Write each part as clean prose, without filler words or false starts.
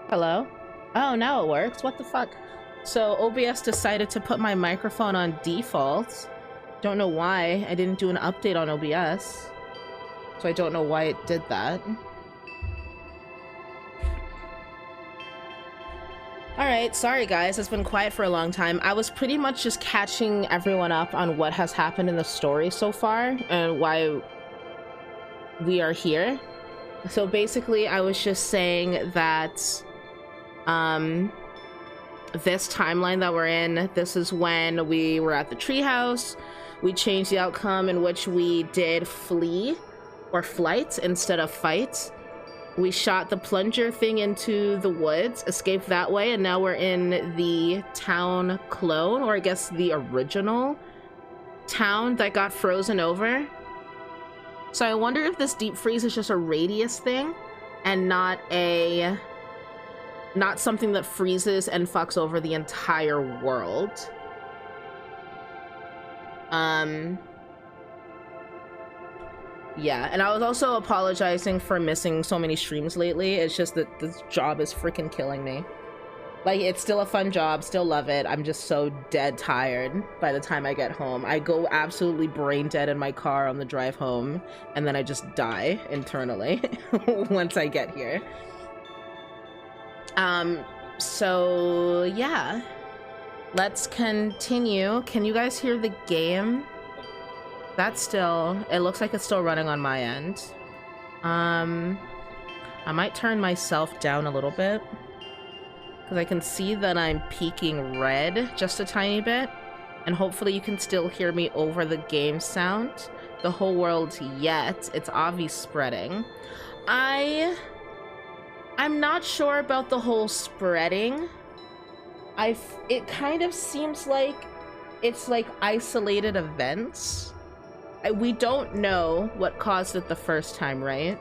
Hello? Oh, now it works. What the fuck? So OBS decided to put my microphone on default. Don't know why. I didn't do an update on OBS. So I don't know why it did that. Alright, sorry guys, it's been quiet for a long time. I was pretty much just catching everyone up on what has happened in the story so far and why we are here. So basically I was just saying that this timeline that we're in, this is when we were at the treehouse. We changed the outcome in which we did flee or flight instead of fight. We shot the plunger thing into the woods, escaped that way, and now we're in the town clone, or I guess the original town that got frozen over. So I wonder if this deep freeze is just a radius thing and not something that freezes and fucks over the entire world. Yeah, and I was also apologizing for missing so many streams lately. It's just that this job is freaking killing me. Like, it's still a fun job, still love it. I'm just so dead tired by the time I get home. I go absolutely brain dead in my car on the drive home, and then I just die internally once I get here. So yeah, let's continue. Can you guys hear the game? That's still, it looks like it's still running on my end. I might turn myself down a little bit because I can see that I'm peaking red just a tiny bit, and hopefully you can still hear me over the game sound. The whole world yet, it's obvious spreading. I'm not sure about the whole spreading. It kind of seems like it's like isolated events. We don't know what caused it the first time, right?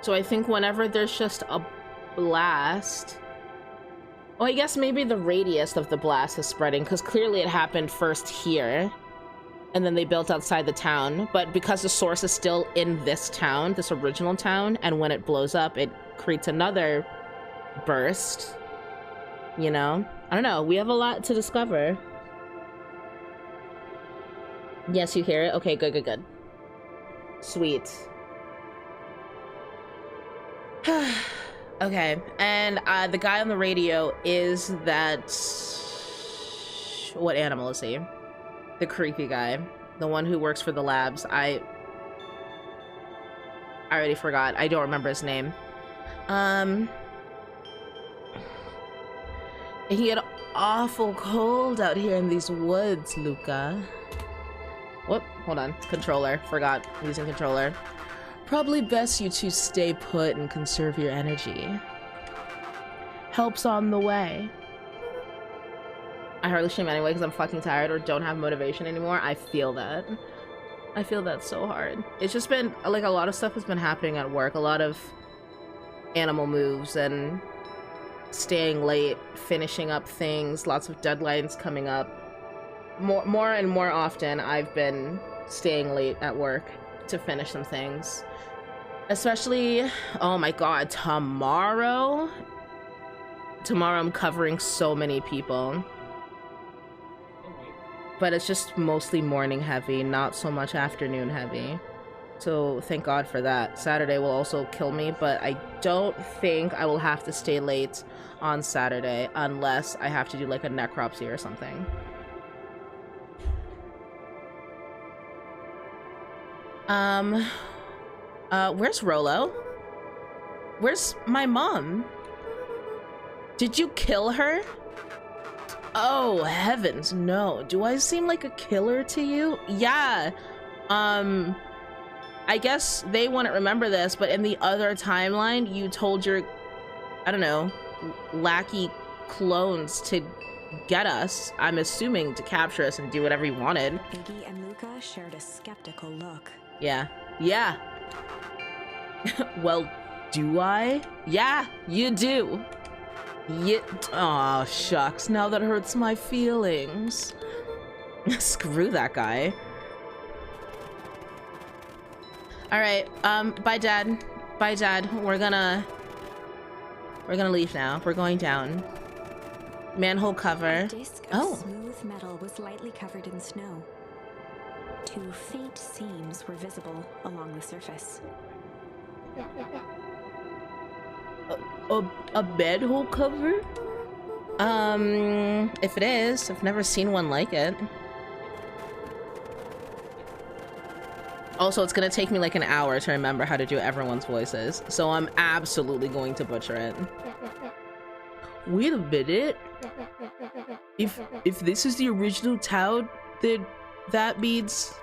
So I think whenever there's just a blast... Well, I guess maybe the radius of the blast is spreading, because clearly it happened first here, and then they built outside the town. But because the source is still in this town, this original town, and when it blows up, it creates another burst. You know? I don't know. We have a lot to discover. Yes, you hear it? Okay, good, good, good. Sweet. Okay, and the guy on the radio is that... What animal is he? The creepy guy. The one who works for the labs. I already forgot. I don't remember his name. It can get awful cold out here in these woods, Luca. Whoop, hold on. Controller. Forgot. I'm using controller. Probably best you two stay put and conserve your energy. Help's on the way. I hardly stream anyway because I'm fucking tired or don't have motivation anymore. I feel that. I feel that so hard. It's just been, like, a lot of stuff has been happening at work. A lot of animal moves and staying late, finishing up things, lots of deadlines coming up. More and more often, I've been staying late at work to finish some things. Especially, oh my god, tomorrow? Tomorrow I'm covering so many people. But it's just mostly morning heavy, not so much afternoon heavy. So thank God for that. Saturday will also kill me, but I don't think I will have to stay late on Saturday unless I have to do like a necropsy or something. Where's Rolo? Where's my mom? Did you kill her? Oh, heavens, no. Do I seem like a killer to you? Yeah. I guess they wouldn't remember this, but in the other timeline, you told your, I don't know, lackey clones to get us. I'm assuming to capture us and do whatever you wanted. Iggy and Luca shared a skeptical look. Yeah. Yeah. Well, do I? Yeah, you do. Yeah. Aw, shucks. Now that hurts my feelings. Screw that guy. Alright, bye, Dad. Bye, Dad. We're gonna leave now. We're going down. Manhole cover. A disc of smooth metal was lightly covered in snow. 2 faint seams were visible along the surface. A bedhole cover? If it is, I've never seen one like it. Also, it's gonna take me like an hour to remember how to do everyone's voices, so I'm absolutely going to butcher it. Wait a minute. If this is the original town, then that means...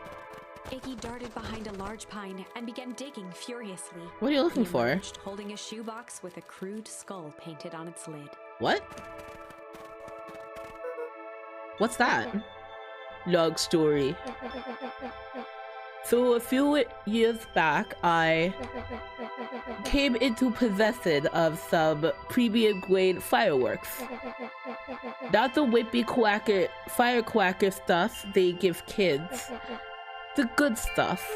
Iggy darted behind a large pine and began digging furiously. What are you looking for? Emerged, holding a shoebox with a crude skull painted on its lid. What? What's that? Log story. So a few years back, I came into possession of some premium grade fireworks. Not the whippy quacker, firecracker stuff they give kids. The good stuff.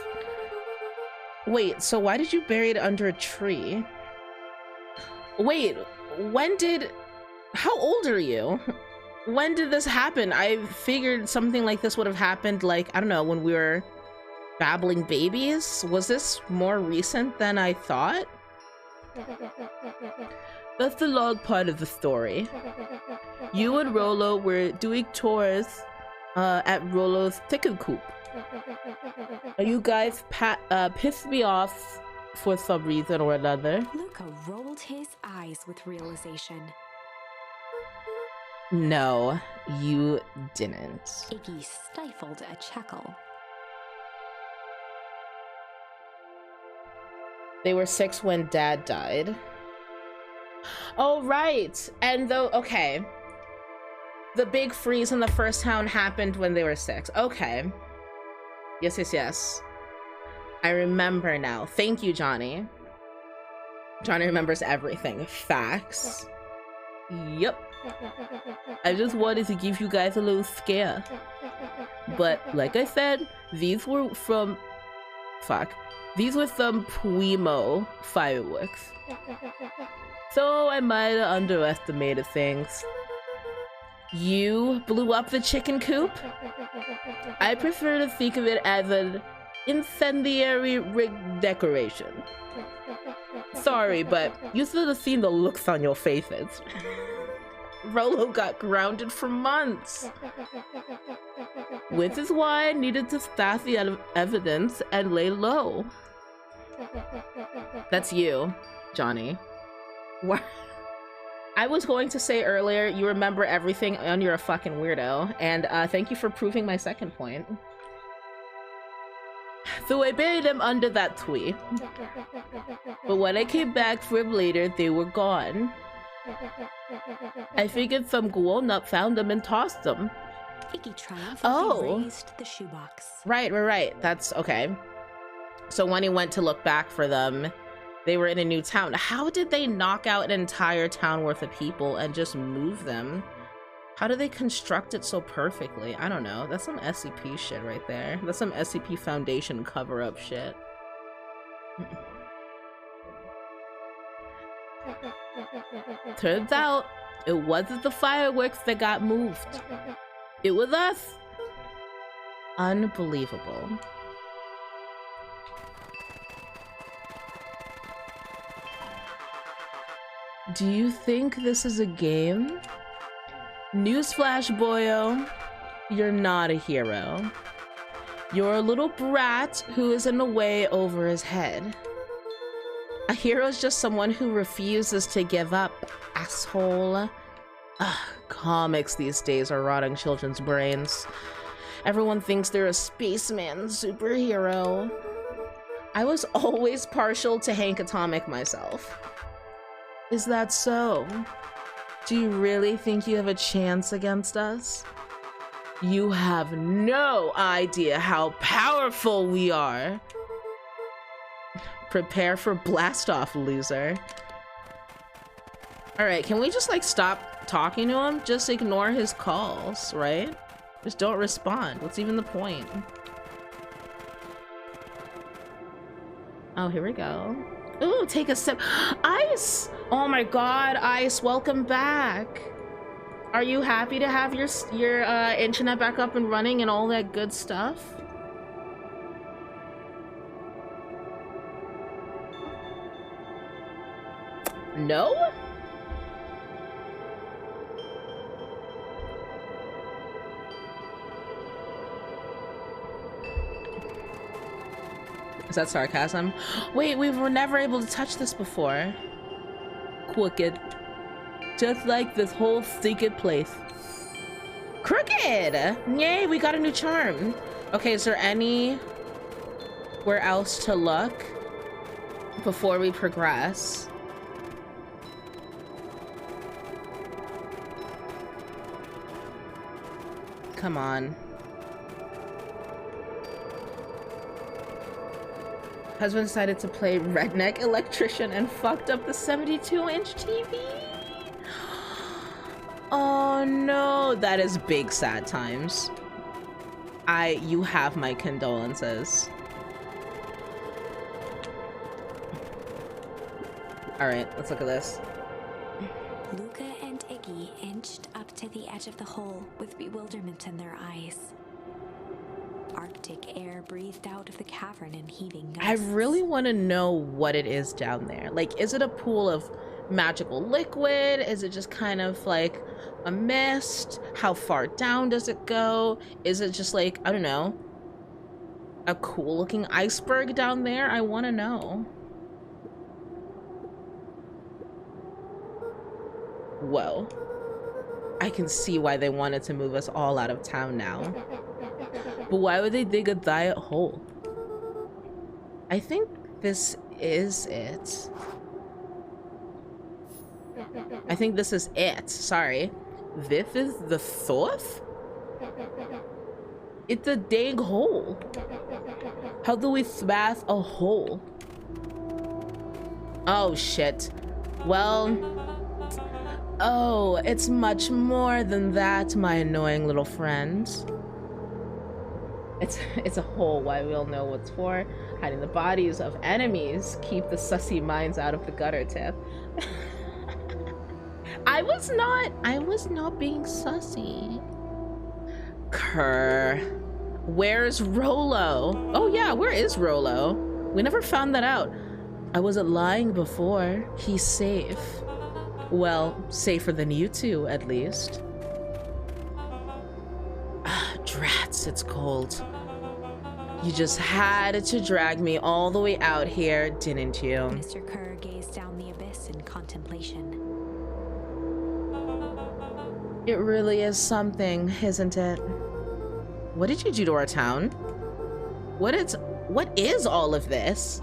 Wait, so why did you bury it under a tree? Wait, how old are you? When did this happen? I figured something like this would have happened, like, I don't know, when we were babbling babies? Was this more recent than I thought? That's the long part of the story. You and Rolo were doing tours at Rolo's chicken coop. You guys pissed me off for some reason or another. Luca rolled his eyes with realization. No, you didn't. Iggy stifled a chuckle. They were 6 when Dad died. Oh, right. And though, okay. The big freeze in the first town happened when they were 6. Okay. Yes. I remember now. Thank you, Johnny. Johnny remembers everything. Facts. Yep. I just wanted to give you guys a little scare. But, like I said, these were some primo fireworks. So I might have underestimated things. You blew up the chicken coop? I prefer to think of it as an incendiary rig decoration. Sorry, but you should have seen the looks on your faces. Rolo got grounded for months. Which is why I needed to stash the evidence and lay low. That's you, Johnny. What? I was going to say earlier, you remember everything and you're a fucking weirdo. And thank you for proving my second point. So I buried them under that tree. But when I came back for them later, they were gone. I figured some grown-up found them and tossed them. Iggy triumphantly raised the shoebox. Right. That's okay. So when he went to look back for them, they were in a new town. How did they knock out an entire town worth of people and just move them? How do they construct it so perfectly? I don't know. That's some SCP shit right there. That's some SCP Foundation cover-up shit. Turns out, it wasn't the fireworks that got moved. It was us. Unbelievable. Do you think this is a game? Newsflash, boyo. You're not a hero. You're a little brat who is in a way over his head. A hero is just someone who refuses to give up, asshole. Ugh, comics these days are rotting children's brains. Everyone thinks they're a spaceman superhero. I was always partial to Hank Atomic myself. Is that so? Do you really think you have a chance against us? You have no idea how powerful we are. Prepare for blast off, loser. All right, can we just like stop talking to him? Just ignore his calls, right? Just don't respond. What's even the point? Oh, here we go. Ooh, take a sip. Ice! Oh my god, Ice, welcome back. Are you happy to have your internet back up and running and all that good stuff? No? Is that sarcasm? Wait, we were never able to touch this before. Crooked. Just like this whole stinking place. Crooked! Yay, we got a new charm. Okay, is there anywhere else to look before we progress? Come on. Husband decided to play redneck electrician and fucked up the 72-inch TV. Oh no, that is big sad times. You have my condolences. All right, let's look at this. Luca and Iggy inched up to the edge of the hole with bewilderment in their eyes. Arctic air breathed out of the cavern in heaving gusts. I really want to know what it is down there. Like, is it a pool of magical liquid? Is it just kind of like a mist? How far down does it go? Is it just like, I don't know, a cool looking iceberg down there? I want to know. Whoa. I can see why they wanted to move us all out of town now. But why would they dig a diet hole? I think this is it. I think this is it. Sorry. This is the source? It's a dang hole. How do we smash a hole? Oh, shit. Well... Oh, it's much more than that, my annoying little friend. It's a hole. Why we'll know what's for. Hiding the bodies of enemies. Keep the sussy minds out of the gutter, Tiff. I was not being sussy. Kerr. Where's Rolo? Oh yeah, where is Rolo? We never found that out. I wasn't lying before. He's safe. Well, safer than you two, at least. Ah, drats, it's cold. You just had to drag me all the way out here, didn't you? Mr. Kerr gazed down the abyss in contemplation. It really is something, isn't it? What did you do to our town? What is all of this?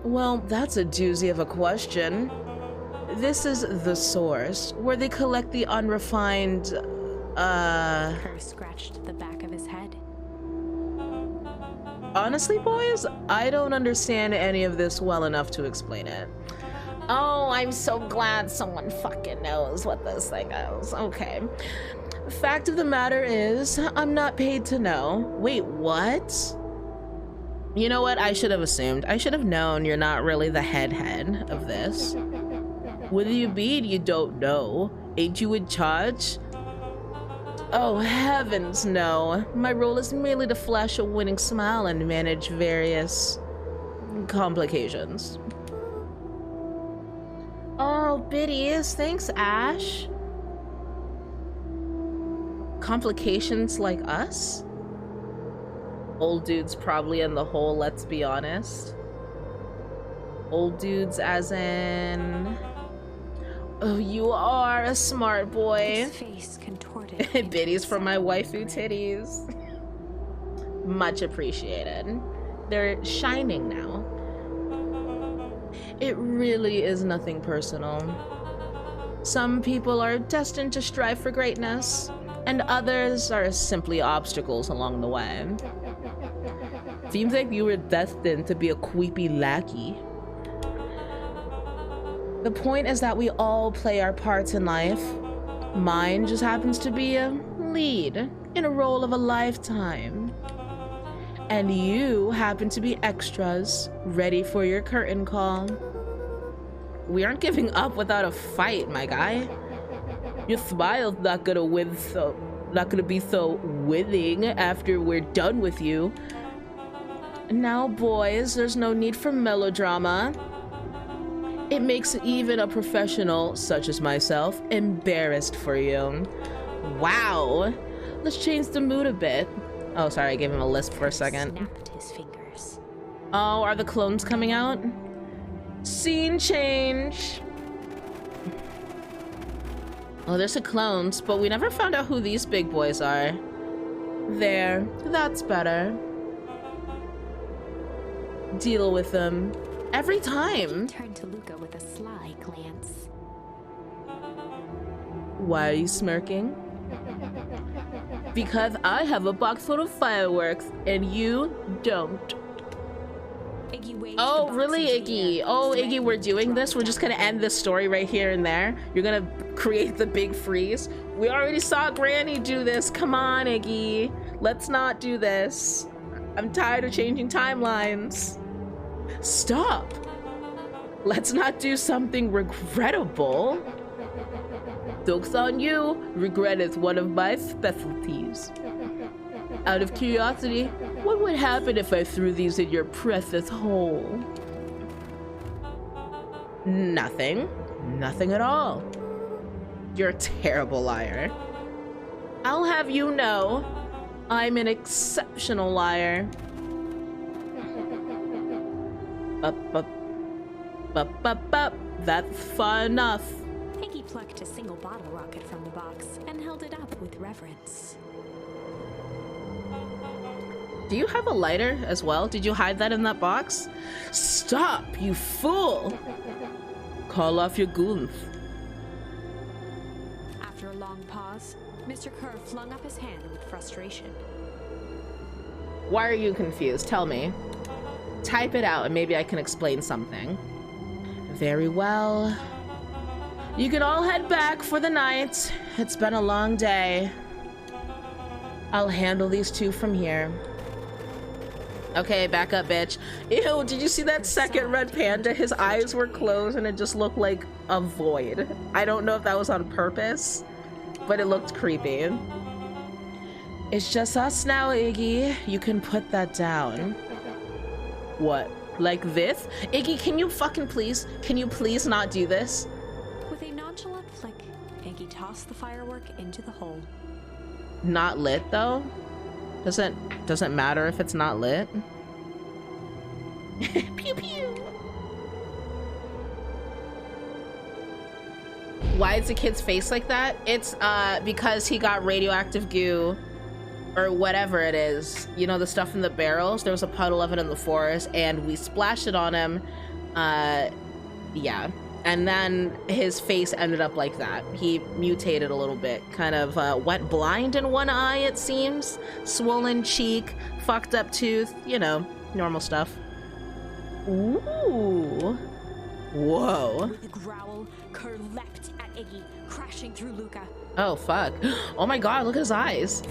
Well, that's a doozy of a question. This is the source, where they collect the unrefined, Kerr scratched the back of his head. Honestly, boys, I don't understand any of this well enough to explain it. Oh, I'm so glad someone fucking knows what this thing is. Okay. Fact of the matter is, I'm not paid to know. Wait, what? You know what? I should have assumed. I should have known you're not really the head of this. What do you mean you don't know? Ain't you in charge? Oh, heavens, no. My role is merely to flash a winning smile and manage various complications. Oh, biddies. Thanks, Ash. Complications like us? Old dudes probably in the hole, let's be honest. Old dudes as in... Oh, you are a smart boy. His face contorted. Biddies from my waifu titties. Much appreciated. They're shining now. It really is nothing personal. Some people are destined to strive for greatness, and others are simply obstacles along the way. Seems like you were destined to be a creepy lackey. The point is that we all play our parts in life. Mine just happens to be a lead in a role of a lifetime. And you happen to be extras, ready for your curtain call. We aren't giving up without a fight, my guy. Your smile's not gonna be so winning after we're done with you. Now, boys, there's no need for melodrama. It makes even a professional, such as myself, embarrassed for you. Wow. Let's change the mood a bit. Oh, sorry, I gave him a lisp for a second. Snapped his fingers. Oh, are the clones coming out? Scene change. Oh, there's the clones, but we never found out who these big boys are. There, that's better. Deal with them. Every time. He turned to Luca with a sly glance. Why are you smirking? Because I have a box full of fireworks and you don't. Iggy waved Oh, the box really, into the Iggy? air, Oh, Iggy, threatening we're to doing drop this? it We're just down gonna the end this story right here and there? You're gonna create the big freeze? We already saw Granny do this. Come on, Iggy. Let's not do this. I'm tired of changing timelines. Stop. Let's not do something regrettable. Joke's on you. Regret is one of my specialties. Out of curiosity, what would happen if I threw these in your precious hole? Nothing. Nothing at all. You're a terrible liar. I'll have you know, I'm an exceptional liar. That's far enough. Iggy plucked a single bottle rocket from the box and held it up with reverence. Do you have a lighter as well? Did you hide that in that box? Stop, you fool! Call off your goons. After a long pause, Mr. Kerr flung up his hand with frustration. Why are you confused? Tell me. Type it out and maybe I can explain something. Very well. You can all head back for the night. It's been a long day. I'll handle these two from here. Okay, back up, bitch. Ew, did you see that second red panda? His eyes were closed and it just looked like a void. I don't know if that was on purpose, but it looked creepy. It's just us now, Iggy. You can put that down. What? Like this? Iggy, can you please not do this? With a nonchalant flick, Iggy tossed the firework into the hole. Not lit, though? Doesn't matter if it's not lit. Pew pew. Why is the kid's face like that? It's because he got radioactive goo or whatever it is. You know, the stuff in the barrels? There was a puddle of it in the forest and we splashed it on him. Yeah. And then his face ended up like that. He mutated a little bit. Kind of went blind in one eye, it seems. Swollen cheek, fucked up tooth. You know, normal stuff. Ooh. Whoa. With a growl, Kerr leapt at Iggy, crashing through Luca. Oh, fuck. Oh my god, look at his eyes.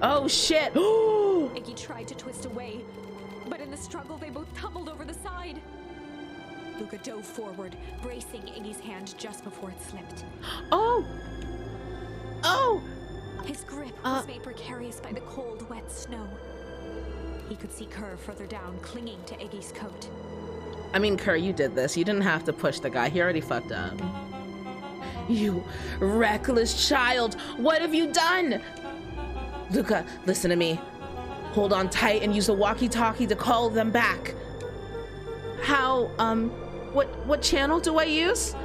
Oh, shit. Iggy tried to twist away, but in the struggle, they both tumbled over the side. Luca dove forward, bracing Iggy's hand just before it slipped. Oh! Oh! His grip was made precarious by the cold, wet snow. He could see Kerr further down, clinging to Iggy's coat. I mean, Kerr, you did this. You didn't have to push the guy. He already fucked up. You reckless child! What have you done? Luca, listen to me. Hold on tight and use the walkie-talkie to call them back. How, what channel do I use?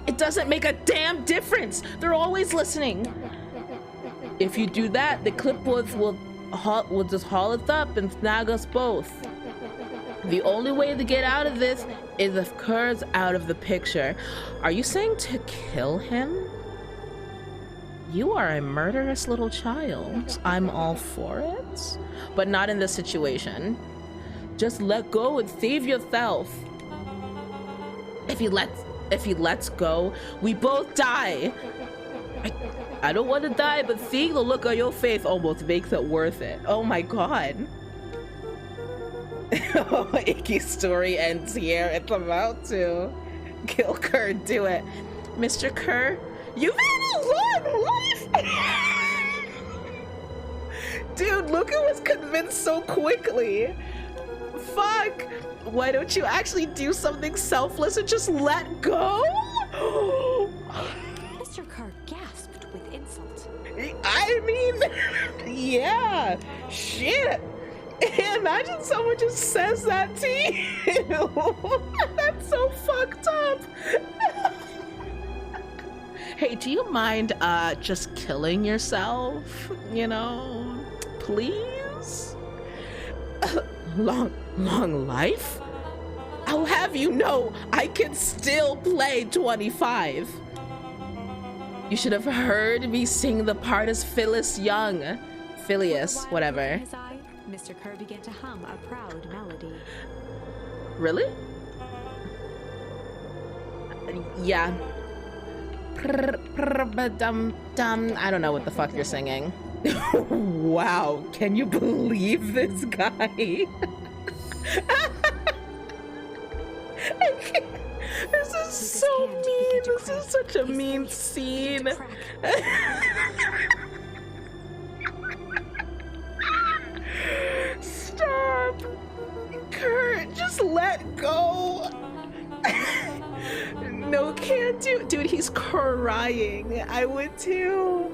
It doesn't make a damn difference. They're always listening. If you do that, the clipboards will just haul us up and snag us both. The only way to get out of this is if Kerr's out of the picture. Are you saying to kill him? You are a murderous little child. I'm all for it, but not in this situation. Just let go and save yourself. If he lets go, we both die. I don't want to die, but seeing the look on your face almost makes it worth it. Oh my god. Iggy's story ends here. It's about to. Kill Kerr, do it. Mr. Kerr, you've had a long life! Dude, Luca was convinced so quickly. Fuck! Why don't you actually do something selfless and just let go? Mr. Kerr gasped with insult. I mean, yeah, shit. Imagine someone just says that to you. That's so fucked up. Hey, do you mind just killing yourself? You know, please? Long life? I'll have you know I can still play 25. You should have heard me sing the part as Phyllis Young. Phileas, whatever. His eye, Mr. Kerr began to hum a proud melody. Really? Yeah. I don't know what the fuck you're singing. Wow, can you believe this guy? This is so mean. This is such a mean scene. Stop. Kurt, just let go. No, can't do. Dude, he's crying. I would too.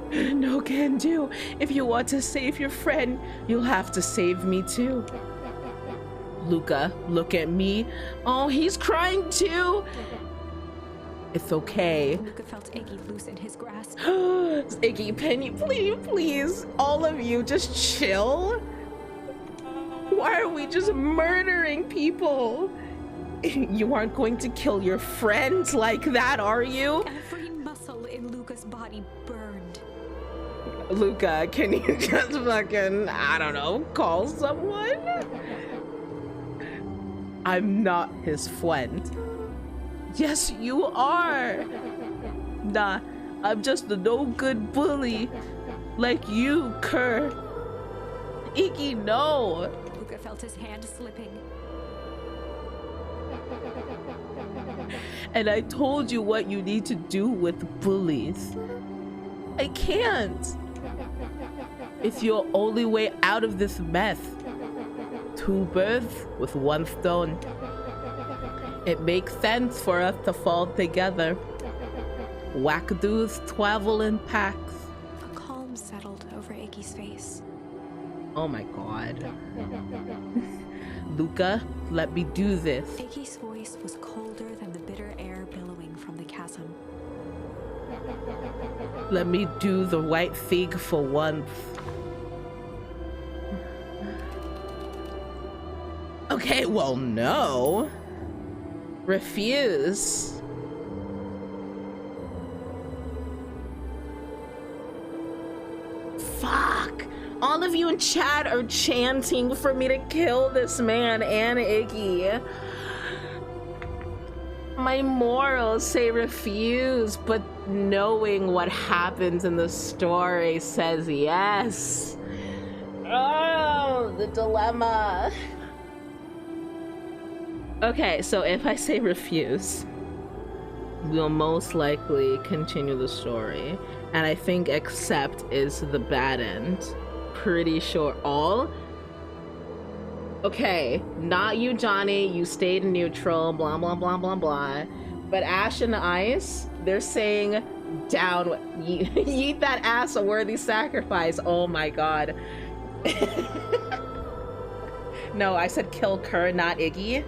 No can do. If you want to save your friend, you'll have to save me too. Luca, look at me. Oh, he's crying too. It's okay. Luca felt Iggy loosen his grasp. Iggy, Penny, please, all of you, just chill. Why are we just murdering people? You aren't going to kill your friends like that, are you? Every muscle in Luca's body burned. Luca, can you just fucking, I don't know, call someone? I'm not his friend. Yes, you are. Nah, I'm just a no-good bully. Like you, Kerr. Iggy, no. Luca felt his hand slipping. And I told you what you need to do with bullies. I can't. It's your only way out of this mess. 2 birds with 1 stone. It makes sense for us to fall together. Wackadoos travel in packs. A calm settled over Iggy's face. Oh my god. Luca, let me do this. Iggy's voice was colder than the bitter air billowing from the chasm. Let me do the right thing for once. Okay, well, no. Refuse. Fuck. All of you in chat are chanting for me to kill this man and Iggy. My morals say refuse, but knowing what happens in the story says yes. Oh, the dilemma. Okay, so if I say refuse, we'll most likely continue the story. And I think accept is the bad end. Pretty sure. All? Okay, not you, Johnny. You stayed neutral, blah, blah, blah, blah, blah. But Ash and Ice, they're saying down. Yeet that ass, a worthy sacrifice. Oh my god. No, I said kill Kerr, not Iggy.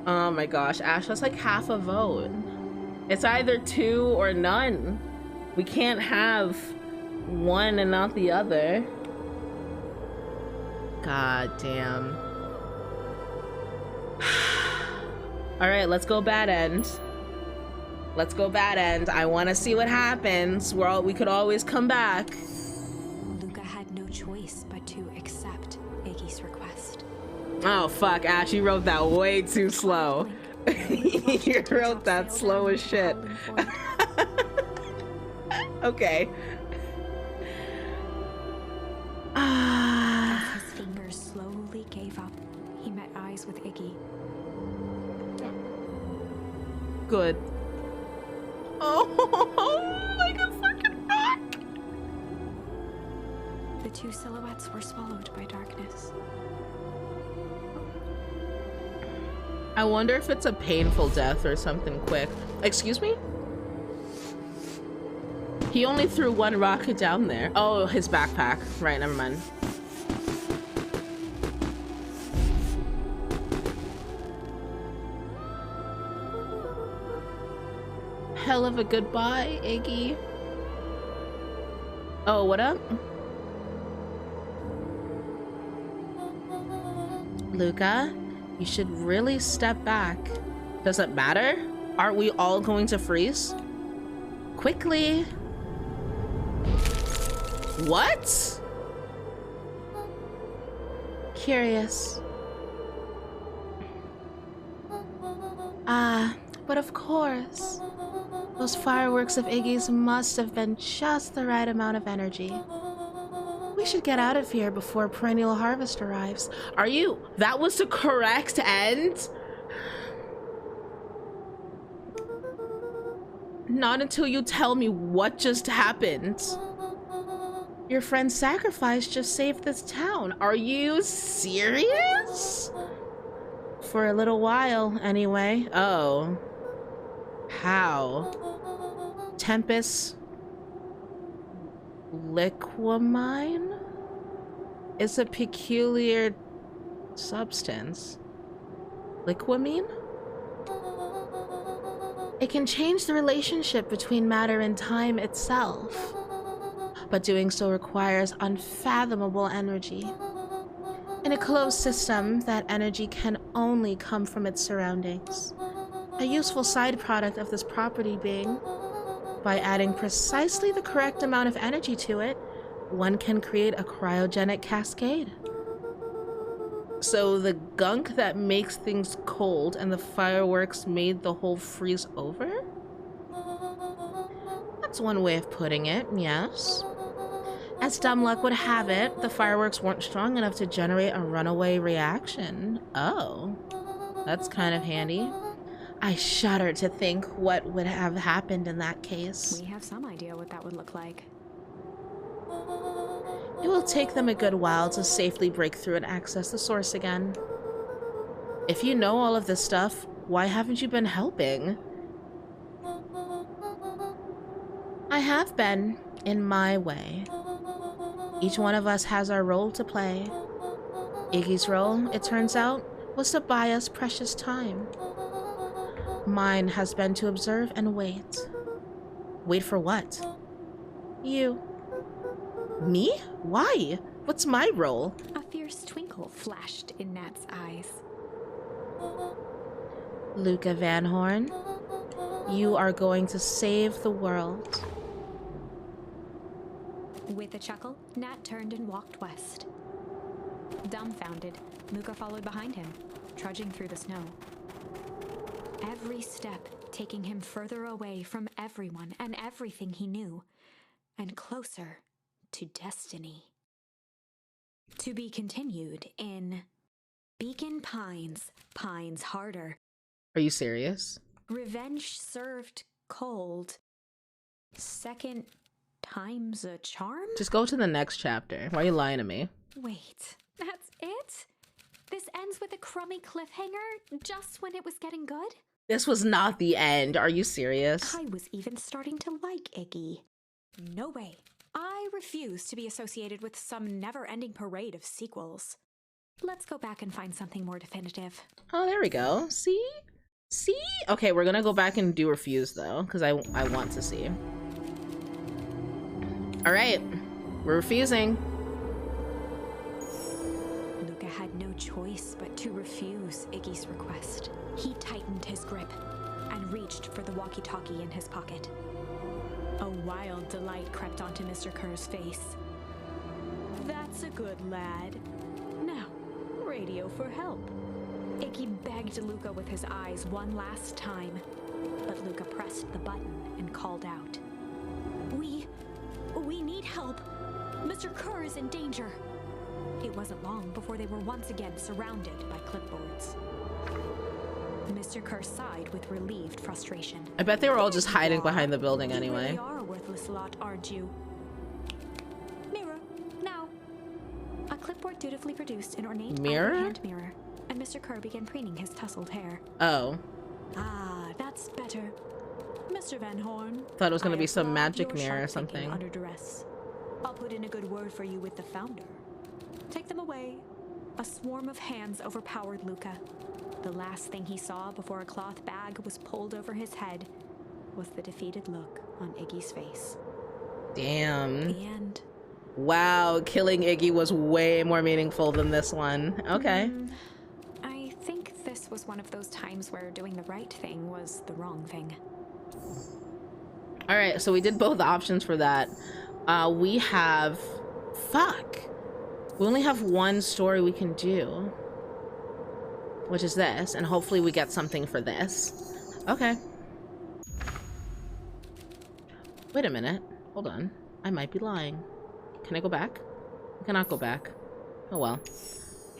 Oh my gosh, Ash, that's like half a vote. It's either 2 or none. We can't have one and not the other. God damn. All right, let's go bad end. Let's go bad end. I want to see what happens. We could always come back. Luca had no choice but to accept Iggy's request. Oh fuck, Ash, you wrote that way too slow. You wrote that slow as shit. Okay. As his fingers slowly gave up, he met eyes with Iggy. Good. Oh, like a fucking rock. The two silhouettes were swallowed by darkness. I wonder if it's a painful death or something quick. Excuse me? He only threw one rocket down there. Oh, his backpack. Right, never mind. Hell of a goodbye, Iggy. Oh, what up? Luca, you should really step back. Does it matter? Aren't we all going to freeze? Quickly. What? Curious. But of course. Those fireworks of Iggy's must have been just the right amount of energy. We should get out of here before perennial harvest arrives. Are you? That was the correct end? Not until you tell me what just happened. Your friend's sacrifice just saved this town. Are you serious? For a little while, anyway. Oh. How? Tempest liquamine is a peculiar substance. Liquamine? It can change the relationship between matter and time itself, but doing so requires unfathomable energy. In a closed system, that energy can only come from its surroundings. A useful side product of this property being, by adding precisely the correct amount of energy to it, one can create a cryogenic cascade. So the gunk that makes things cold and the fireworks made the whole freeze over? That's one way of putting it, yes. As dumb luck would have it, the fireworks weren't strong enough to generate a runaway reaction. Oh, that's kind of handy. I shudder to think what would have happened in that case. We have some idea what that would look like. It will take them a good while to safely break through and access the source again. If you know all of this stuff, why haven't you been helping? I have been, in my way. Each one of us has our role to play. Iggy's role, it turns out, was to buy us precious time. Mine has been to observe and wait. Wait for what? You. Me? Why? What's my role? A fierce twinkle flashed in Nat's eyes. Luca Van Horn, you are going to save the world. With a chuckle, Nat turned and walked west. Dumbfounded, Luca followed behind him, trudging through the snow. Every step taking him further away from everyone and everything he knew, and closer to destiny. To be continued in Beacon Pines, Pines Harder. Are you serious? Revenge served cold. Second time's a charm? Just go to the next chapter. Why are you lying to me? Wait, that's it? This ends with a crummy cliffhanger just when it was getting good? This was not the end. Are you serious? I was even starting to like Iggy. No way. I refuse to be associated with some never-ending parade of sequels. Let's go back and find something more definitive. Oh, there we go. See? See? Okay, we're gonna go back and do refuse though, because I want to see. All right, we're refusing. Luca had no choice but to refuse Iggy's request. He tightened his grip and reached for the walkie-talkie in his pocket. A wild delight crept onto Mr. Kerr's face. That's a good lad. Now, radio for help. Iggy begged Luca with his eyes one last time, but Luca pressed the button and called out. We need help. Mr. Kerr is in danger. It wasn't long before they were once again surrounded by clipboards. Mr. Kerr sighed with relieved frustration. I bet they were all just hiding behind the building anyway. You really are a worthless lot, aren't you? Mirror, now. A clipboard dutifully produced an ornate hand mirror, and Mr. Kerr began preening his tousled hair. Oh. Ah, that's better. Mr. Van Horn. Thought it was gonna be some magic mirror or something. Under duress. I'll put in a good word for you with the founder. Take them away. A swarm of hands overpowered Luca. The last thing he saw before a cloth bag was pulled over his head was the defeated look on Iggy's face. Damn. The end. Wow, killing Iggy was way more meaningful than this one. Okay. I think this was one of those times where doing the right thing was the wrong thing. All right, so we did both options for that. We have... Fuck. We only have one story we can do, which is this, and hopefully we get something for this. Okay. Wait a minute. Hold on. I might be lying. Can I go back? I cannot go back. Oh well.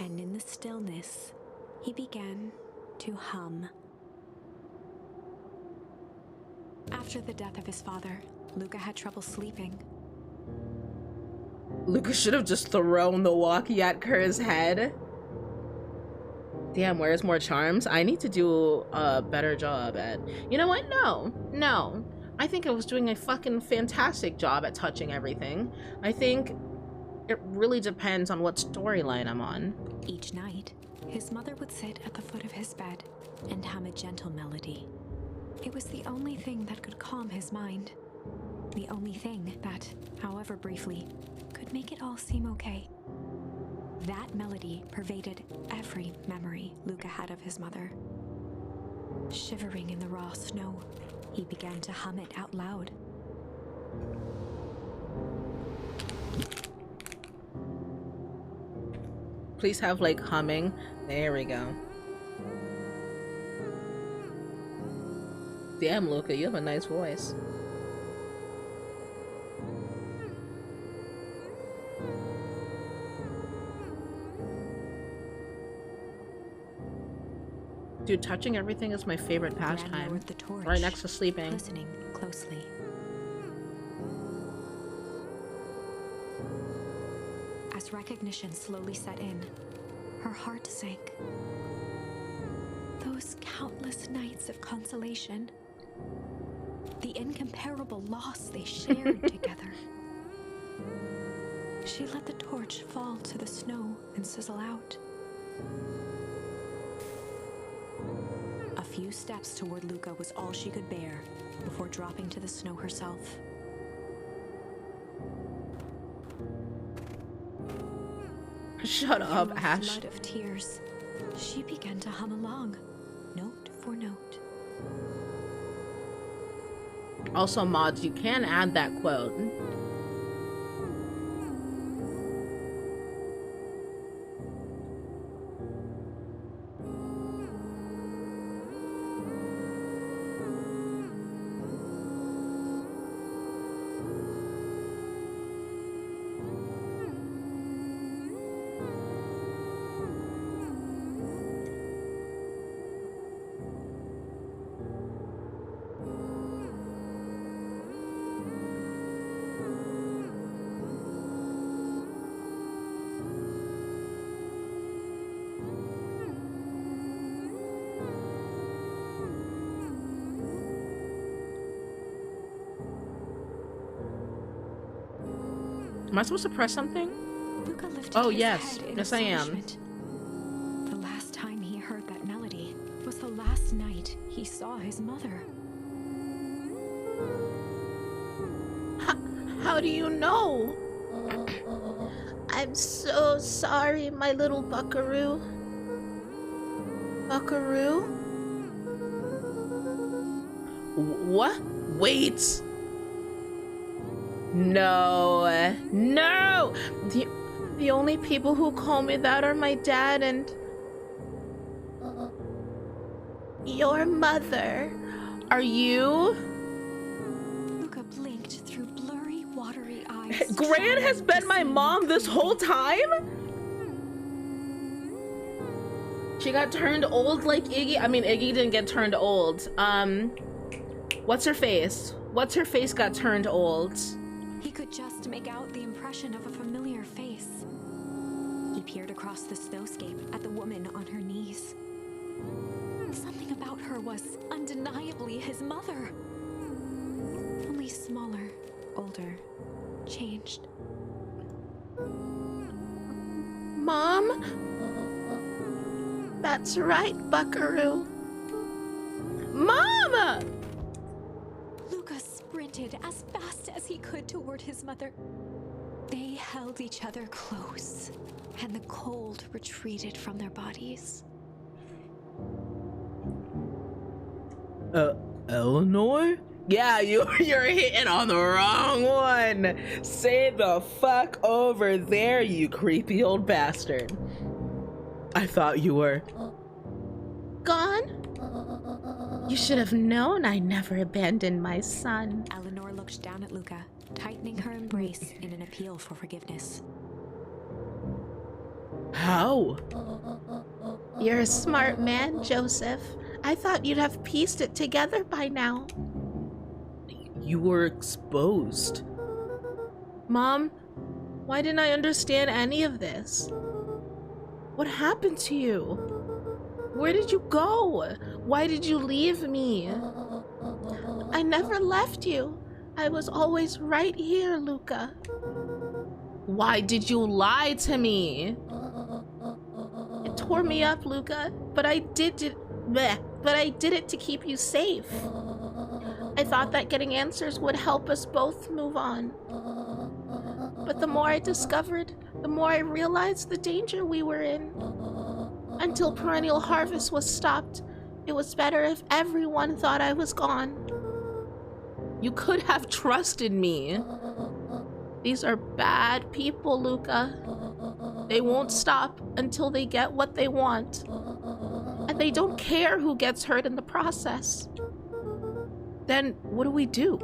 And in the stillness, he began to hum. After the death of his father, Luca had trouble sleeping. Luca should have just thrown the walkie at Kerr's head. Damn, where's more charms? I need to do a better job at... You know what? No. I think I was doing a fucking fantastic job at touching everything. I think it really depends on what storyline I'm on. Each night, his mother would sit at the foot of his bed and hum a gentle melody. It was the only thing that could calm his mind. The only thing that, however briefly, could make it all seem okay. That melody pervaded every memory Luca had of his mother. Shivering in the raw snow, he began to hum it out loud. Please have, like, humming. There we go. Damn, Luca, you have a nice voice. Dude, touching everything is my favorite pastime. Right next to sleeping. Listening closely. As recognition slowly set in, her heart sank. Those countless nights of consolation. the incomparable loss they shared together. She let the torch fall to the snow and sizzle out. A few steps toward Luca was all she could bear before dropping to the snow herself. Shut up, Through a Ash. flood of tears, she began to hum along, note for note. Also, mods, you can add that quote. Am I supposed to press something? Luca lifted Oh, his yes. head in Yes, I am. astonishment. The last time he heard that melody was the last night he saw his mother. How do you know? I'm so sorry, my little buckaroo. Buckaroo? What? Wait. No. No! The only people who call me that are my dad and your mother. Are you? Luca blinked through blurry, watery eyes. Gran has trying been to my see mom this clearly. whole time? She got turned old like Iggy. I mean, Iggy didn't get turned old. What's her face? What's her face got turned old? He could just make out the impression of a familiar face. He peered across the snowscape at the woman on her knees. Something about her was undeniably his mother. Only smaller, older, changed. Mom? That's right, buckaroo. Mama! Luca sprinted as fast as he could toward his mother. They held each other close, and the cold retreated from their bodies. Eleanor? Yeah, you're hitting on the wrong one. Say the fuck over there, you creepy old bastard. I thought you were gone? You should have known I never abandoned my son. Eleanor looked down at Luca, tightening her embrace in an appeal for forgiveness. How? You're a smart man, Joseph. I thought you'd have pieced it together by now. You were exposed. Mom, why didn't I understand any of this? What happened to you? Where did you go? Why did you leave me? I never left you. I was always right here, Luca. Why did you lie to me? It tore me up, Luca, but I did it to keep you safe. I thought that getting answers would help us both move on. But the more I discovered, the more I realized the danger we were in. Until perennial harvest was stopped, it was better if everyone thought I was gone. You could have trusted me. These are bad people, Luca. They won't stop until they get what they want. And they don't care who gets hurt in the process. Then what do?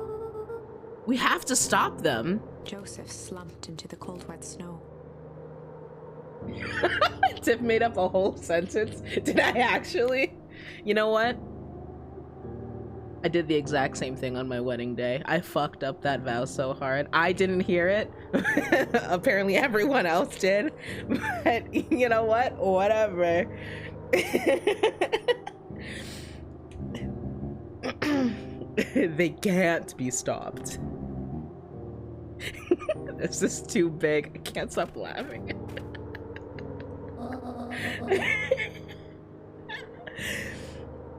We have to stop them. Joseph slumped into the cold, wet snow. Tiff made up a whole sentence. Did I actually? You know what? I did the exact same thing on my wedding day. I fucked up that vow so hard. I didn't hear it. Apparently everyone else did. But you know what? Whatever. They can't be stopped. This is too big. I can't stop laughing.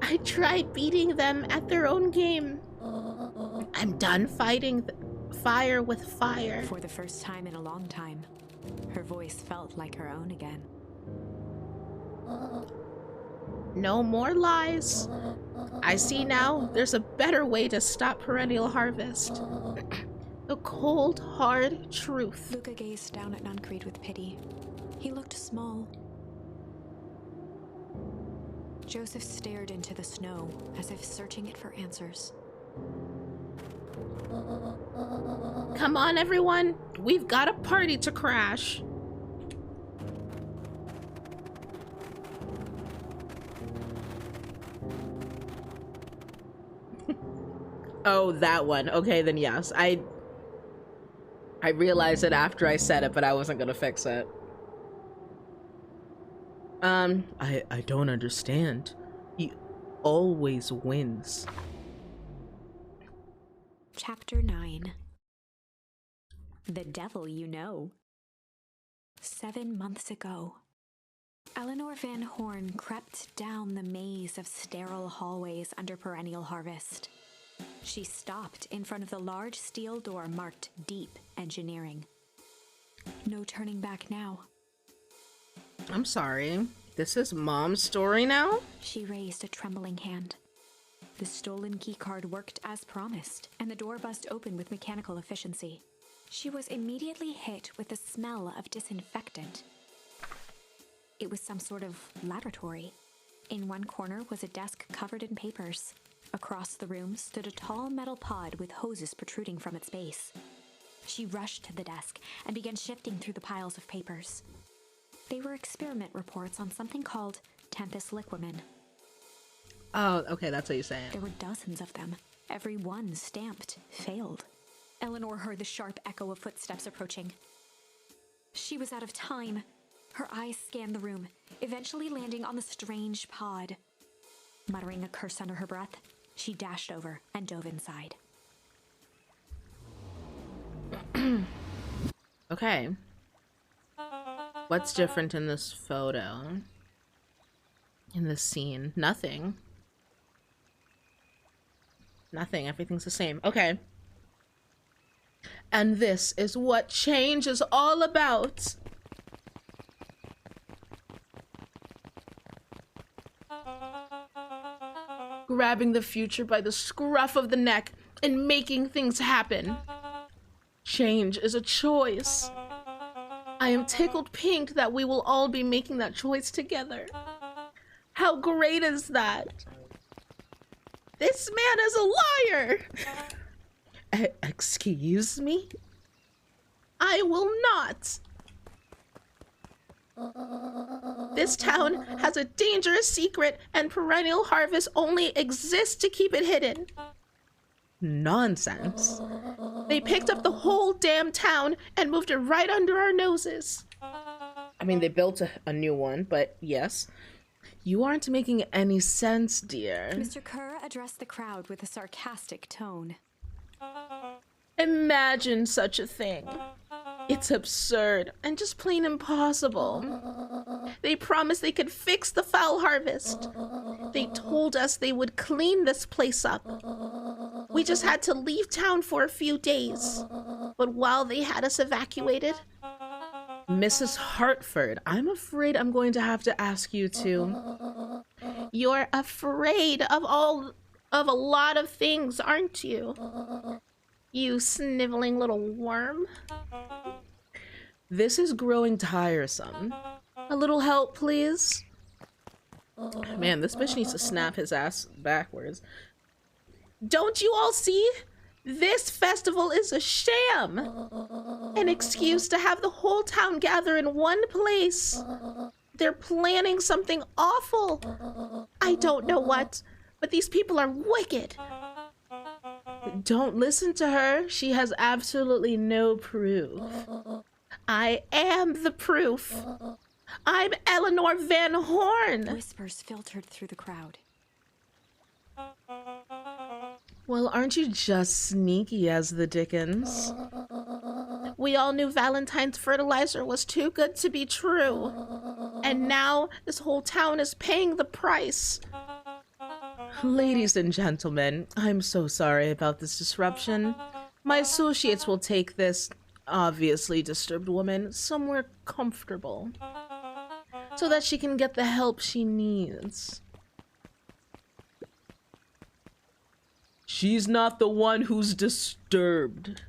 I tried beating them at their own game. I'm done fighting fire with fire. For the first time in a long time, her voice felt like her own again. No more lies. I see now there's a better way to stop perennial harvest. The cold, hard truth. Luca gazed down at Nuncreed with pity. He looked small. Joseph stared into the snow, as if searching it for answers. Come on, everyone. We've got a party to crash. Oh, that one. Okay, then yes. I realized it after I said it, but I wasn't gonna fix it. I don't understand. He always wins. Chapter 9. The Devil You Know. 7 months ago, Eleanor Van Horn crept down the maze of sterile hallways under perennial harvest. She stopped in front of the large steel door marked Deep Engineering. No turning back now. I'm sorry. This is Mom's story now? She raised a trembling hand. The stolen keycard worked as promised, and the door buzzed open with mechanical efficiency. She was immediately hit with the smell of disinfectant. It was some sort of laboratory. In one corner was a desk covered in papers. Across the room stood a tall metal pod with hoses protruding from its base. She rushed to the desk and began shifting through the piles of papers. They were experiment reports on something called Tempus liquamen. Oh, okay, that's what you're saying. There were dozens of them, every one stamped failed. Eleanor heard the sharp echo of footsteps approaching. She was out of time. Her eyes scanned the room, eventually landing on the strange pod. Muttering a curse under her breath, she dashed over and dove inside. Okay. What's different in this photo? In this scene? Nothing. Nothing. Everything's the same. Okay. And this is what change is all about. Grabbing the future by the scruff of the neck and making things happen. Change is a choice. I am tickled pink that we will all be making that choice together. How great is that? This man is a liar! Excuse me? I will not. This town has a dangerous secret, and perennial harvest only exists to keep it hidden. Nonsense. They picked up the whole damn town and moved it right under our noses. I mean, they built a new one, but yes. You aren't making any sense, dear. Mr. Kerr addressed the crowd with a sarcastic tone. Imagine such a thing. It's absurd and just plain impossible. They promised they could fix the foul harvest. They told us they would clean this place up. We just had to leave town for a few days. But while they had us evacuated, Mrs. Hartford, I'm afraid I'm going to have to ask you to. You're afraid of a lot of things, aren't you? You sniveling little worm. This is growing tiresome. A little help, please? Man, this bitch needs to snap his ass backwards. Don't you all see? This festival is a sham. An excuse to have the whole town gather in one place. They're planning something awful. I don't know what, but these people are wicked. Don't listen to her. She has absolutely no proof. I am the proof. I'm Eleanor Van Horn. Whispers filtered through the crowd. Well, aren't you just sneaky as the dickens? We all knew Valentine's fertilizer was too good to be true. And now this whole town is paying the price. Ladies and gentlemen, I'm so sorry about this disruption. My associates will take this obviously disturbed woman somewhere comfortable so that she can get the help she needs. She's not the one who's disturbed.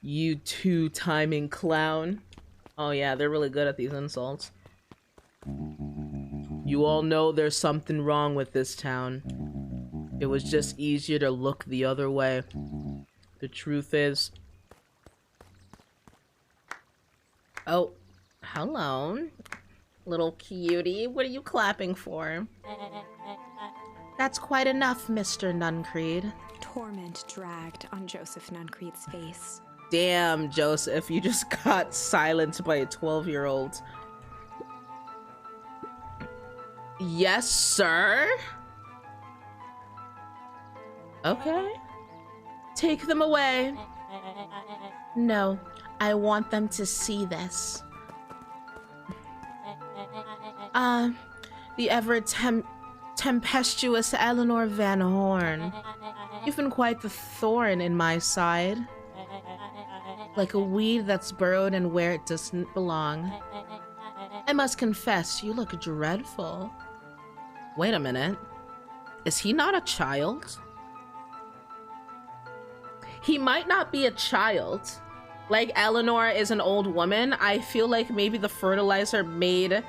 You two-timing clown. Oh yeah, they're really good at these insults. You all know there's something wrong with this town. It was just easier to look the other way. The truth is... Oh, hello. Little cutie, what are you clapping for? That's quite enough, Mr. Nuncreed. Torment dragged on Joseph Nuncreed's face. Damn, Joseph, you just got silenced by a 12-year-old. Yes, sir? Okay. Take them away. No, I want them to see this. The tempestuous Eleanor Van Horn. You've been quite the thorn in my side. Like a weed that's burrowed in where it doesn't belong. I must confess, you look dreadful. Wait a minute. Is he not a child? He might not be a child. Like Eleanor is an old woman. I feel like maybe the fertilizer made,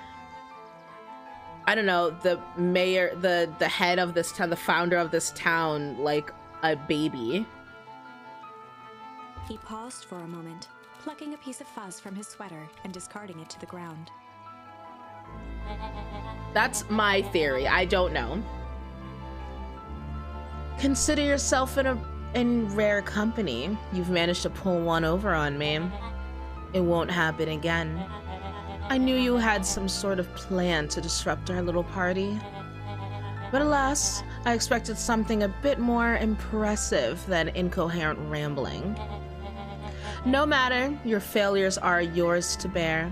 I don't know, the mayor, the head of this town, the founder of this town, like a baby. He paused for a moment, plucking a piece of fuzz from his sweater and discarding it to the ground. That's my theory. I don't know. Consider yourself in rare company. You've managed to pull one over on me. It won't happen again. I knew you had some sort of plan to disrupt our little party. But alas, I expected something a bit more impressive than incoherent rambling. No matter, your failures are yours to bear.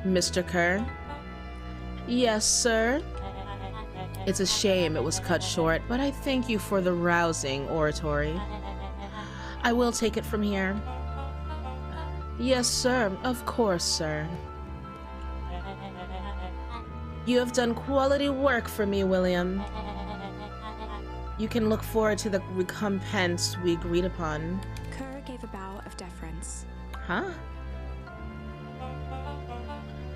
Mr. Kerr? Yes, sir? It's a shame it was cut short, but I thank you for the rousing oratory. I will take it from here. Yes, sir. Of course, sir. You have done quality work for me, William. You can look forward to the recompense we agreed upon. Kerr gave a bow of deference. Huh?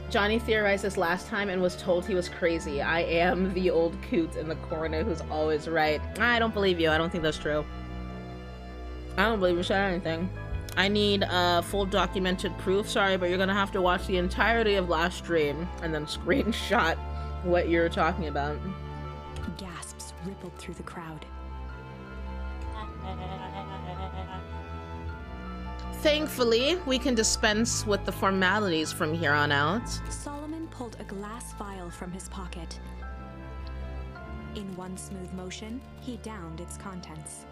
Johnny theorized this last time and was told he was crazy. I am the old coot in the corner who's always right. I don't believe you. I don't think that's true. I don't believe you said anything. I need full documented proof. Sorry, but you're gonna have to watch the entirety of last stream and then screenshot what you're talking about. Gasps rippled through the crowd. Thankfully, we can dispense with the formalities from here on out. Solomon pulled a glass vial from his pocket. In one smooth motion, he downed its contents.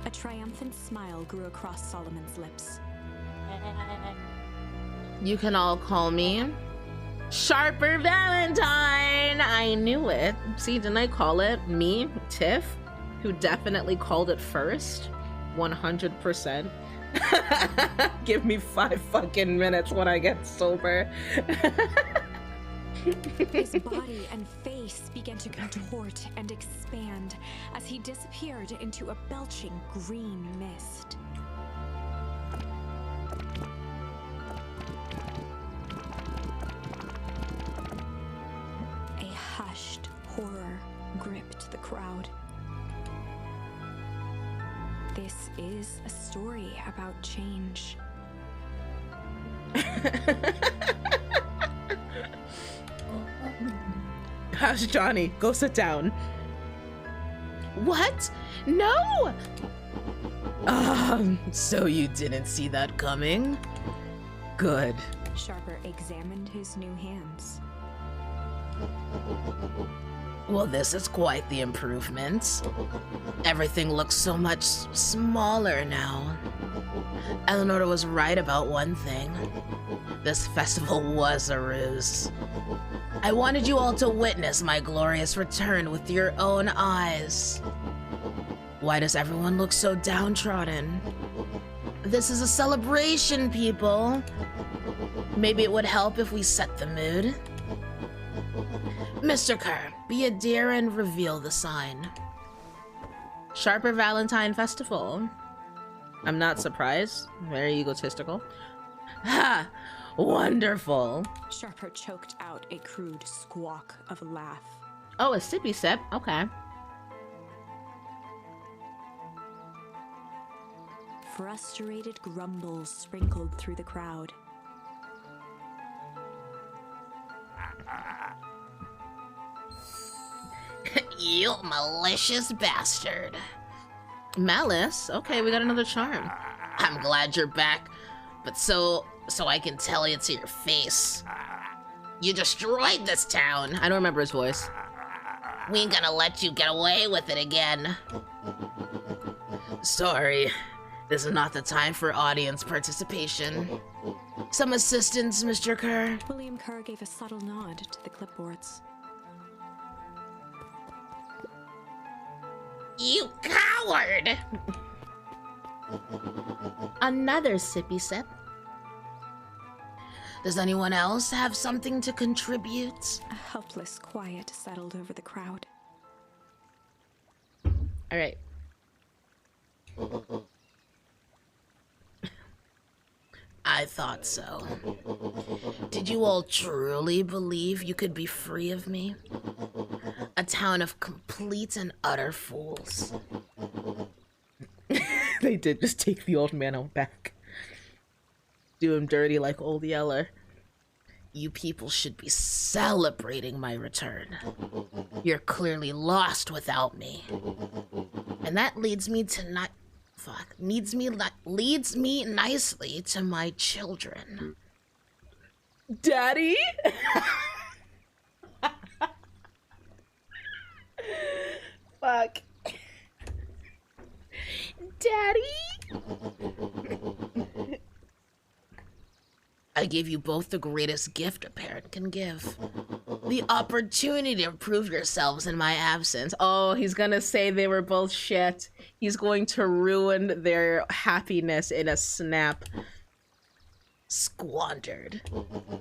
A triumphant smile grew across Solomon's lips. You can all call me Sharper Valentine! I knew it. See, didn't I call it? Me, Tiff, who definitely called it first. 100%. Give me 5 fucking minutes when I get sober. His body and face began to contort and expand as he disappeared into a belching green mist. A hushed horror gripped the crowd. This is a story about change. How's Johnny? Go sit down. What? No! So you didn't see that coming? Good. Sharper examined his new hands. Well, this is quite the improvement. Everything looks so much smaller now. Eleanor was right about one thing. This festival was a ruse. I wanted you all to witness my glorious return with your own eyes. Why does everyone look so downtrodden? This is a celebration, people. Maybe it would help if we set the mood. Mr. Kerr, be a dear and reveal the sign. Sharper Valentine Festival. I'm not surprised. Very egotistical. Ha! Wonderful. Sharper choked out a crude squawk of a laugh. Oh, a sippy sip. Okay. Frustrated grumbles sprinkled through the crowd. You malicious bastard. Malice? Okay, we got another charm. I'm glad you're back, but so I can tell it to your face. You destroyed this town. I don't remember his voice. We ain't gonna let you get away with it again. Sorry, this is not the time for audience participation. Some assistance, Mr. Kerr? William Kerr gave a subtle nod to the clipboards. You coward! Another sippy sip. Does anyone else have something to contribute? A helpless quiet settled over the crowd. All right. I thought so. Did you all truly believe you could be free of me? A town of complete and utter fools. They did just take the old man out back. Do him dirty like old Yeller. You people should be celebrating my return. You're clearly lost without me. And that leads me to leads me nicely to my children. Daddy? Fuck. Daddy? I gave you both the greatest gift a parent can give. The opportunity to prove yourselves in my absence. Oh, he's gonna say they were both shit. He's going to ruin their happiness in a snap. Squandered.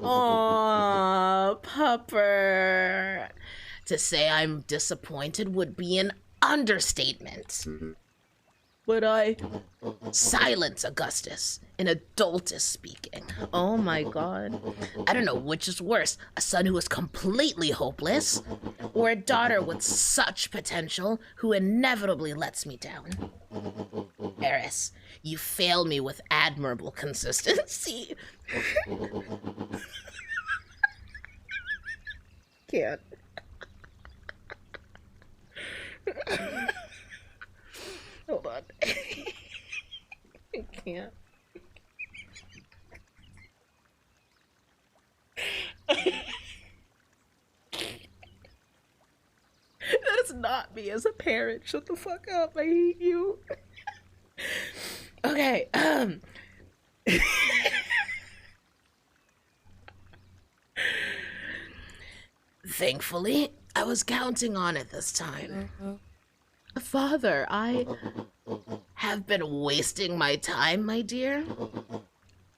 Aww, pupper. To say I'm disappointed would be an understatement. But Silence, Augustus. An adult is speaking. Oh my god. I don't know which is worse, a son who is completely hopeless, or a daughter with such potential who inevitably lets me down. Eris, you fail me with admirable consistency. Can't. Hold on. I can't. That's not me as a parent. Shut the fuck up. I hate you. Okay, Thankfully, I was counting on it this time. Father, I have been wasting my time, my dear.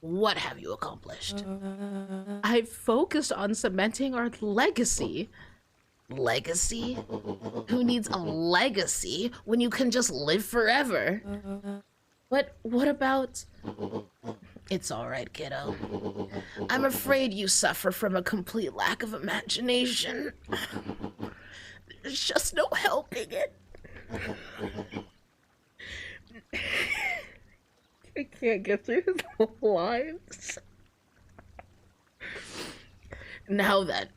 What have you accomplished? I've focused on cementing our legacy. Legacy? Who needs a legacy when you can just live forever? But what about... It's all right, kiddo. I'm afraid you suffer from a complete lack of imagination. There's just no helping it. I can't get through his whole lines. Now then,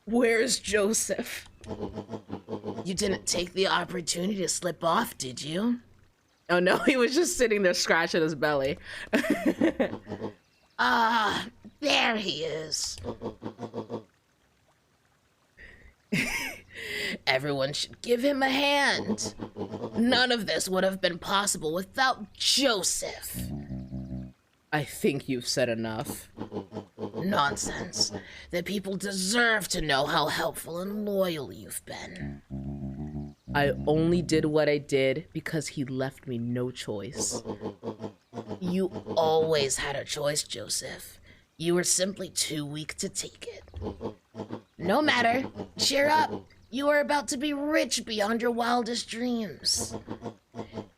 where's Joseph? You didn't take the opportunity to slip off, did you? Oh no, he was just sitting there scratching his belly. Ah, there he is. Everyone should give him a hand. None of this would have been possible without Joseph. I think you've said enough. Nonsense. The people deserve to know how helpful and loyal you've been. I only did what I did because he left me no choice. You always had a choice, Joseph. You were simply too weak to take it. No matter. Cheer up. You are about to be rich beyond your wildest dreams.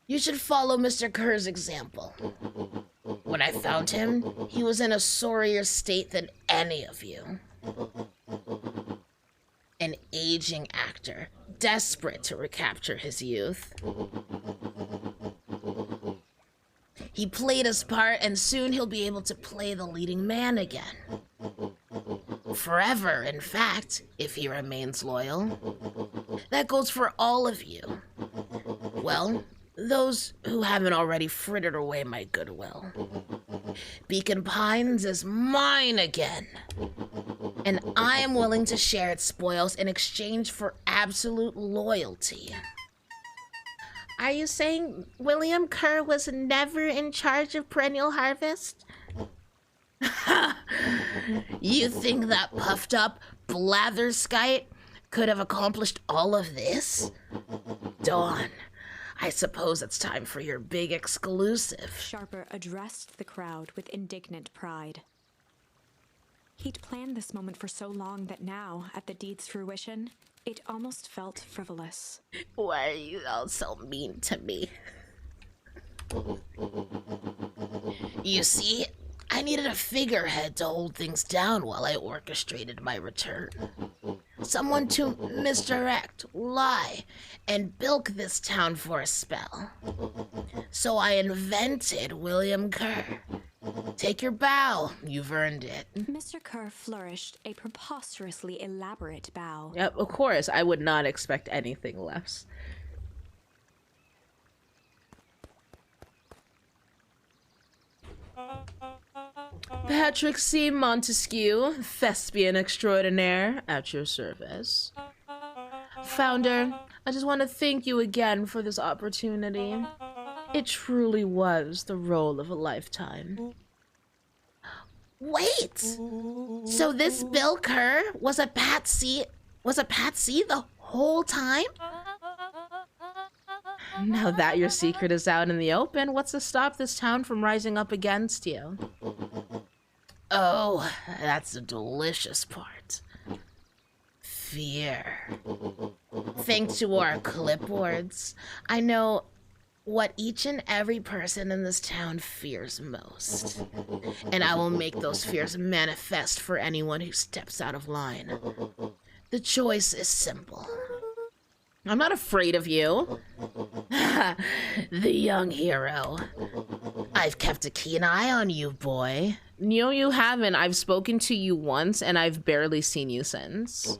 You should follow Mr. Kerr's example. When I found him, he was in a sorrier state than any of you. An aging actor, desperate to recapture his youth. He played his part, and soon he'll be able to play the leading man again. Forever, in fact, if he remains loyal. That goes for all of you. Well, those who haven't already frittered away my goodwill. Beacon Pines is mine again. And I am willing to share its spoils in exchange for absolute loyalty. Are you saying William Kerr was never in charge of Perennial Harvest? You think that puffed up blatherskite could have accomplished all of this? Dawn, I suppose it's time for your big exclusive. Sharper addressed the crowd with indignant pride. He'd planned this moment for so long that now, at the deed's fruition, it almost felt frivolous. Why are you all so mean to me? You see, I needed a figurehead to hold things down while I orchestrated my return. Someone to misdirect, lie, and bilk this town for a spell. So I invented William Kerr. Take your bow, you've earned it. Mr. Kerr flourished a preposterously elaborate bow. Yep, of course, I would not expect anything less. Patrick C. Montesquieu, thespian extraordinaire, at your service. Founder, I just want to thank you again for this opportunity. It truly was the role of a lifetime. Wait! So this Bill Kerr was a patsy the whole time? Now that your secret is out in the open, what's to stop this town from rising up against you? Oh, that's the delicious part. Fear. Thanks to our clipboards, I know what each and every person in this town fears most. And I will make those fears manifest for anyone who steps out of line. The choice is simple. I'm not afraid of you. The young hero. I've kept a keen eye on you, boy. No, you haven't. I've spoken to you once, and I've barely seen you since.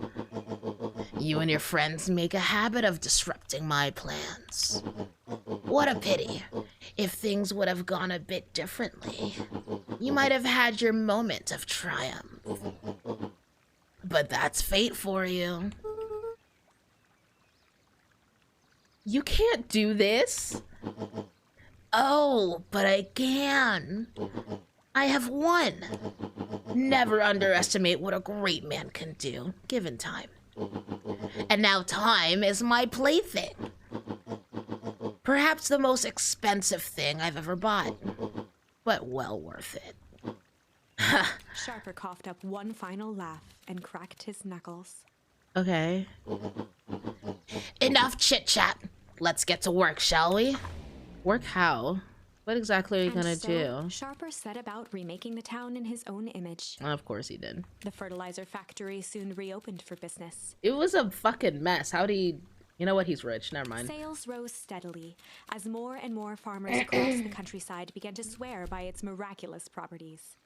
You and your friends make a habit of disrupting my plans. What a pity. If things would have gone a bit differently, you might have had your moment of triumph. But that's fate for you. You can't do this. Oh, but I can. I have won. Never underestimate what a great man can do, given time. And now time is my plaything. Perhaps the most expensive thing I've ever bought, but well worth it. Sharper coughed up one final laugh and cracked his knuckles. Okay. Enough chit-chat. Let's get to work, shall we? Work how? What exactly are you gonna do? Sharper set about remaking the town in his own image. Of course he did. The fertilizer factory soon reopened for business. It was a fucking mess. How'd he... You know what? He's rich. Never mind. Sales rose steadily as more and more farmers across the countryside began to swear by its miraculous properties.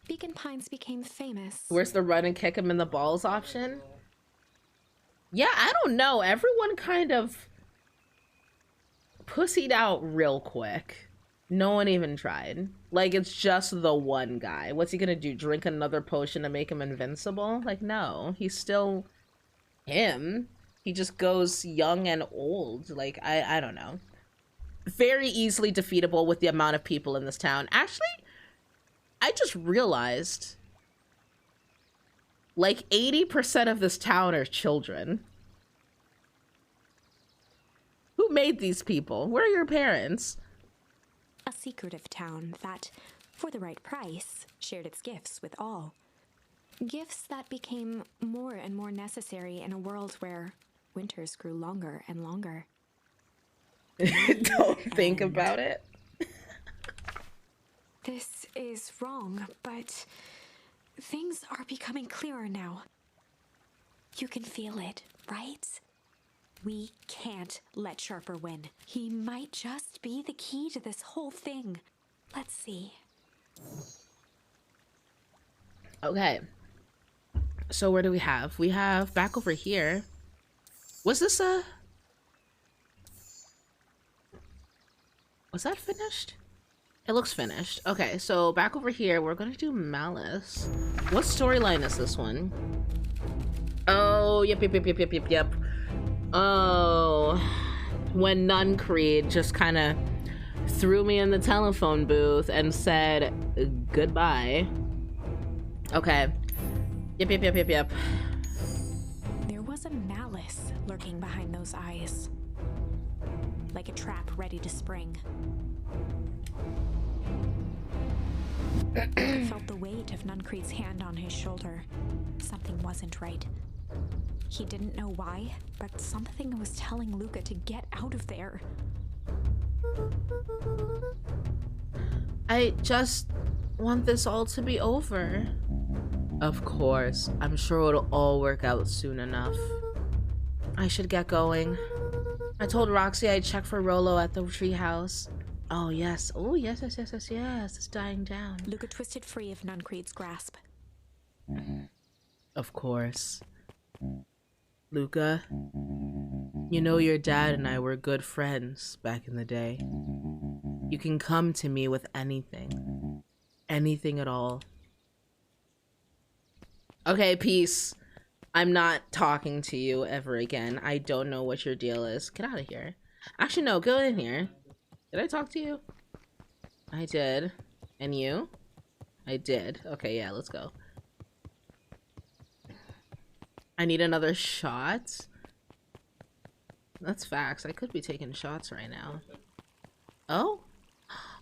Beacon Pines became famous. Where's the run and kick him in the balls option? Yeah, I don't know. Everyone kind of pussied out real quick. No one even tried. Like, it's just the one guy. What's he gonna do? Drink another potion to make him invincible? Like, no. He's still him. He just goes young and old. Like, I don't know. Very easily defeatable with the amount of people in this town. Actually, I just realized, like, 80% of this town are children. Who made these people? Where are your parents? A secretive town that, for the right price, shared its gifts with all. Gifts that became more and more necessary in a world where winters grew longer and longer. Don't think about it. This is wrong, but things are becoming clearer now. You can feel it, right? We can't let Sharper win. He might just be the key to this whole thing. Let's see. Okay. So where do we have? We have back over here. Was this a... Was that finished? It looks finished. Okay, so back over here, we're gonna do Malice. What storyline is this one? Oh, yep. Oh, when Nun Creed just kind of threw me in the telephone booth and said goodbye. Okay. Yep. There was a malice lurking behind those eyes. Like a trap ready to spring. He felt the weight of Nuncreed's hand on his shoulder. Something wasn't right. He didn't know why, but something was telling Luca to get out of there. I just want this all to be over. Of course, I'm sure it'll all work out soon enough. I should get going. I told Roxy I'd check for Rolo at the treehouse. Oh yes, yes, it's dying down. Luca twisted free of Nuncreed's grasp. Of course. Luca, you know your dad and I were good friends back in the day. You can come to me with anything. Anything at all. Okay, peace. I'm not talking to you ever again. I don't know what your deal is. Get out of here. Actually, no, go in here. Did I talk to you? I did. And you? I did. Okay, yeah, let's go. I need another shot. That's facts. I could be taking shots right now. Oh?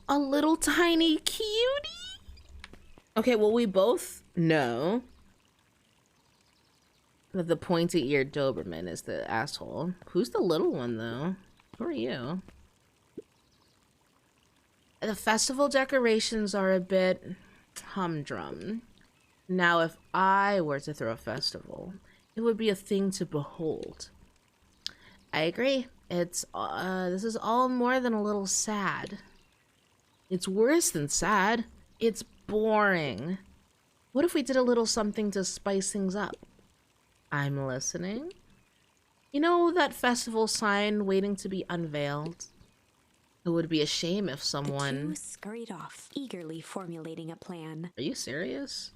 A little tiny cutie? Okay, well, we both know that the pointy-eared Doberman is the asshole. Who's the little one, though? Who are you? The festival decorations are a bit humdrum. Now, if I were to throw a festival, it would be a thing to behold. I agree. It's, this is all more than a little sad. It's worse than sad. It's boring. What if we did a little something to spice things up? I'm listening. You know that festival sign waiting to be unveiled? It would be a shame if someone... The two scurried off, eagerly formulating a plan. Are you serious?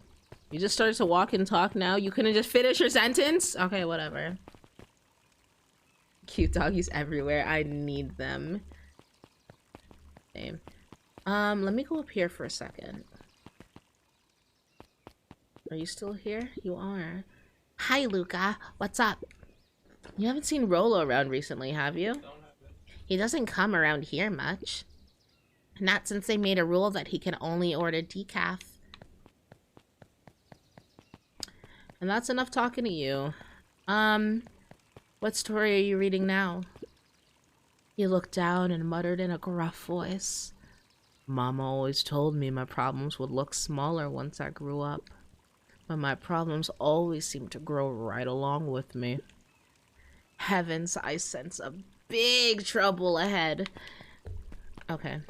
You just started to walk and talk now? You couldn't just finish your sentence? Okay, whatever. Cute doggies everywhere. I need them. Okay. Let me go up here for a second. Are you still here? You are. Hi, Luca. What's up? You haven't seen Rolo around recently, have you? He doesn't come around here much. Not since they made a rule that he can only order decaf. And that's enough talking to you. What story are you reading now? He looked down and muttered in a gruff voice. Mama always told me my problems would look smaller once I grew up. But my problems always seem to grow right along with me. Heavens, I sense a big trouble ahead. Okay.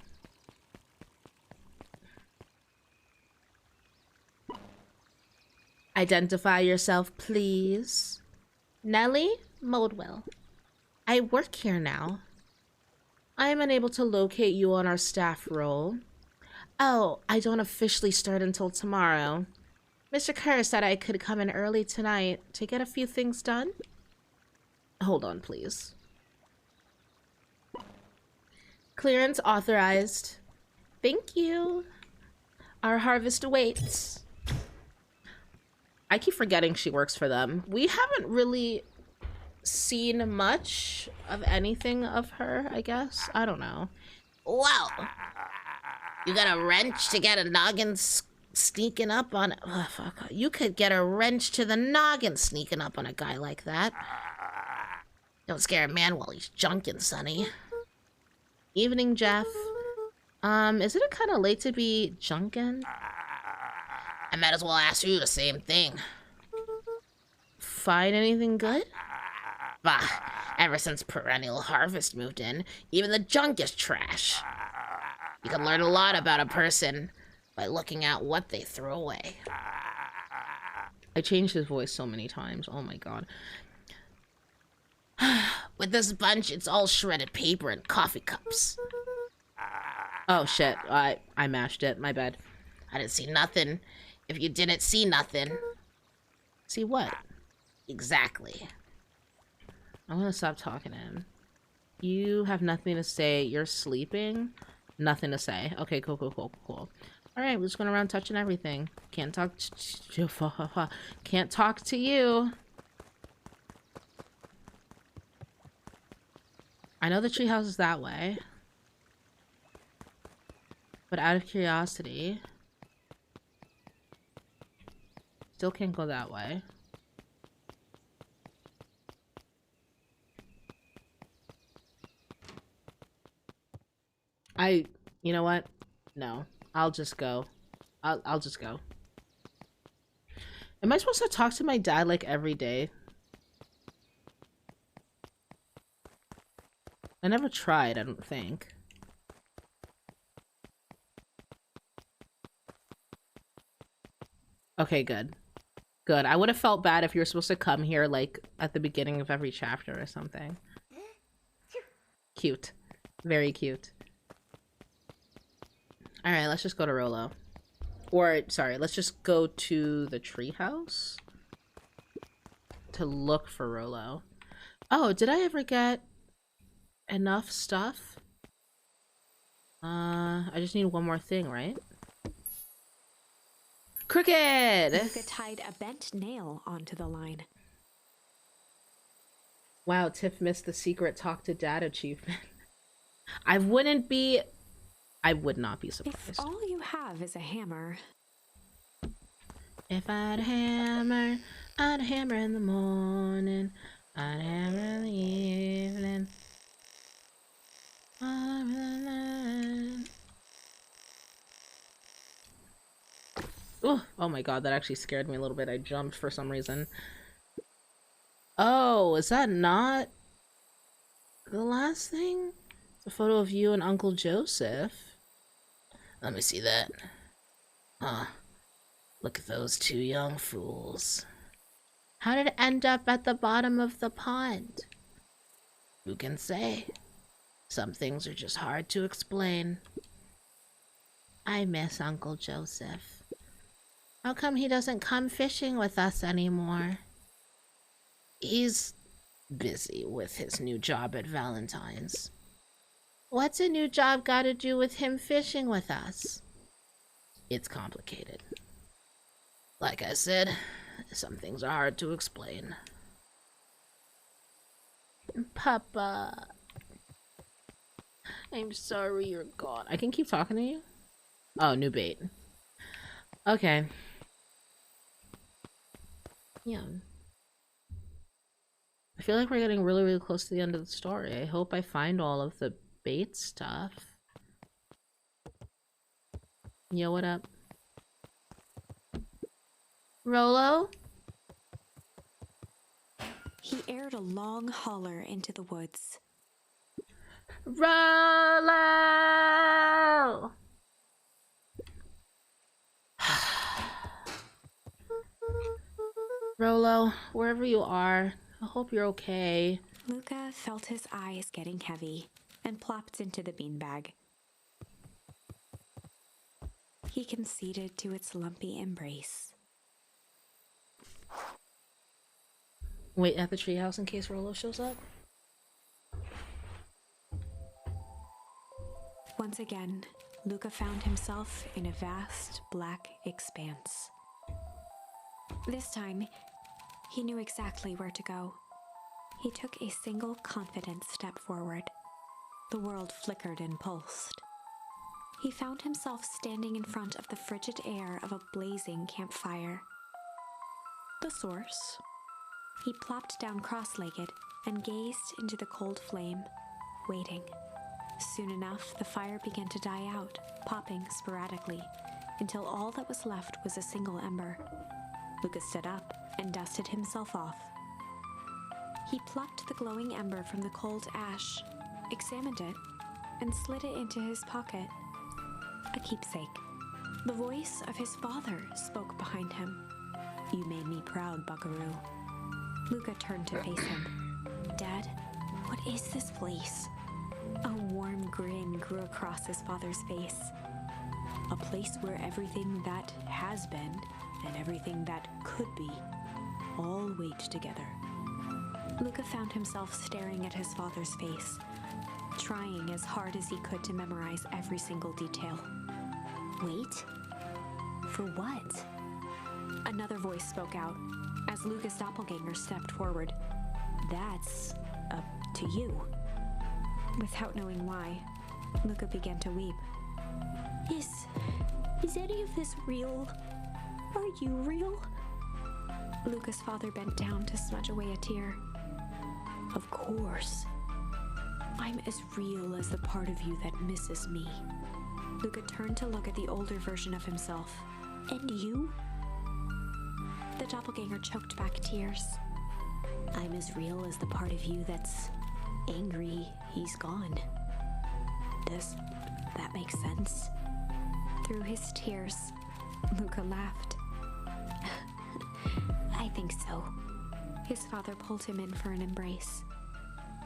Identify yourself, please. Nellie Modwell. I work here now. I am unable to locate you on our staff roll. Oh, I don't officially start until tomorrow. Mr. Kerr said I could come in early tonight to get a few things done. Hold on, please. Clearance authorized. Thank you. Our harvest awaits. I keep forgetting she works for them. We haven't really seen much of anything of her, I guess. I don't know. Wow. You got a wrench to get a noggin sneaking up on... Oh, fuck. You could get a wrench to the noggin sneaking up on a guy like that. Don't scare a man while he's junking, sonny. Evening, Jeff. Isn't it kind of late to be junkin'? I might as well ask you the same thing. Find anything good? Bah, ever since Perennial Harvest moved in, even the junk is trash. You can learn a lot about a person by looking at what they throw away. I changed his voice so many times. Oh my god. With this bunch, it's all shredded paper and coffee cups. Oh shit, I mashed it. My bad. I didn't see nothing. If you didn't see nothing... See what? Exactly. I'm gonna stop talking to him. You have nothing to say. You're sleeping? Nothing to say. Okay, cool. Alright, we're just going around touching everything. Can't talk can't talk to you. I know the treehouse is that way. But out of curiosity... Still can't go that way. You know what? No. I'll just go. I'll just go. Am I supposed to talk to my dad like every day? I never tried, I don't think. Okay, good. Good. I would have felt bad if you were supposed to come here like at the beginning of every chapter or something. Cute. Very cute. Alright, let's just go to Rolo. Or, sorry, let's just go to the treehouse to look for Rolo. Oh, did I ever get enough stuff? I just need one more thing, right? Crooked! Luca tied a bent nail onto the line. Wow, Tiff missed the secret talk to dad achievement. I would not be surprised. If all you have is a hammer... If I'd hammer, I'd hammer in the morning, I'd hammer in the evening. Ooh, oh my god, that actually scared me a little bit. I jumped for some reason. Oh, is that not the last thing? It's a photo of you and Uncle Joseph. Let me see that. Huh. Look at those two young fools. How did it end up at the bottom of the pond? Who can say? Some things are just hard to explain. I miss Uncle Joseph. How come he doesn't come fishing with us anymore? He's busy with his new job at Valentine's. What's a new job got to do with him fishing with us? It's complicated. Like I said, some things are hard to explain. Papa. I'm sorry you're gone. I can keep talking to you? Oh, new bait. Okay. Yeah. I feel like we're getting really, really close to the end of the story. I hope I find all of the bait stuff. Yo, what up? Rolo? He aired a long holler into the woods. Rolo! Rolo, wherever you are, I hope you're okay. Luca felt his eyes getting heavy and plopped into the beanbag. He conceded to its lumpy embrace. Wait at the treehouse in case Rolo shows up. Once again, Luca found himself in a vast black expanse. This time, he knew exactly where to go. He took a single confident step forward. The world flickered and pulsed. He found himself standing in front of the frigid air of a blazing campfire. The source. He plopped down cross-legged and gazed into the cold flame, waiting. Soon enough, the fire began to die out, popping sporadically, until all that was left was a single ember. Luca stood up and dusted himself off. He plucked the glowing ember from the cold ash, examined it, and slid it into his pocket. A keepsake. The voice of his father spoke behind him. "You made me proud, Buckaroo." Luca turned to face him. "Dad, what is this place?" A warm grin grew across his father's face. "A place where everything that has been and everything that could be all wait together." Luca found himself staring at his father's face, trying as hard as he could to memorize every single detail. Wait? For what? Another voice spoke out as Luca's doppelganger stepped forward. "That's up to you." Without knowing why, Luca began to weep. Is any of this real? Are you real?" Luca's father bent down to smudge away a tear. "Of course. I'm as real as the part of you that misses me." Luca turned to look at the older version of himself. "And you?" The doppelganger choked back tears. "I'm as real as the part of you that's angry he's gone." Does that make sense? Through his tears, Luca laughed. "I think so." His father pulled him in for an embrace.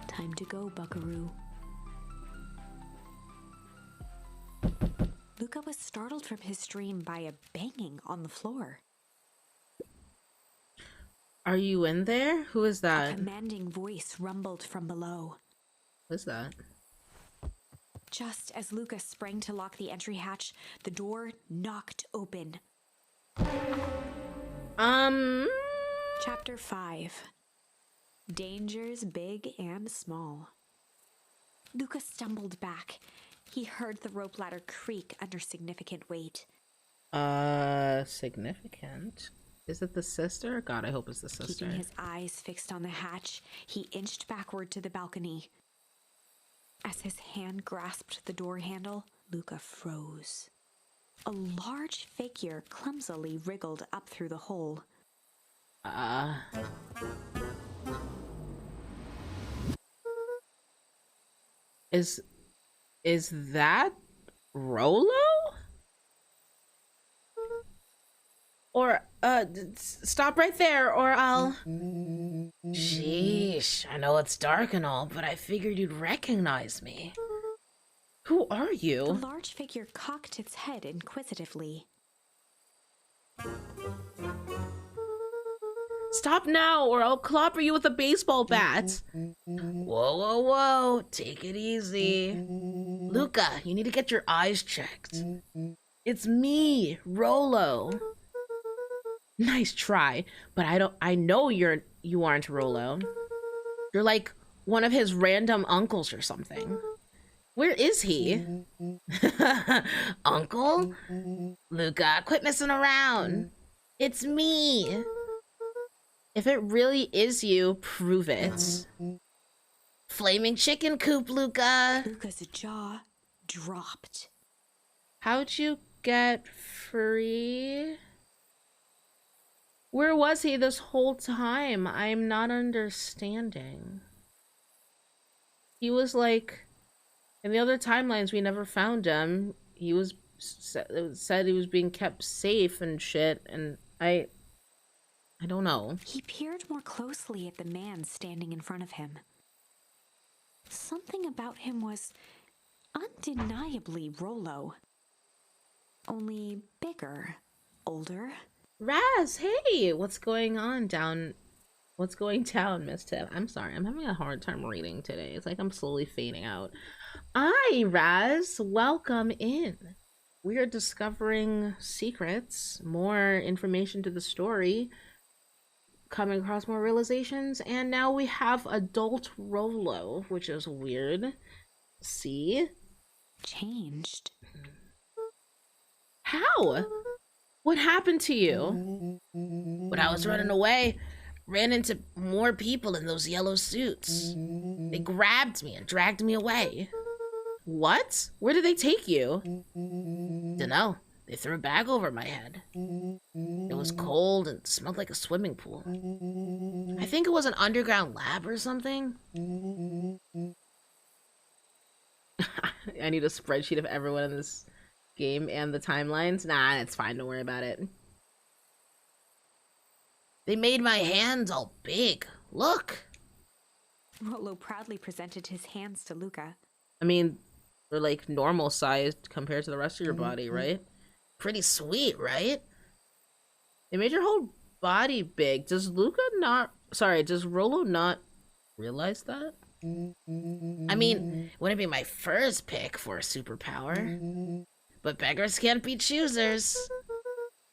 "Time to go, Buckaroo." Luca was startled from his dream by a banging on the floor. Are you in there? Who is that? A commanding voice rumbled from below. Who's that? Just as Luca sprang to lock the entry hatch, the door knocked open. Chapter 5. Dangers big and small. Luca stumbled back. He heard the rope ladder creak under significant weight. Significant? Is it the sister? God, I hope it's the sister. Keeping his eyes fixed on the hatch, he inched backward to the balcony. As his hand grasped the door handle, Luca froze. A large figure clumsily wriggled up through the hole. Is that Rolo? Or, stop right there, or I'll... Sheesh, I know it's dark and all, but I figured you'd recognize me. Who are you? The large figure cocked its head inquisitively. Stop now, or I'll clobber you with a baseball bat. Whoa, whoa, whoa, take it easy. Luca, you need to get your eyes checked. It's me, Rolo. Nice try, but I know you aren't Rolo. You're like one of his random uncles or something. Where is he? Uncle? Luca, quit messing around. It's me. If it really is you, prove it. Flaming chicken coop, Luca. Luca's jaw dropped. How'd you get free? Where was he this whole time? I'm not understanding. He was like, in the other timelines, we never found him. He was said he was being kept safe and shit, and I don't know. He peered more closely at the man standing in front of him. Something about him was undeniably Rolo. Only bigger, older. Raz, hey! What's going on down What's going down, Miss Tiff? I'm sorry, I'm having a hard time reading today. It's like I'm slowly fading out. Hi, Raz. Welcome in. We are discovering secrets, more information to the story, coming across more realizations, and now we have adult Rolo, which is weird. See? Changed. How? What happened to you? When I was running away, ran into more people in those yellow suits. They grabbed me and dragged me away. What? Where did they take you? Dunno, they threw a bag over my head. It was cold and smelled like a swimming pool. I think it was an underground lab or something. I need a spreadsheet of everyone in this game and the timelines. Nah, it's fine, don't worry about it. They made my hands all big. Look. Rolo proudly presented his hands to Luca. I mean, they're like normal sized compared to the rest of your body, right? Pretty sweet, right? They made your whole body big. Does Rolo not realize that? I mean, wouldn't be my first pick for a superpower. But beggars can't be choosers.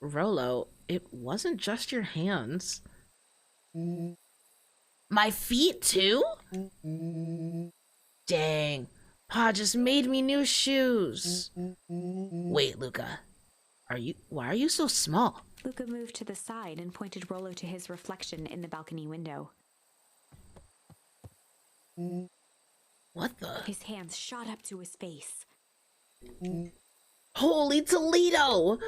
Rolo, it wasn't just your hands. My feet, too? Dang. Pa just made me new shoes. Wait, Luca. Why are you so small? Luca moved to the side and pointed Rolo to his reflection in the balcony window. What the? His hands shot up to his face. Holy Toledo!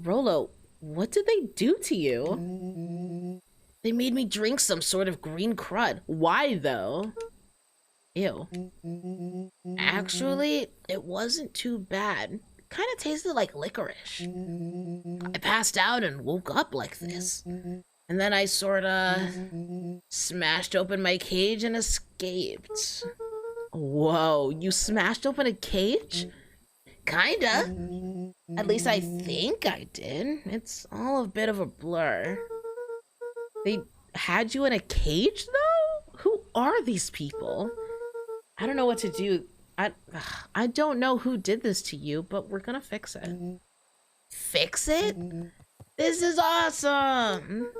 Rolo, what did they do to you? They made me drink some sort of green crud. Why, though? Ew. Actually, it wasn't too bad. Kind of tasted like licorice. I passed out and woke up like this. And then I sorta smashed open my cage and escaped. Whoa, you smashed open a cage? Kinda. At least I think I did. It's all a bit of a blur. They had you in a cage, though? Who are these people? I don't know what to do. I don't know who did this to you, but we're gonna fix it. Fix it? This is awesome!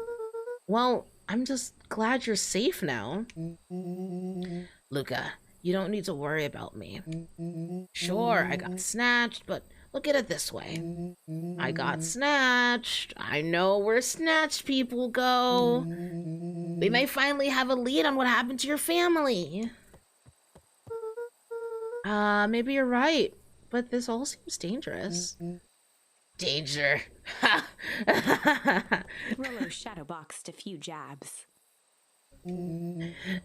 Well, I'm just glad you're safe now. Luca, you don't need to worry about me. Sure, I got snatched, but look at it this way. I got snatched. I know where snatched people go. We may finally have a lead on what happened to your family. Maybe you're right, but this all seems dangerous. Danger. Rolo shadowboxed a few jabs.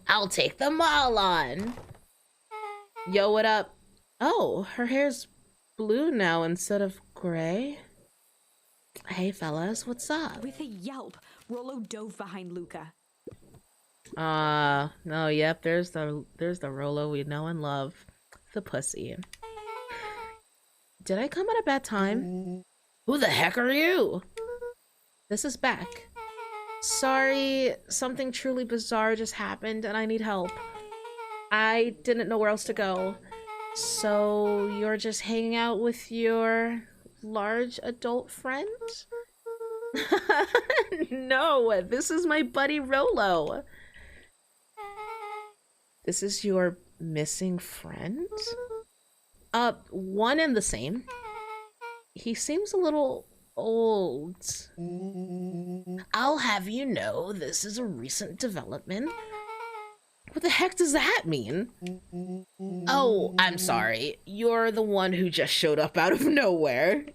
I'll take them all on. Yo, what up? Oh, her hair's blue now instead of gray. Hey, fellas, what's up? With a yelp, Rolo dove behind Luca. No, yep, there's the Rolo we know and love. The pussy. Did I come at a bad time? Who the heck are you? This is Beck. Sorry, something truly bizarre just happened and I need help. I didn't know where else to go. So you're just hanging out with your large adult friend? No, this is my buddy Rolo. This is your missing friend? One and the same. He seems a little old. I'll have you know this is a recent development. What the heck does that mean? Oh, I'm sorry. You're the one who just showed up out of nowhere.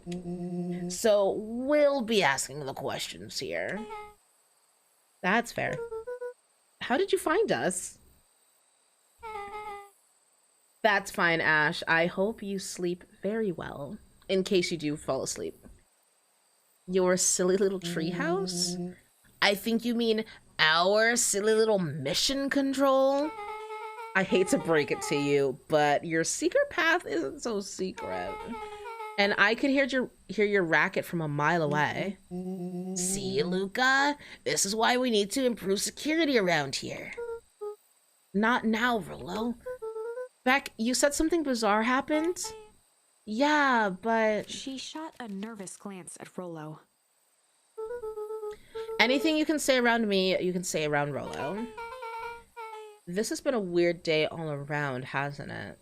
So we'll be asking the questions here. That's fair. How did you find us? That's fine, Ash. I hope you sleep very well. In case you do fall asleep. Your silly little treehouse? I think you mean our silly little mission control? I hate to break it to you, but your secret path isn't so secret. And I could hear your racket from a mile away. See, Luca? This is why we need to improve security around here. Not now, Rolo. Beck, you said something bizarre happened? Yeah, but... She shot a nervous glance at Rolo. Anything you can say around me, you can say around Rolo. This has been a weird day all around, hasn't it?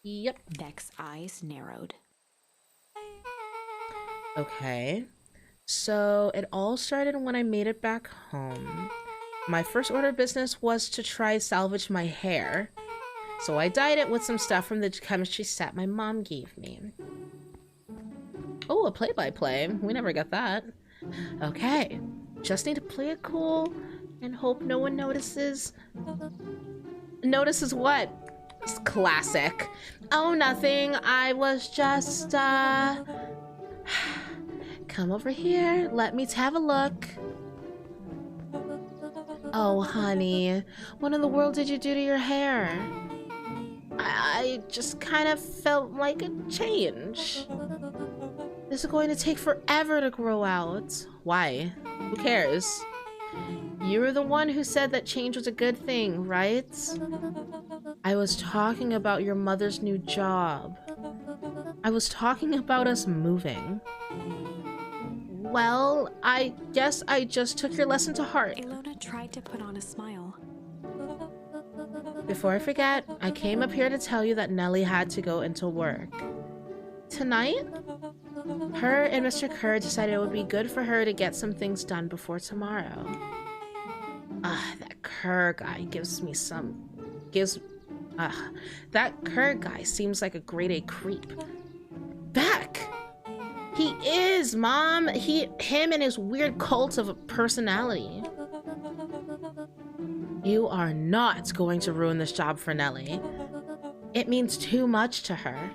Yep. Beck's eyes narrowed. Okay. So, it all started when I made it back home. My first order of business was to try salvage my hair. So I dyed it with some stuff from the chemistry set my mom gave me. Oh, a play-by-play. We never got that. Okay. Just need to play it cool and hope no one notices. Notices what? It's classic. Oh, nothing. I was just, Come over here. Let me have a look. Oh, honey. What in the world did you do to your hair? I just kind of felt like a change. This is going to take forever to grow out. Why? Who cares? You were the one who said that change was a good thing, right? I was talking about your mother's new job. I was talking about us moving. Well, I guess I just took your lesson to heart. Ilona tried to put on a smile. Before I forget, I came up here to tell you that Nellie had to go into work. Tonight? Her and Mr. Kerr decided it would be good for her to get some things done before tomorrow. That Kerr guy that Kerr guy seems like a grade A creep. Beck! He is, Mom! Him and his weird cult of personality. You are not going to ruin this job for Nellie. It means too much to her.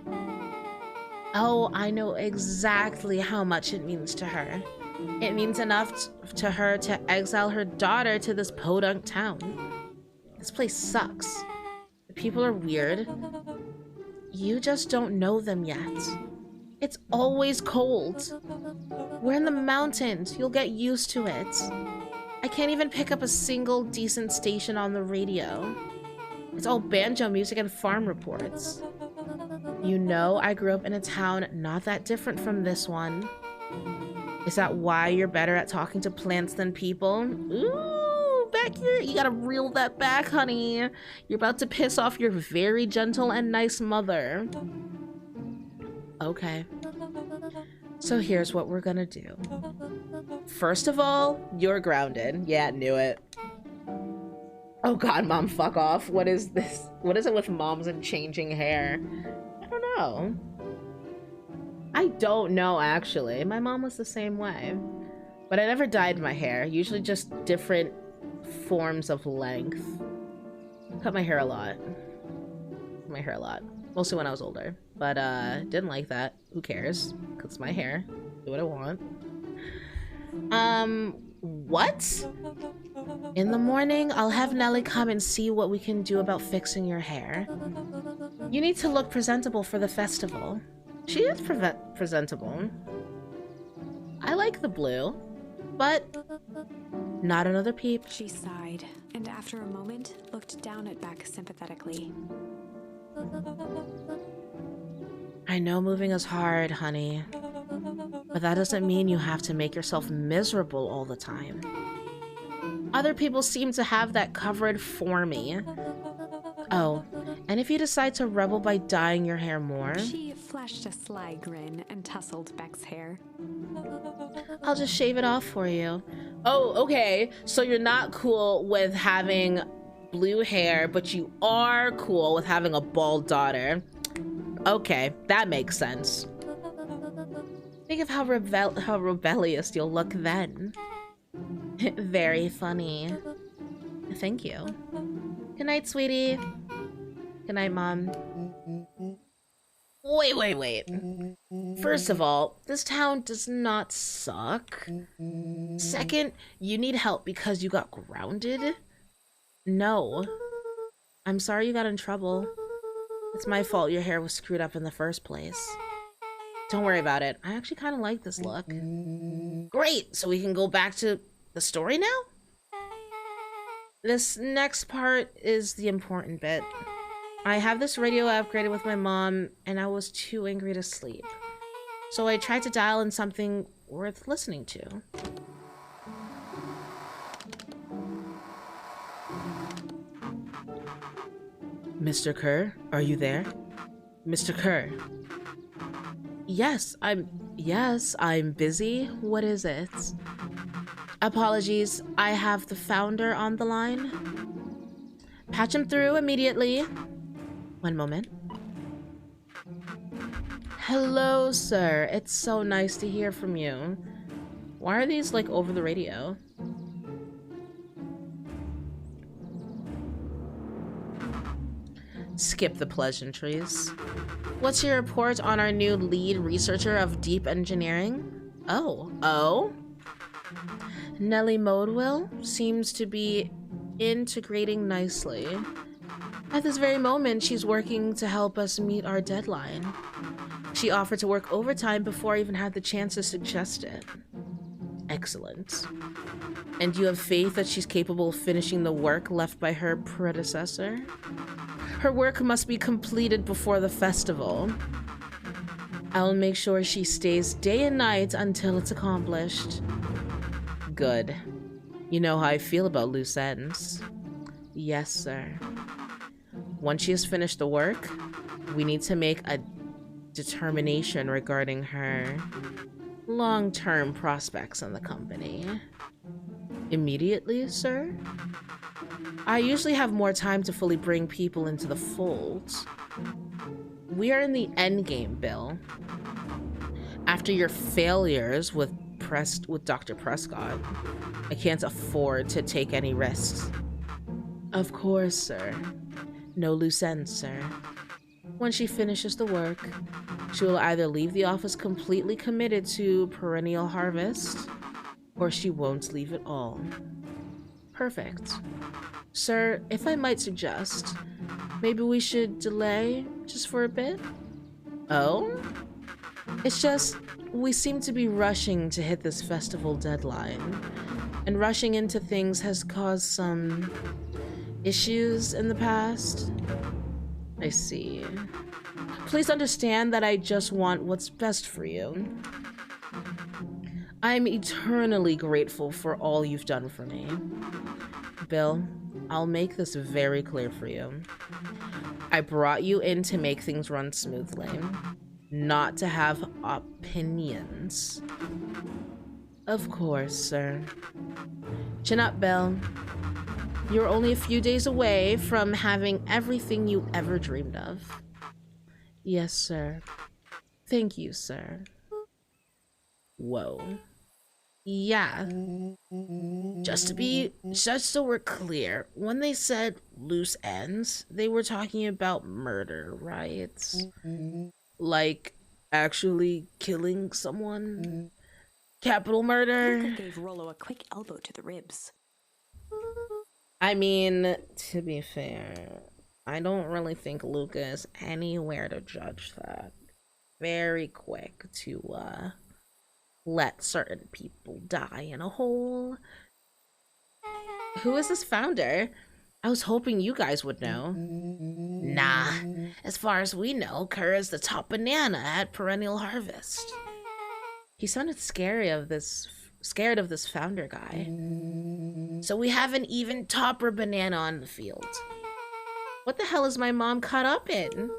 Oh, I know exactly how much it means to her. It means enough to her to exile her daughter to this podunk town. This place sucks. The people are weird. You just don't know them yet. It's always cold. We're in the mountains. You'll get used to it. I can't even pick up a single decent station on the radio. It's all banjo music and farm reports. You know, I grew up in a town not that different from this one. Is that why you're better at talking to plants than people? Ooh, back here, you gotta reel that back, honey. You're about to piss off your very gentle and nice mother. Okay. So here's what we're gonna do. First of all, you're grounded. Yeah, knew it. Oh god, Mom, fuck off. What is this? What is it with moms and changing hair? I don't know. I don't know, actually. My mom was the same way. But I never dyed my hair. Usually just different forms of length. Cut my hair a lot. Mostly when I was older. But, didn't like that. Who cares? 'Cause it's my hair. Do what I want. What? In the morning, I'll have Nellie come and see what we can do about fixing your hair. You need to look presentable for the festival. She is presentable. I like the blue, but not another peep. She sighed, and after a moment, looked down at Beck sympathetically. I know moving is hard, honey, but that doesn't mean you have to make yourself miserable all the time. Other people seem to have that covered for me. Oh, and if you decide to rebel by dyeing your hair more... She flashed a sly grin and tousled Beck's hair. I'll just shave it off for you. Oh, okay. So you're not cool with having blue hair, but you are cool with having a bald daughter. Okay, that makes sense. Think of how rebellious you'll look then. Very funny. Thank you. Good night, sweetie. Good night, Mom. Wait. First of all, this town does not suck. Second, you need help because you got grounded? No. I'm sorry you got in trouble. It's my fault your hair was screwed up in the first place. Don't worry about it. I actually kind of like this look. Great, so we can go back to the story now? This next part is the important bit. I have this radio upgraded with my mom, and I was too angry to sleep. So I tried to dial in something worth listening to. Mr. Kerr, are you there? Mr. Kerr. Yes, I'm busy. What is it? Apologies, I have the founder on the line. Patch him through immediately. One moment. Hello, sir. It's so nice to hear from you. Why are these like over the radio? Skip the pleasantries. What's your report on our new lead researcher of deep engineering? Oh? Nellie Modewell seems to be integrating nicely. At this very moment, she's working to help us meet our deadline. She offered to work overtime before I even had the chance to suggest it. Excellent. And you have faith that she's capable of finishing the work left by her predecessor? Her work must be completed before the festival. I'll make sure she stays day and night until it's accomplished. Good. You know how I feel about loose ends. Yes, sir. Once she has finished the work, we need to make a determination regarding her long-term prospects in the company. Immediately, sir? I usually have more time to fully bring people into the fold. We are in the endgame, Bill. After your failures with Dr. Prescott, I can't afford to take any risks. Of course, sir. No loose ends, sir. When she finishes the work, she will either leave the office completely committed to perennial harvest, or she won't leave at all. Perfect. Sir, if I might suggest, maybe we should delay just for a bit? Oh? It's just, we seem to be rushing to hit this festival deadline, and rushing into things has caused some issues in the past. I see. Please understand that I just want what's best for you. I'm eternally grateful for all you've done for me. Bill, I'll make this very clear for you. I brought you in to make things run smoothly, not to have opinions. Of course, sir. Chin up, Bill. You're only a few days away from having everything you ever dreamed of. Yes, sir. Thank you, sir. Whoa. Yeah. Just so we're clear, when they said loose ends, they were talking about murder, right? Like actually killing someone? Capital murder? Luca gave Rollo a quick elbow to the ribs. I mean, to be fair, I don't really think Luca is anywhere to judge that. Very quick to, let certain people die in a hole. Who is this founder? I was hoping you guys would know. Nah, as far as we know, Kerr is the top banana at Perennial Harvest. He sounded scared of this founder guy. So we have an even topper banana on the field. What the hell is my mom caught up in?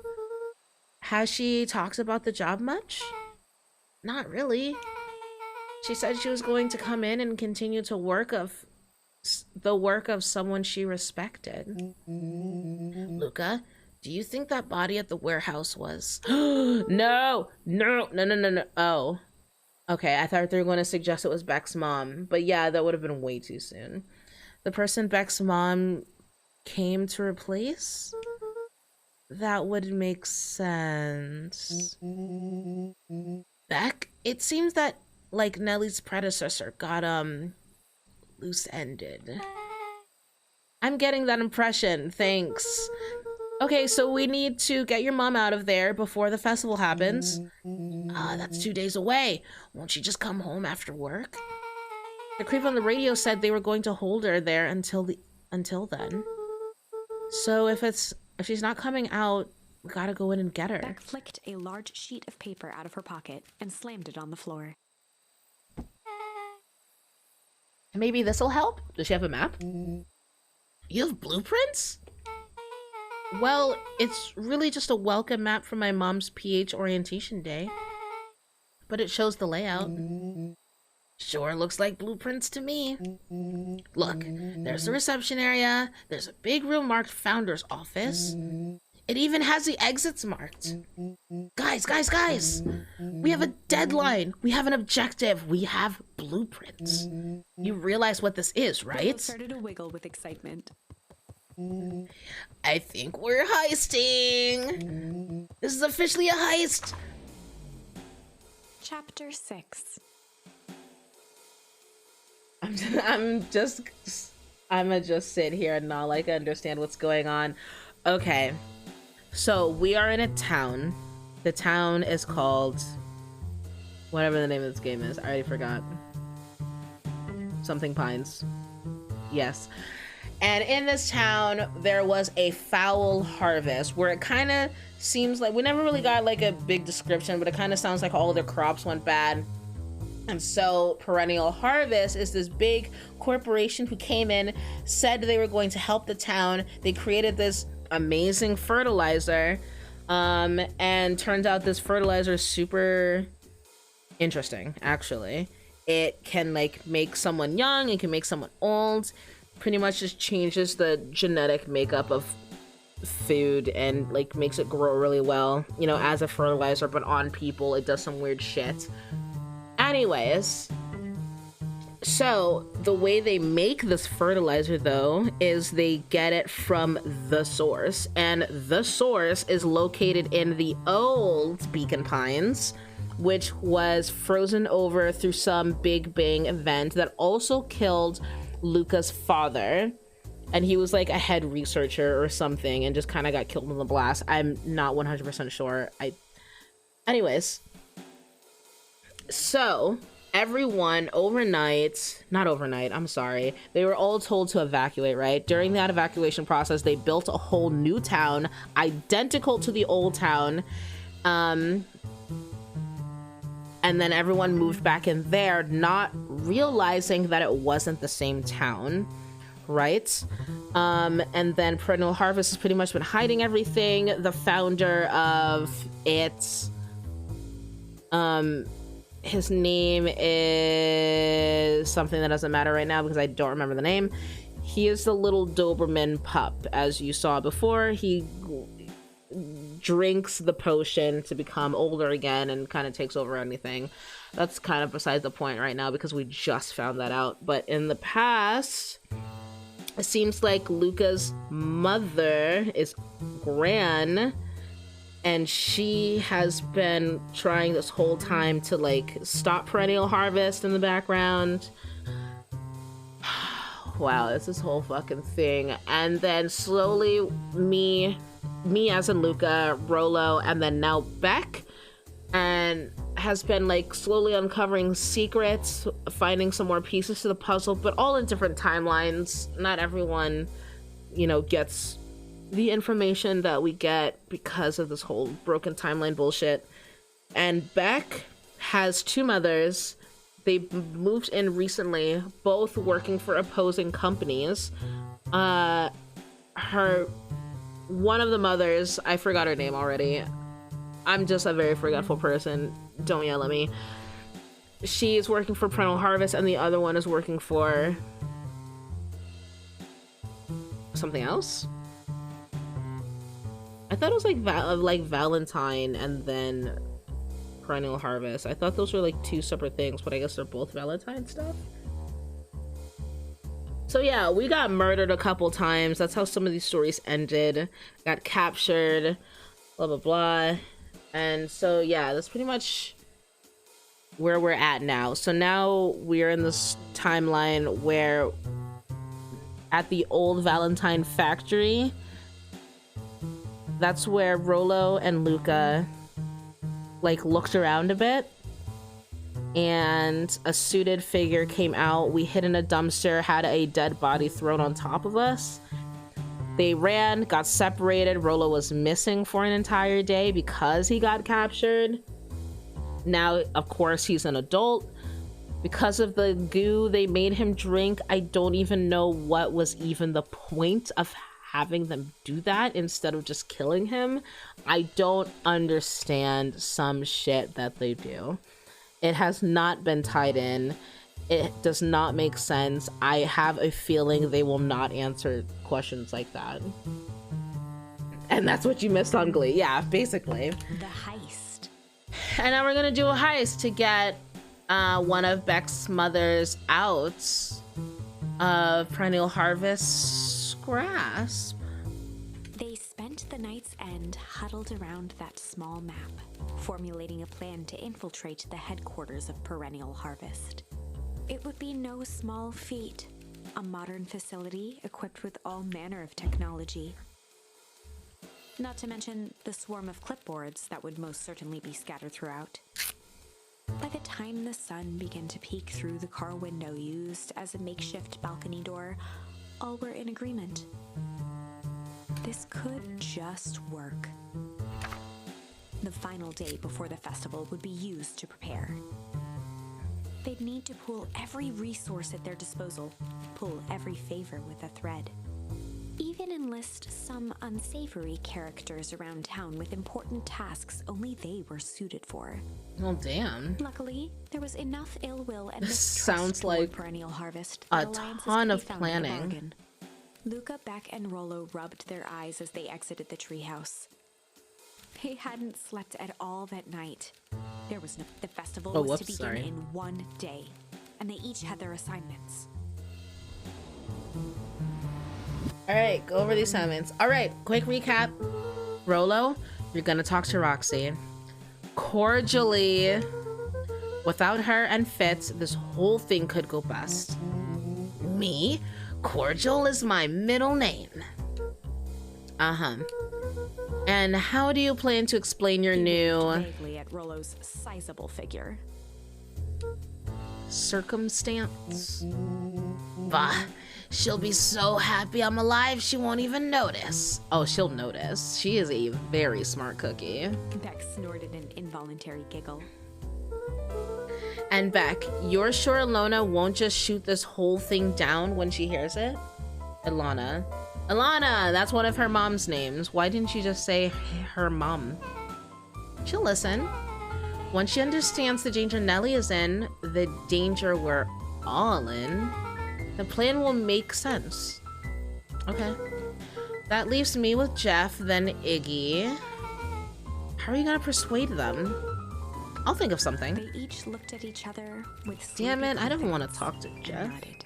Has she talked about the job much? Not really. She said she was going to come in and continue to the work of someone she respected. Luca, do you think that body at the warehouse was... No. Oh. Okay, I thought they were going to suggest it was Beck's mom. But yeah, that would have been way too soon. The person Beck's mom came to replace? That would make sense. Beck? It seems that, like, Nellie's predecessor got, loose-ended. I'm getting that impression, thanks. Okay, so we need to get your mom out of there before the festival happens. That's 2 days away. Won't she just come home after work? The creep on the radio said they were going to hold her there until then. So if she's not coming out, we gotta go in and get her. Beck flicked a large sheet of paper out of her pocket and slammed it on the floor. Maybe this'll help? Does she have a map? You have blueprints? Well, it's really just a welcome map from my mom's PH orientation day. But it shows the layout. Sure looks like blueprints to me. Look, there's the reception area. There's a big room marked Founder's Office. It even has the exits marked. Guys! We have a deadline. We have an objective. We have blueprints. You realize what this is, right? Willow started to wiggle with excitement. I think we're heisting. This is officially a heist. Chapter 6. I'ma just sit here and not like understand what's going on. Okay, so we are in a town. The town is called whatever the name of this game is. I already forgot. Something Pines. Yes. And in this town, there was a foul harvest where it kind of seems like we never really got like a big description, but it kind of sounds like all their crops went bad. And so Perennial Harvest is this big corporation who came in, said they were going to help the town. They created this amazing fertilizer. And turns out this fertilizer is super interesting, actually. It can like make someone young, it can make someone old. Pretty much just changes the genetic makeup of food and like makes it grow really well, you know, as a fertilizer, but on people it does some weird shit. Anyways, so the way they make this fertilizer though is they get it from the source, and the source is located in the old Beacon Pines, which was frozen over through some big bang event that also killed Luca's father, and he was like a head researcher or something and just kind of got killed in the blast. I'm not 100% sure. Anyways, so everyone they were all told to evacuate, right? During that evacuation process, they built a whole new town identical to the old town, and then everyone moved back in there, not realizing that it wasn't the same town, right? And then Perennial Harvest has pretty much been hiding everything. The founder of it, his name is something that doesn't matter right now because I don't remember the name. He is the little Doberman pup, as you saw before. He drinks the potion to become older again and kind of takes over anything. That's kind of besides the point right now because we just found that out. But in the past, it seems like Luca's mother is Gran, and she has been trying this whole time to like stop Perennial Harvest in the background. Wow, it's this whole fucking thing. And then slowly me as in Luca, Rolo, and then now Beck, and has been like slowly uncovering secrets, finding some more pieces to the puzzle, but all in different timelines. Not everyone, you know, gets the information that we get because of this whole broken timeline bullshit. And Beck has two mothers. They moved in recently, both working for opposing companies. One of the mothers, I forgot her name already. I'm just a very forgetful person. Don't yell at me. She is working for Perennial Harvest, and the other one is working for something else. I thought it was like Valentine and then Perennial Harvest. I thought those were like two separate things, but I guess they're both Valentine stuff. So yeah, we got murdered a couple times. That's how some of these stories ended. Got captured, blah blah blah. And so yeah, that's pretty much where we're at now. So now we're in this timeline where at the old Valentine factory, that's where Rollo and Luca like looked around a bit, and a suited figure came out. We hid in a dumpster, had a dead body thrown on top of us. They ran, got separated. Rollo was missing for an entire day because he got captured. Now, of course, he's an adult. Because of the goo they made him drink, I don't even know what was even the point of having them do that instead of just killing him. I don't understand some shit that they do. It has not been tied in. It does not make sense. I have a feeling they will not answer questions like that. And that's what you missed on Glee. Yeah, basically. The heist. And now we're gonna do a heist to get one of Beck's mother's outs of Perennial Harvest's grasp. They spent the night's end huddled around that small map, formulating a plan to infiltrate the headquarters of Perennial Harvest. It would be no small feat, a modern facility equipped with all manner of technology. Not to mention the swarm of clipboards that would most certainly be scattered throughout. By the time the sun began to peek through the car window used as a makeshift balcony door, all were in agreement. This could just work. The final day before the festival would be used to prepare. They'd need to pool every resource at their disposal, pull every favor with a thread. Even enlist some unsavory characters around town with important tasks only they were suited for. Oh, damn. Luckily, there was enough ill will and This mistrust sounds toward like Perennial Harvest a that alliances ton could be of found in a planning. bargain. Luca, Beck, and Rollo rubbed their eyes as they exited the treehouse. They hadn't slept at all that night. The festival was to begin in one day, and they each had their assignments. All right, go over the assignments. All right, quick recap. Rollo, you're gonna talk to Roxy. Cordially. Without her and Fitz, this whole thing could go bust. Me? Cordial is my middle name. Uh-huh. And how do you plan to explain your new Vaguely at Rollo's sizable figure. circumstance? Bah, she'll be so happy I'm alive she won't even notice. Oh, she'll notice. She is a very smart cookie. Beck snorted an involuntary giggle. And Beck, you're sure Ilona won't just shoot this whole thing down when she hears it? Ilana, that's one of her mom's names. Why didn't you just say her mom? She'll listen. Once she understands the danger Nellie is in, the danger we're all in, the plan will make sense. Okay. That leaves me with Jeff, then Iggy. How are you gonna persuade them? I'll think of something. They each looked at each other with Damn it, I don't want to confidence talk to and Jeff. nodded.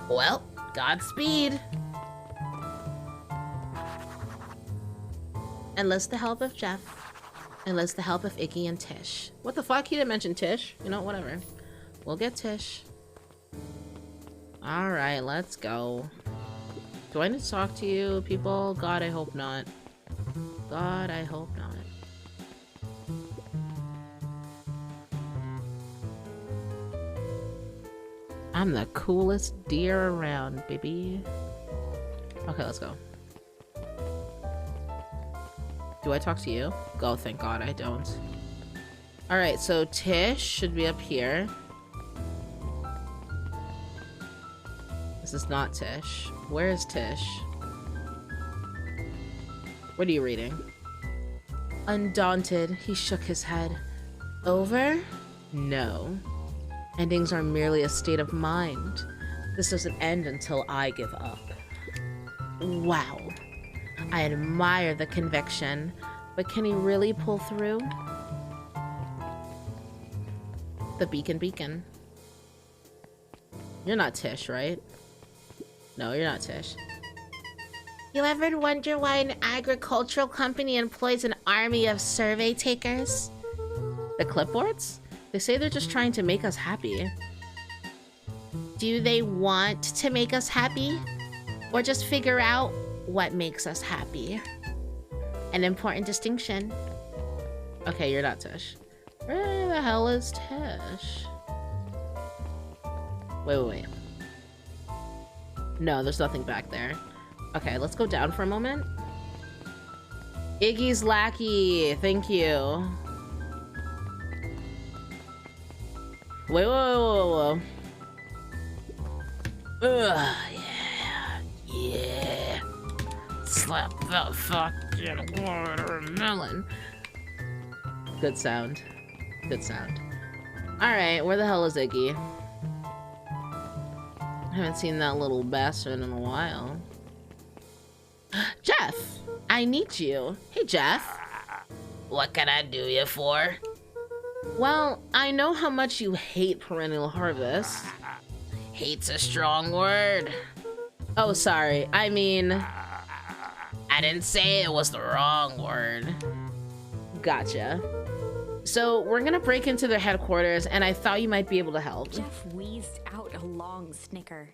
Well, Godspeed. Enlist the help of Jeff. Enlist the help of Iggy and Tish. What the fuck? He didn't mention Tish. You know, whatever. We'll get Tish. Alright, let's go. Do I need to talk to you, people? God, I hope not. God, I hope not. I'm the coolest deer around, baby. Okay, let's go. Do I talk to you? Oh, thank God I don't. Alright, so Tish should be up here. This is not Tish. Where is Tish? What are you reading? Undaunted, he shook his head. Over? No. Endings are merely a state of mind. This doesn't end until I give up. Wow. I admire the conviction, but can he really pull through? The beacon. You're not Tish, right? No, you're not Tish. You ever wonder why an agricultural company employs an army of survey takers? The clipboards? They say they're just trying to make us happy. Do they want to make us happy? Or just figure out what makes us happy. An important distinction. Okay, you're not Tish. Where the hell is Tish? Wait. No, there's nothing back there. Okay, let's go down for a moment. Iggy's lackey, thank you. Whoa. Ugh, yeah. Slap that fucking watermelon. Good sound. Alright, where the hell is Iggy? I haven't seen that little bastard in a while. Jeff, I need you. Hey, Jeff. What can I do you for? Well, I know how much you hate perennial harvest. Hate's a strong word. Oh, sorry. I mean... I didn't say it was the wrong word. Gotcha. So, we're gonna break into their headquarters, and I thought you might be able to help. Jeff wheezed out a long snicker.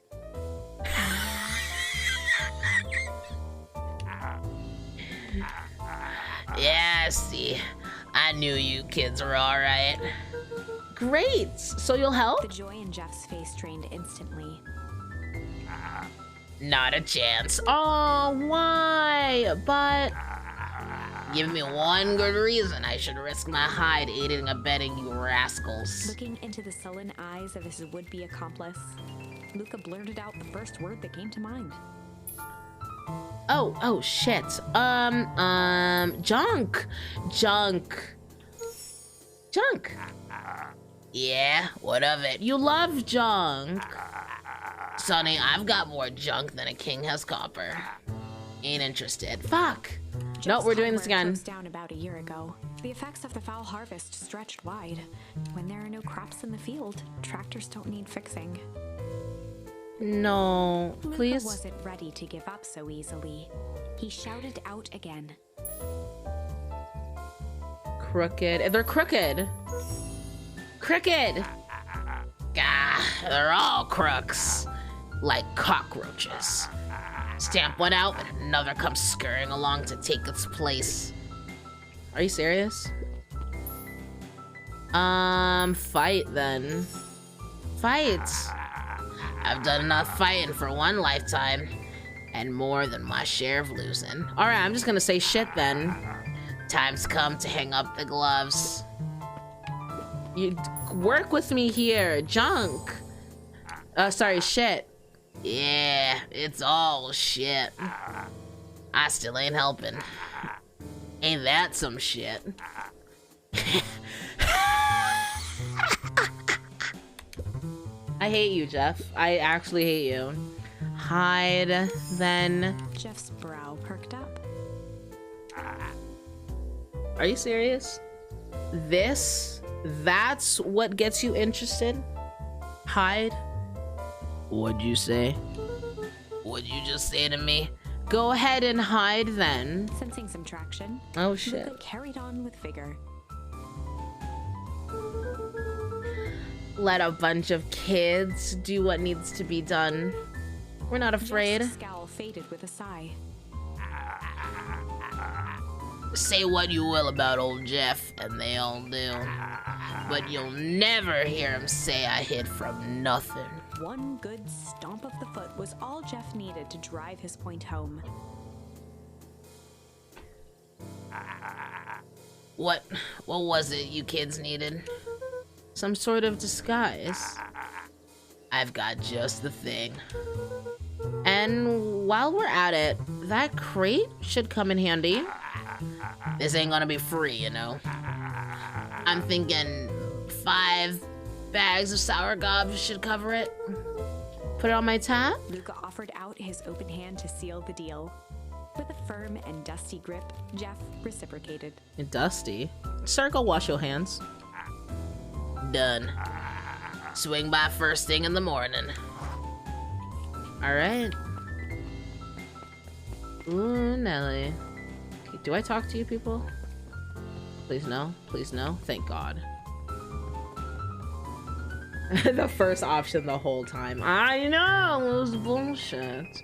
Yeah, see. I knew you kids were alright. Great! So you'll help? The joy in Jeff's face drained instantly. Not a chance. Oh, why? But... Give me one good reason I should risk my hide aiding and abetting you rascals. Looking into the sullen eyes of his would-be accomplice, Luca blurted out the first word that came to mind. Oh, shit. Junk. Yeah, what of it? You love junk. Sonny, I've got more junk than a king has copper. Ain't interested. Fuck. Nope, we're doing this again. Closed down about a year ago. The effects of the foul harvest stretched wide. When there are no crops in the field, tractors don't need fixing. No, please. Luca wasn't ready to give up so easily. He shouted out again. Crooked. They're crooked. Crooked. Gah, they're all crooks. Like cockroaches. Stamp one out and another comes scurrying along to take its place. Are you serious? Fight then. Fight. I've done enough fighting for one lifetime, and more than my share of losing. Alright, I'm just gonna say shit then. Time's come to hang up the gloves. You work with me here, junk. Sorry, shit. Yeah, it's all shit. I still ain't helping. Ain't that some shit? I hate you, Jeff. I actually hate you. Hide, then. Jeff's brow perked up. Are you serious? That's what gets you interested? Hide? What'd you say? What'd you just say to me? Go ahead and hide then. Sensing some traction, Oh shit. Luca carried on with vigor. Let a bunch of kids do what needs to be done. We're not afraid. Jeff's scowl faded with a sigh. Say what you will about old Jeff, and they all do. But you'll never hear him say I hid from nothing. One good stomp of the foot was all Jeff needed to drive his point home. What was it you kids needed? Some sort of disguise. I've got just the thing. And while we're at it, that crate should come in handy. This ain't gonna be free, you know. I'm thinking 5 bags of sour gobs should cover it. Put it on my tab. Luca offered out his open hand to seal the deal. With a firm and dusty grip, Jeff reciprocated. Dusty. Sir, go wash your hands. Done. Swing by first thing in the morning. Alright. Ooh, Nelly. Okay, do I talk to you people? Please no. Please no. Thank God. The first option the whole time. I know, it was bullshit.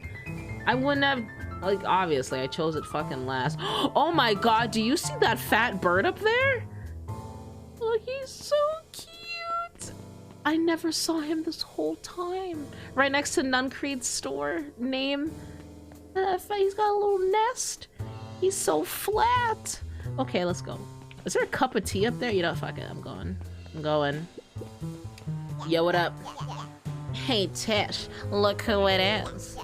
I wouldn't have Like, obviously, I chose it fucking last. Oh my god, do you see that fat bird up there? Oh, he's so cute. I never saw him this whole time. Right next to Nuncreed's store name. He's got a little nest. He's so flat. Okay, let's go. Is there a cup of tea up there? You know, fuck it, I'm going. I'm going. Yo, what up? Hey, Tish, look who it is.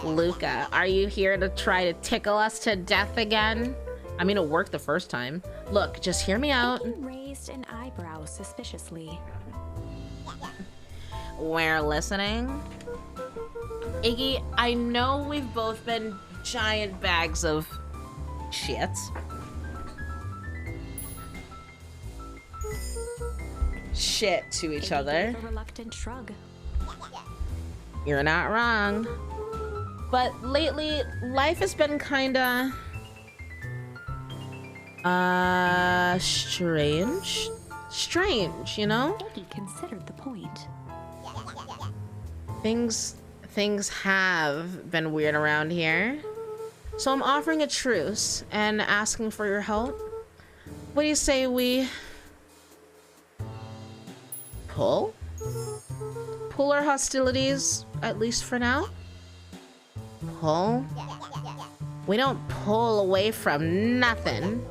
Luca, are you here to try to tickle us to death again? I mean, it worked the first time. Look, just hear me out. Iggy raised an eyebrow suspiciously. We're listening. Iggy, I know we've both been giant bags of shit. Shit to each Iggy other. gave a reluctant shrug. You're not wrong. But lately, life has been kinda... strange? Strange, you know? Iggy considered the point. Things have been weird around here. So I'm offering a truce and asking for your help. What do you say we... pull our hostilities, at least for now? Pull? We don't pull away from nothing.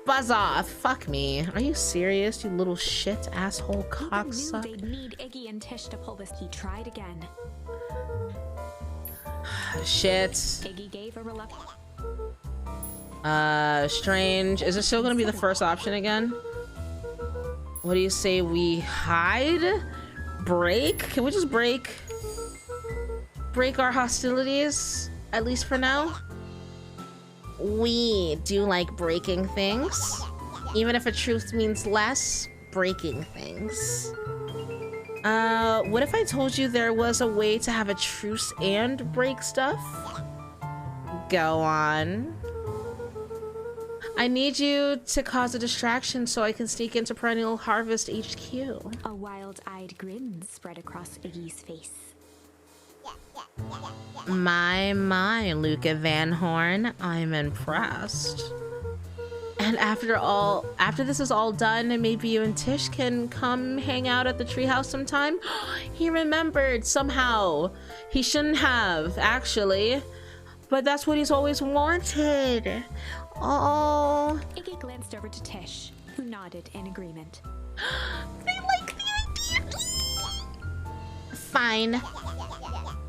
Buzz off. Fuck me. Are you serious, you little shit asshole cocksucker? He knew they'd need Iggy and Tish to pull this. He tried again. Shit. Iggy gave a reluctant. Strange. Is it still gonna be the first option again? What do you say we hide? Break? Can we just break our hostilities? At least for now? We do like breaking things. Even if a truce means less, breaking things. What if I told you there was a way to have a truce and break stuff? Go on. I need you to cause a distraction so I can sneak into Perennial Harvest HQ. A wild-eyed grin spread across Iggy's face. My, Luca Van Horn, I'm impressed. And after this is all done, maybe you and Tish can come hang out at the treehouse sometime? He remembered somehow. He shouldn't have, actually. But that's what he's always wanted. Oh. Iggy glanced over to Tish, who nodded in agreement. They like the idea. Fine.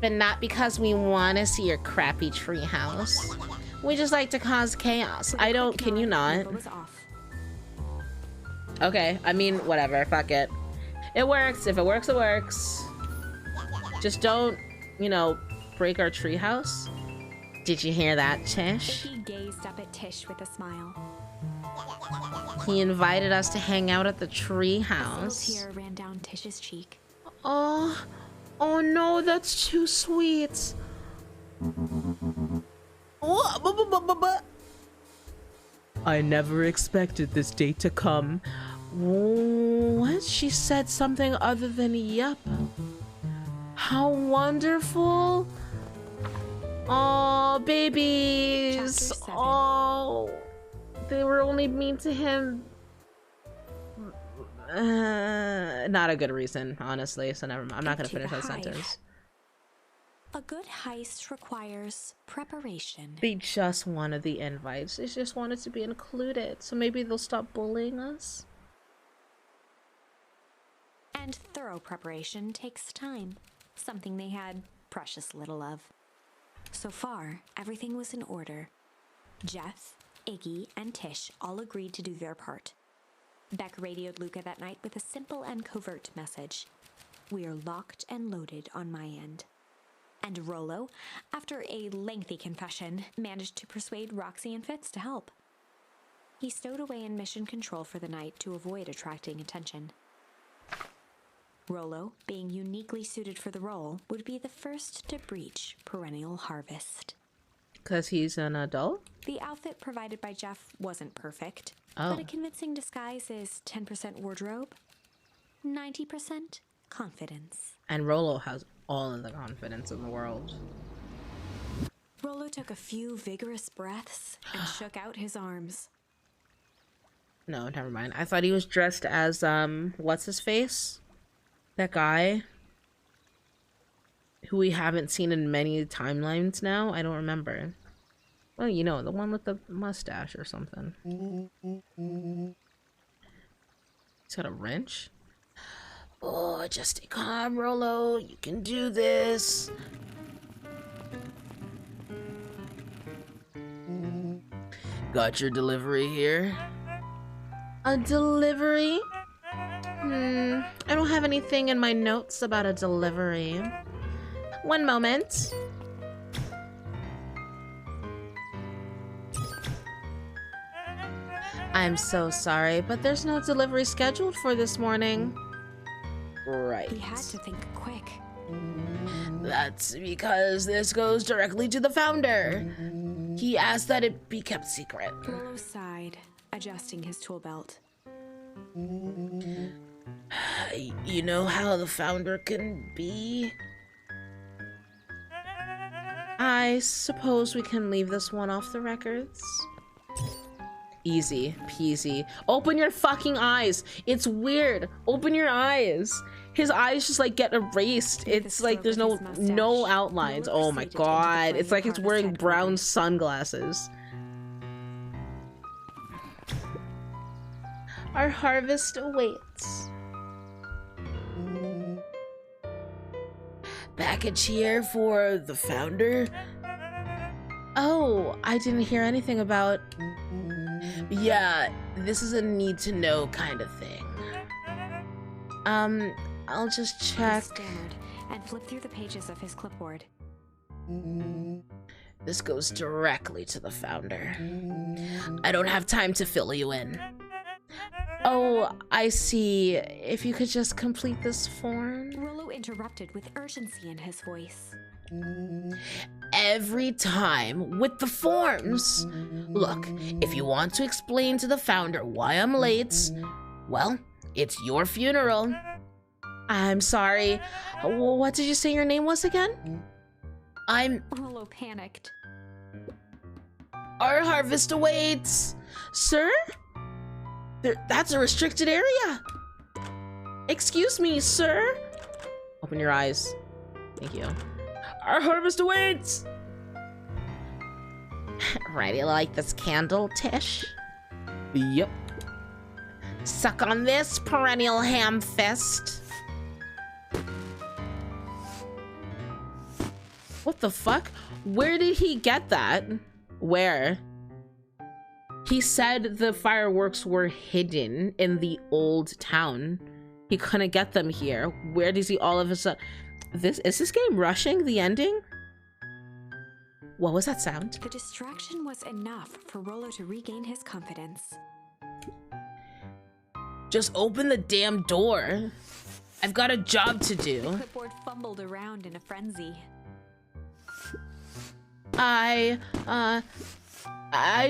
But not because we want to see your crappy treehouse. We just like to cause chaos. I don't, can you not? Was off. Okay, I mean, whatever, fuck it. It works. If it works, it works. Just don't, you know, break our treehouse. Did you hear that, Tish? Iggy gazed up at Tish with a smile. He invited us to hang out at the A treehouse. little tear ran down Tish's cheek. Oh no, that's too sweet. I never expected this date to come. What? She said something other than yup. How wonderful. Oh, babies. Chapter 7. Oh, they were only mean to him. Not a good reason, honestly, so never mind. I'm not gonna finish that sentence. A good heist requires preparation. They just wanted the invites. They just wanted to be included, so maybe they'll stop bullying us. And thorough preparation takes time, something they had precious little of. So far, everything was in order. Jeff, Iggy, and Tish all agreed to do their part. Beck radioed Luca that night with a simple and covert message. We are locked and loaded on my end. And Rollo, after a lengthy confession, managed to persuade Roxy and Fitz to help. He stowed away in mission control for the night to avoid attracting attention. Rollo, being uniquely suited for the role, would be the first to breach Perennial Harvest. Because he's an adult? The outfit provided by Jeff wasn't perfect, Oh. but a convincing disguise is 10% wardrobe, 90% confidence. And Rollo has all of the confidence in the world. Rollo took a few vigorous breaths and shook out his arms. No, never mind. I thought he was dressed as, what's his face? That guy who we haven't seen in many timelines now. I don't remember. Well, you know, the one with the mustache or something. He's got a wrench. Oh, just stay calm, Rollo. You can do this. Got your delivery here. A delivery? I don't have anything in my notes about a delivery. One moment. I'm so sorry, but there's no delivery scheduled for this morning. Right. He had to think quick. That's because this goes directly to the founder. He asked that it be kept secret. Rollo sighed, adjusting his tool belt. You know how the founder can be? I suppose we can leave this one off the records. Easy peasy. Open your fucking eyes. It's weird. Open your eyes. His eyes just like get erased. It's like there's no outlines. Oh my god. It's like it's wearing brown sunglasses. Our harvest awaits. Package here for the founder. Oh, I didn't hear anything about... Yeah, this is a need-to-know kind of thing. I'll just check... He stammered and flipped through the pages of his clipboard. This goes directly to the founder. I don't have time to fill you in. Oh, I see. If you could just complete this form. Rollo interrupted with urgency in his voice. Every time with the forms. Look, if you want to explain to the founder why I'm late, well, it's your funeral. I'm sorry. What did you say your name was again? Rollo panicked. Our harvest awaits. Sir? That's a restricted area. Excuse me, sir. Open your eyes. Thank you. Our harvest awaits. Ready to light this candle, Tish? Yep. Suck on this, perennial ham fist. What the fuck? Where did he get that? Where? He said the fireworks were hidden in the old town. He couldn't get them here. Where does he all of a sudden... Is this game rushing the ending? What was that sound? The distraction was enough for Rollo to regain his confidence. Just open the damn door. I've got a job to do. The clipboard fumbled around in a frenzy. I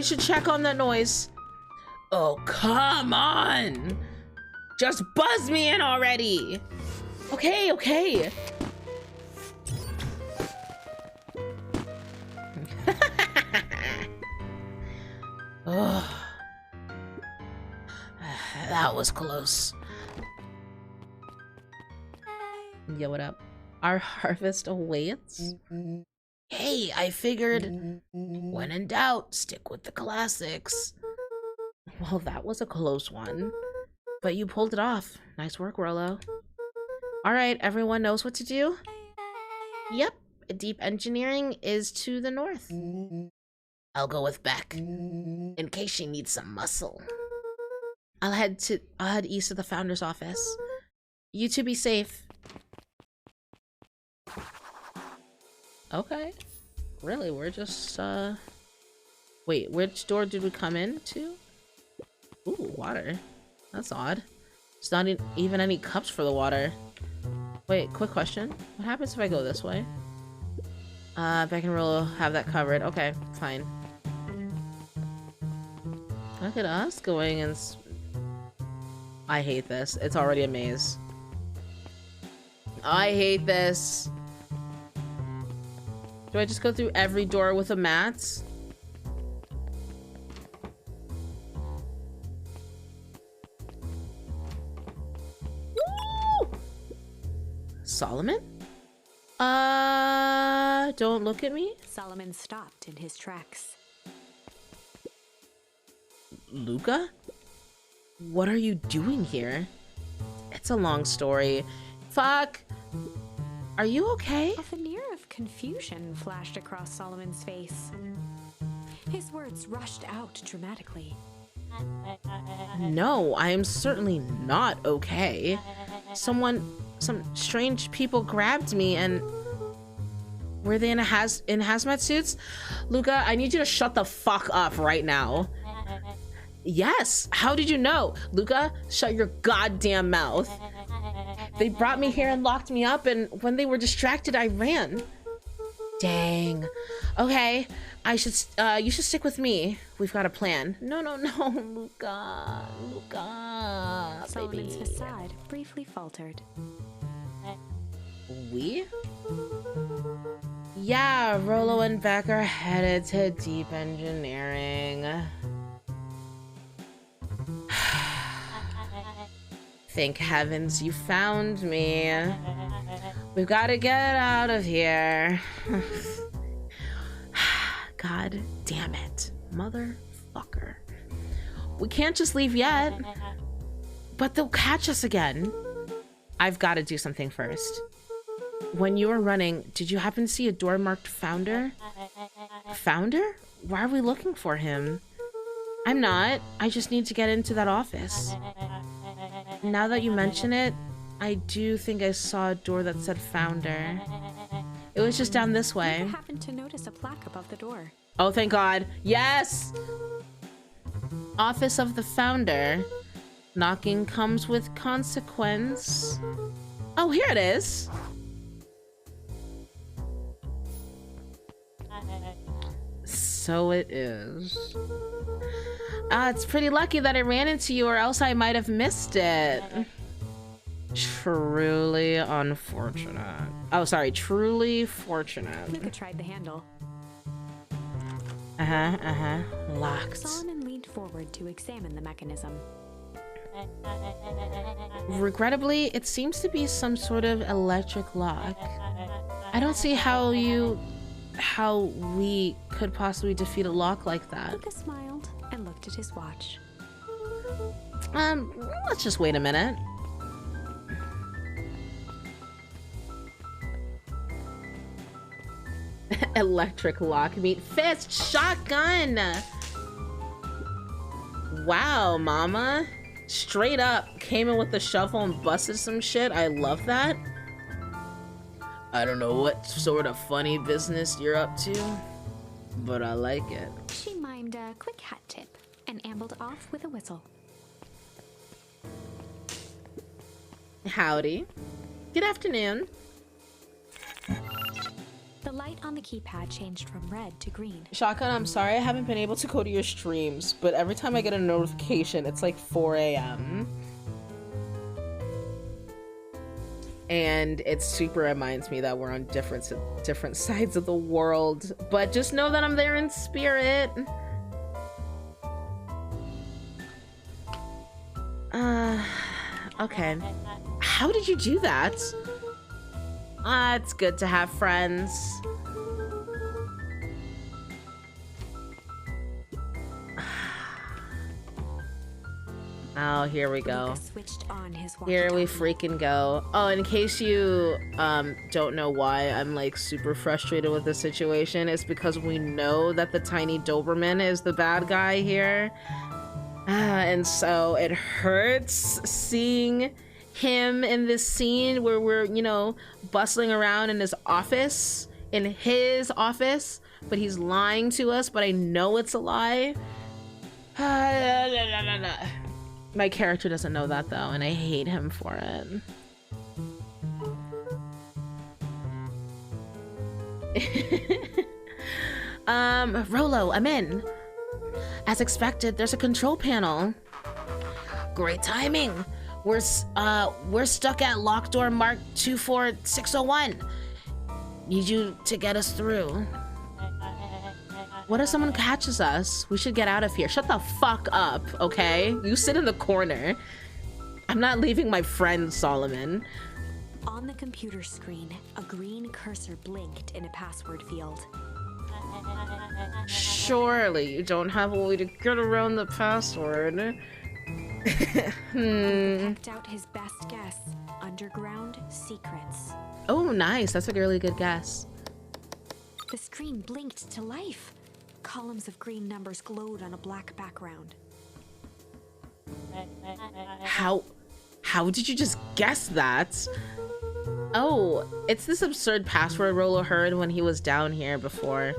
should check on that noise. Oh, come on. Just buzz me in already. Okay, okay. Oh, that was close. Yeah, what up? Our harvest awaits? Hey, I figured when in doubt, stick with the classics. Well, that was a close one, but you pulled it off. Nice work, Rollo. All right, everyone knows what to do? Yep, deep engineering is to the north. I'll go with Beck, in case she needs some muscle. I'll head east of the founder's office. You two be safe. Okay. Really, we're just, Wait, which door did we come in to? Ooh, water. That's odd. There's not even any cups for the water. Wait, quick question. What happens if I go this way? Beck and Rollo have that covered. Okay, fine. Look at us going and... I hate this. It's already a maze. I hate this. Do I just go through every door with a mat? Woo! Solomon? Don't look at me. Solomon stopped in his tracks. Luca? What are you doing here? It's a long story. Fuck. Are you okay? A veneer of confusion flashed across Solomon's face. His words rushed out dramatically. No, I am certainly not okay. Some strange people grabbed me and... Were they in hazmat suits? Luca, I need you to shut the fuck up right now. Yes, how did you know? Luca, shut your goddamn mouth. They brought me here and locked me up, and when they were distracted, I ran. Dang. Okay, you should stick with me. We've got a plan. No, Luca. Luca, Solomon's baby. facade briefly faltered. We? Yeah, Rollo and Beck are headed to deep engineering. Thank heavens you found me. We've got to get out of here. God damn it, motherfucker. We can't just leave yet. But they'll catch us again. I've got to do something first. When you were running, did you happen to see a door marked Founder? Founder? Why are we looking for him? I'm not. I just need to get into that office. Now that you mention it, I do think I saw a door that said Founder. It was just down this way. I happened to notice a plaque above the door. Oh, thank God. Yes! Office of the Founder. Knocking comes with consequence. Oh, here it is. So it is. It's pretty lucky that I ran into you, or else I might have missed it. Truly unfortunate. Oh, sorry. Truly fortunate. Luca tried the handle. Locked. Solomon leaned forward to examine the mechanism. Regrettably, it seems to be some sort of electric lock. I don't see how we could possibly defeat a lock like that. Luca smiled and looked at his watch. Let's just wait a minute. Electric lock, meet fist, shotgun. Wow, mama. Straight up came in with the shovel and busted some shit. I love that. I don't know what sort of funny business you're up to, but I like it. She mimed a quick hat tip and ambled off with a whistle. Howdy. Good afternoon. The light on the keypad changed from red to green. Shotgun, I'm sorry I haven't been able to go to your streams, but every time I get a notification, it's like 4 a.m. And it super reminds me that we're on different sides of the world. But just know that I'm there in spirit. Okay. How did you do that? It's good to have friends. Oh, here we go. Luca switched on his Here we walkie-talkie. freaking go. Oh, in case you don't know why I'm like super frustrated with the situation, it's because we know that the tiny Doberman is the bad guy here. And so it hurts seeing him in this scene where we're, you know, bustling around in his office, but he's lying to us, but I know it's a lie. My character doesn't know that though, and I hate him for it. Rollo, I'm in. As expected, there's a control panel. Great timing. We're stuck at lock door mark 24601. Need you to get us through. What if someone catches us? We should get out of here. Shut the fuck up, okay? You sit in the corner. I'm not leaving my friend, Solomon. On the computer screen, a green cursor blinked in a password field. Surely you don't have a way to get around the password. Picked out his best guess. Underground secrets. Oh, nice. That's a really good guess. The screen blinked to life. Columns of green numbers glowed on a black background. How did you just guess that? Oh, it's this absurd password Rolo heard when he was down here before.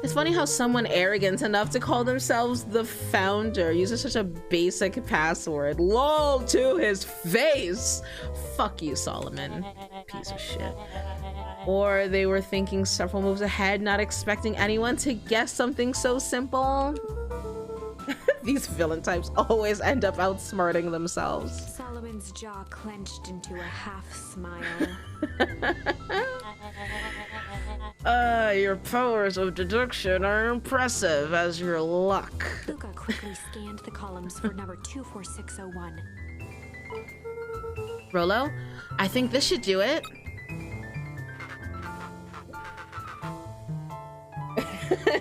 It's funny how someone arrogant enough to call themselves the founder uses such a basic password. LOL to his face! Fuck you, Solomon. Piece of shit. Or they were thinking several moves ahead, not expecting anyone to guess something so simple. These villain types always end up outsmarting themselves. Solomon's jaw clenched into a half smile. Your powers of deduction are impressive as your luck. Luca quickly scanned the columns for number 24601. Rolo, I think this should do it.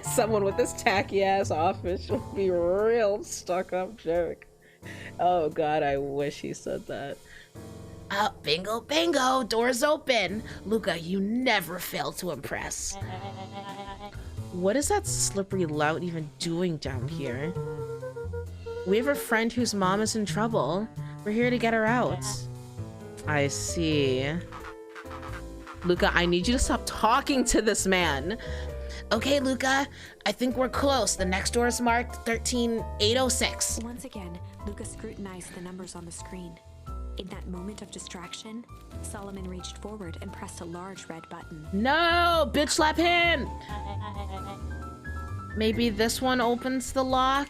Someone with this tacky ass office will be a real stuck up jerk. Oh god, I wish he said that. Bingo, bingo, doors open. Luca, you never fail to impress. What is that slippery lout even doing down here? We have a friend whose mom is in trouble. We're here to get her out. I see. Luca, I need you to stop talking to this man. Okay, Luca, I think we're close. The next door is marked 13806. Once again, Luca scrutinized the numbers on the screen. In that moment of distraction, Solomon reached forward and pressed a large red button. No! Bitch slap him! Maybe this one opens the lock?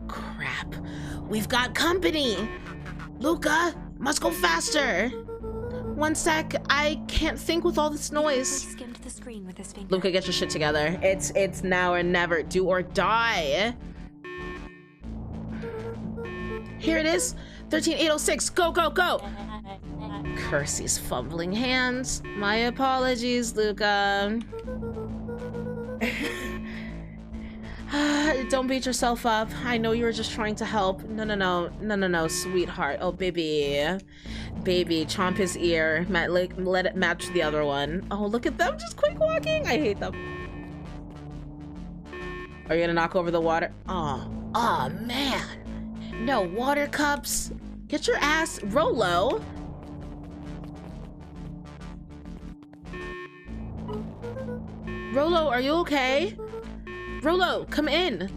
Crap. We've got company! Luca, must go faster! One sec, I can't think with all this noise. He skimmed the screen with his finger. Luca, get your shit together. It's now or never. Do or die. Here it is. 13806. Go, go, go. Curse these fumbling hands. My apologies, Luca. Don't beat yourself up. I know you were just trying to help. No, sweetheart. Oh, baby. Baby, chomp his ear. Let it match the other one. Oh, look at them just quick walking. I hate them. Are you gonna knock over the water? Oh, man. No water cups. Get your ass, Rolo. Rolo, are you okay? Rolo, come in.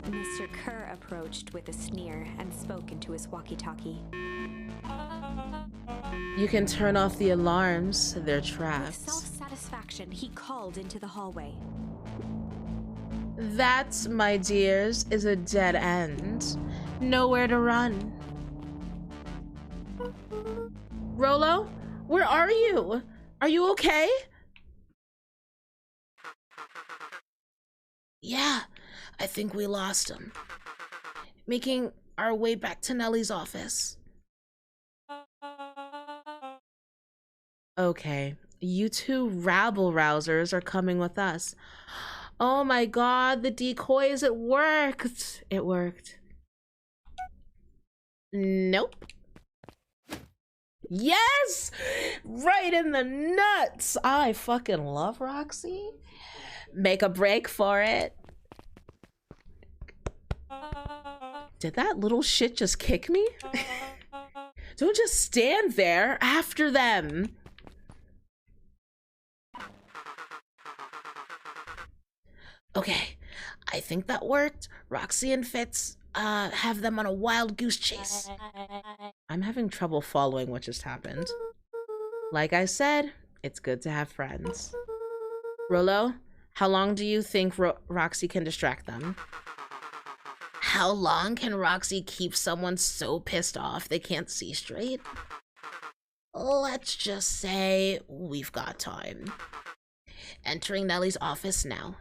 Mr. Kerr approached with a sneer and spoke into his walkie-talkie. You can turn off the alarms. They're With trapped. self-satisfaction, he called into the hallway. That, my dears, is a dead end. Nowhere to run. Rolo, where are you? Are you okay? Yeah, I think we lost him. Making our way back to Nellie's office. Okay, you two rabble-rousers are coming with us. Oh my god, the decoys, it worked. It worked. Nope. Yes! Right in the nuts! I fucking love Roxy. Make a break for it. Did that little shit just kick me? Don't just stand there after them. Okay, I think that worked. Roxy and Fitz, have them on a wild goose chase. I'm having trouble following what just happened. Like I said, it's good to have friends. Rolo, how long do you think Roxy can distract them? How long can Roxy keep someone so pissed off they can't see straight? Let's just say we've got time. Entering Nellie's office now.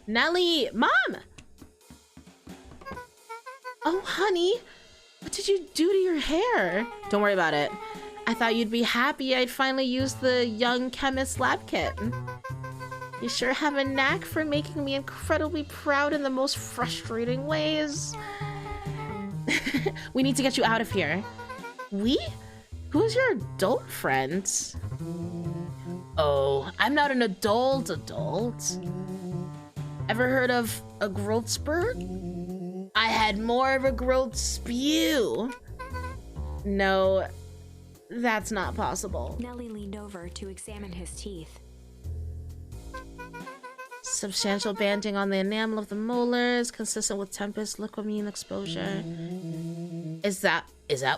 Nellie! Mom! Oh, honey. What did you do to your hair? Don't worry about it. I thought you'd be happy I'd finally used the young chemist lab kit. You sure have a knack for making me incredibly proud in the most frustrating ways. We need to get you out of here. We? Who's your adult friend? Oh, I'm not an adult. Ever heard of a growth spurt? I had more of a growth spew. No, that's not possible. Nellie leaned over to examine his teeth. Substantial banding on the enamel of the molars, consistent with Tempest liquamine exposure. Is that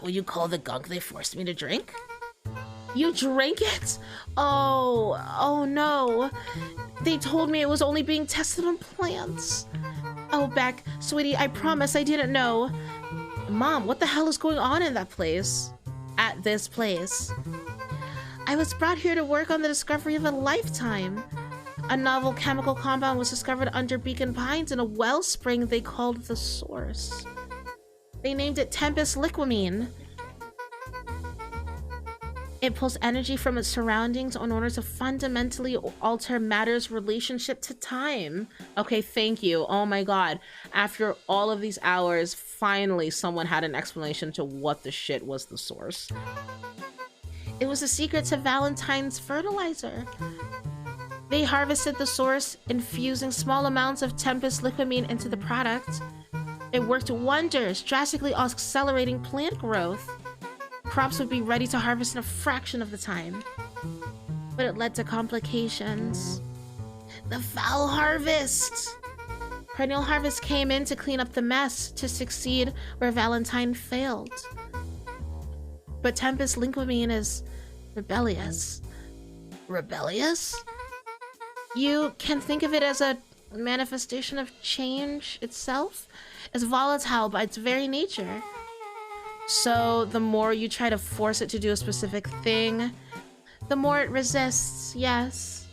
what you call the gunk they forced me to drink? You drank it? Oh no. They told me it was only being tested on plants. Oh, Beck, sweetie, I promise I didn't know. Mom, what the hell is going on in that place? At this place? I was brought here to work on the discovery of a lifetime. A novel chemical compound was discovered under Beacon Pines in a wellspring they called the Source. They named it Tempest Liquamine. It pulls energy from its surroundings in order to fundamentally alter matter's relationship to time. Okay, thank you. Oh my god. After all of these hours, finally someone had an explanation to what the shit was the Source. It was a secret to Valentine's fertilizer. They harvested the Source, infusing small amounts of Tempest Liquamine into the product. It worked wonders, drastically accelerating plant growth. Crops would be ready to harvest in a fraction of the time. But it led to complications. The foul harvest! Perennial Harvest came in to clean up the mess, to succeed where Valentine failed. But Tempest Liquamine is rebellious. Rebellious? You can think of it as a manifestation of change itself. It's volatile by its very nature. So the more you try to force it to do a specific thing, the more it resists, yes.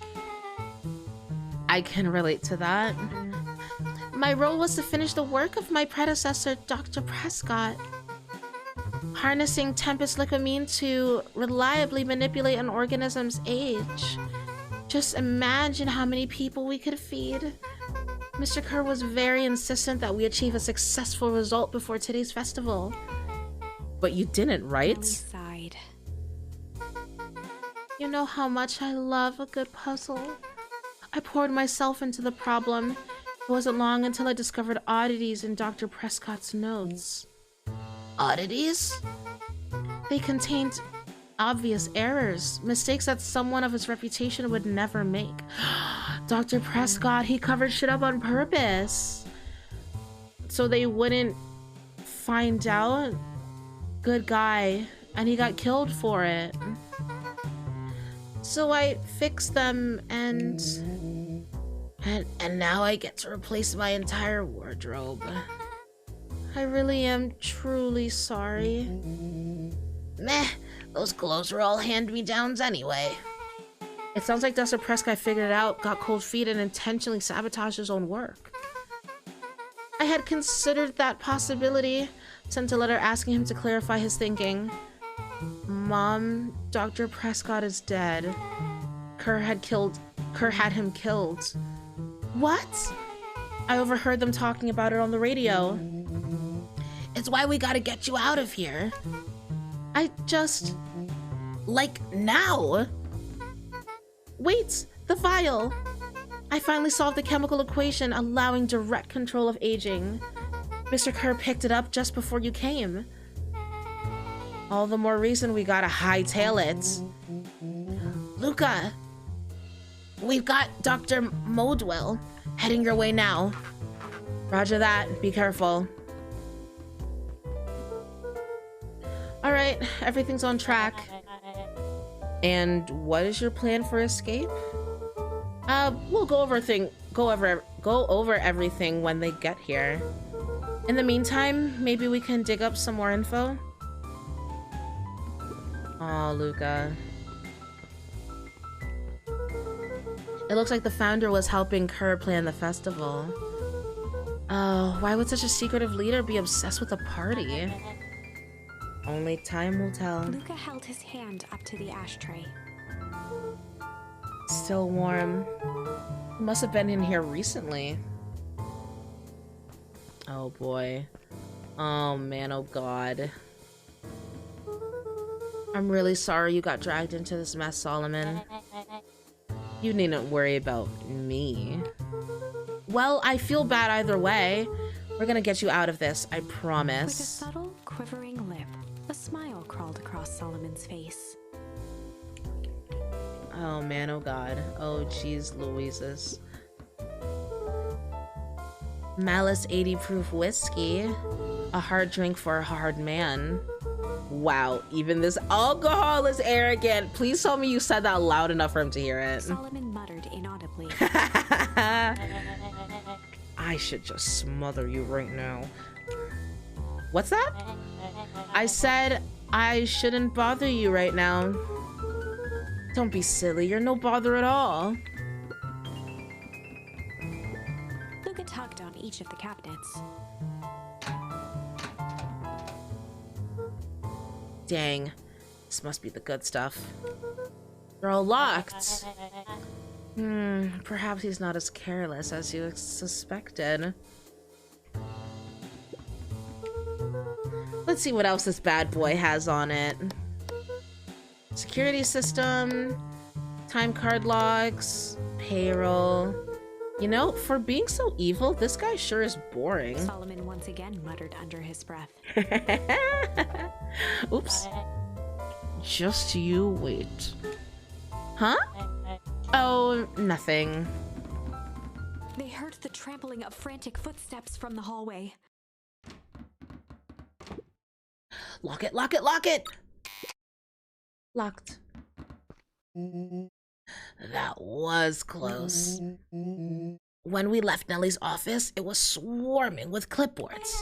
I can relate to that. My role was to finish the work of my predecessor, Dr. Prescott. Harnessing Tempest Liquamine to reliably manipulate an organism's age. Just imagine how many people we could feed. Mr. Kerr was very insistent that we achieve a successful result before today's festival. But you didn't, right? Nellie sighed. You know how much I love a good puzzle. I poured myself into the problem. It wasn't long until I discovered oddities in Dr. Prescott's notes. Oddities? They contained obvious errors, mistakes that someone of his reputation would never make. Dr. Prescott, he covered shit up on purpose. So they wouldn't find out. Good guy, and he got killed for it. So I fixed them and now I get to replace my entire wardrobe. I really am truly sorry. Meh, those clothes were all hand-me-downs anyway. It sounds like Dr. Prescott figured it out, got cold feet, and intentionally sabotaged his own work. I had considered that possibility, sent a letter asking him to clarify his thinking. Mom, Dr. Prescott is dead. Kerr had him killed. What? I overheard them talking about it on the radio. It's why we gotta get you out of here. I just... Like, now? Wait! The vial! I finally solved the chemical equation allowing direct control of aging. Mr. Kerr picked it up just before you came. All the more reason we gotta hightail it. Luca! We've got Dr. Modwell heading your way now. Roger that. Be careful. Alright, everything's on track. And what is your plan for escape? We'll go over everything when they get here. In the meantime, maybe we can dig up some more info. Oh, Luca. It looks like the founder was helping Kerr plan the festival. Oh, why would such a secretive leader be obsessed with a party? Only time will tell. Luca held his hand up to the ashtray. Still warm. He must have been in here recently. Oh boy. Oh man, oh god. I'm really sorry you got dragged into this mess, Solomon. You needn't worry about me. Well, I feel bad either way. We're gonna get you out of this, I promise. With a subtle, quivering lip, a smile crawled across Solomon's face. Oh man, oh god. Oh jeez Louises. Malice 80 proof whiskey. A hard drink for a hard man. Wow, even this alcohol is arrogant. Please tell me you said that loud enough for him to hear it. Solomon muttered inaudibly. I should just smother you right now. What's that? I said I shouldn't bother you right now. Don't be silly, you're no bother at all. Luca tugged on each of the cabinets. Dang, this must be the good stuff. They're all locked. Perhaps he's not as careless as you suspected. Let's see what else this bad boy has on it. Security system, time card logs, payroll. You know, for being so evil, this guy sure is boring. Solomon once again muttered under his breath. Oops. Just you wait. Huh? Oh, nothing. They heard the trampling of frantic footsteps from the hallway. Lock it, lock it, lock it! Locked. That was close. When we left Nellie's office, it was swarming with clipboards.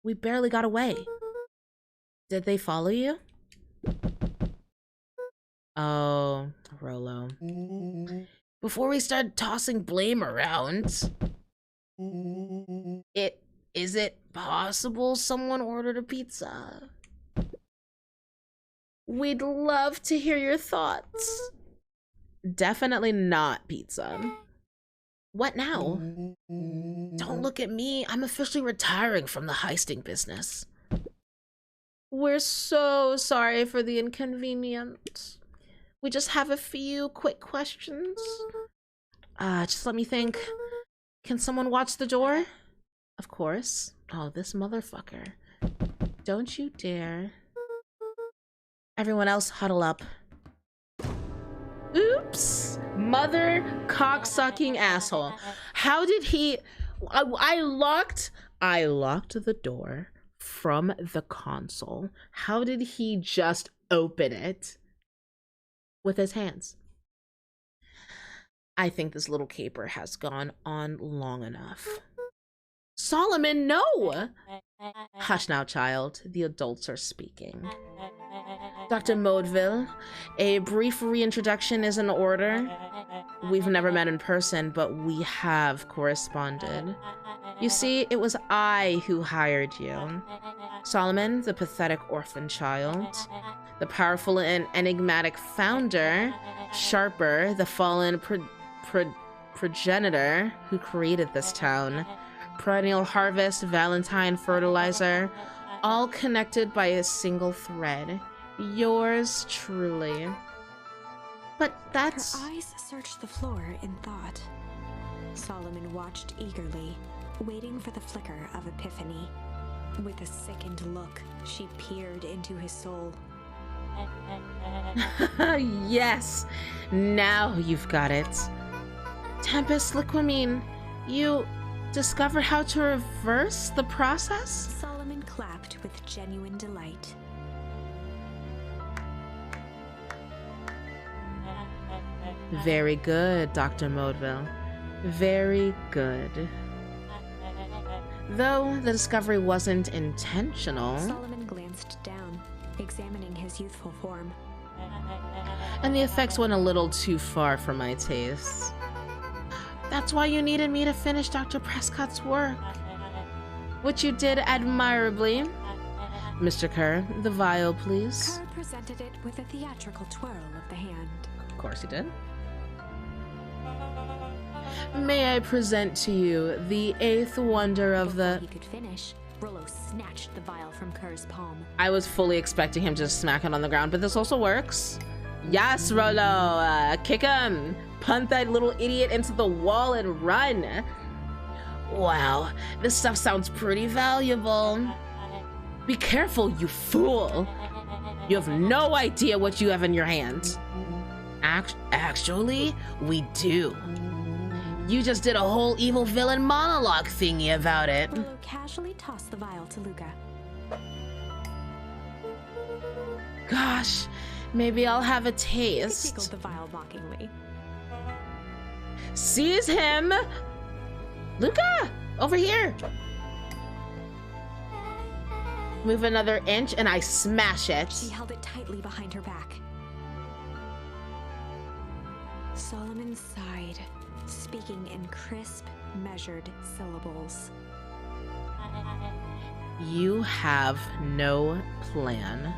We barely got away. Did they follow you? Oh, Rolo. Before we started tossing blame around, is it possible someone ordered a pizza? We'd love to hear your thoughts. Definitely not pizza. What now? Don't look at me. I'm officially retiring from the heisting business. We're so sorry for the inconvenience. We just have a few quick questions. Just let me think. Can someone watch the door? Of course. Oh, this motherfucker. Don't you dare. Everyone else huddle up. Oops. Mother cocksucking asshole. How did he... I locked the door from the console. How did he just open it with his hands? I think this little caper has gone on long enough. Solomon, no! Hush now, child. The adults are speaking. Dr. Modeville, a brief reintroduction is in order. We've never met in person, but we have corresponded. You see, it was I who hired you. Solomon, the pathetic orphan child. The powerful and enigmatic founder. Sharper, the fallen progenitor who created this town. Perennial harvest, Valentine fertilizer, all connected by a single thread. Yours truly. But that's... Her eyes searched the floor in thought. Solomon watched eagerly, waiting for the flicker of epiphany. With a sickened look, she peered into his soul. Yes! Now you've got it. Tempest Liquamine, you discovered how to reverse the process? Solomon clapped with genuine delight. Very good, Dr. Modeville. Very good. Though the discovery wasn't intentional. Solomon glanced down, examining his youthful form. And the effects went a little too far for my taste. That's why you needed me to finish Dr. Prescott's work. Which you did admirably. Mr. Kerr, the vial, please. Kerr presented it with a theatrical twirl of the hand. Of course he did. May I present to you the eighth wonder of Before the... he could finish, Rollo snatched the vial from Kerr's palm. I was fully expecting him to just smack it on the ground, but this also works. Yes, Rollo, kick him. Punt that little idiot into the wall and run. Wow, this stuff sounds pretty valuable. Be careful, you fool. You have no idea what you have in your hands. Actually, we do. You just did a whole evil villain monologue thingy about it. Rollo casually tossed the vial to Luca. Gosh, maybe I'll have a He taste. jiggled the vial mockingly. Seize him! Luca! Over here! Move another inch and I smash it. She held it tightly behind her back. Solomon sighed, speaking in crisp, measured syllables. You have no plan.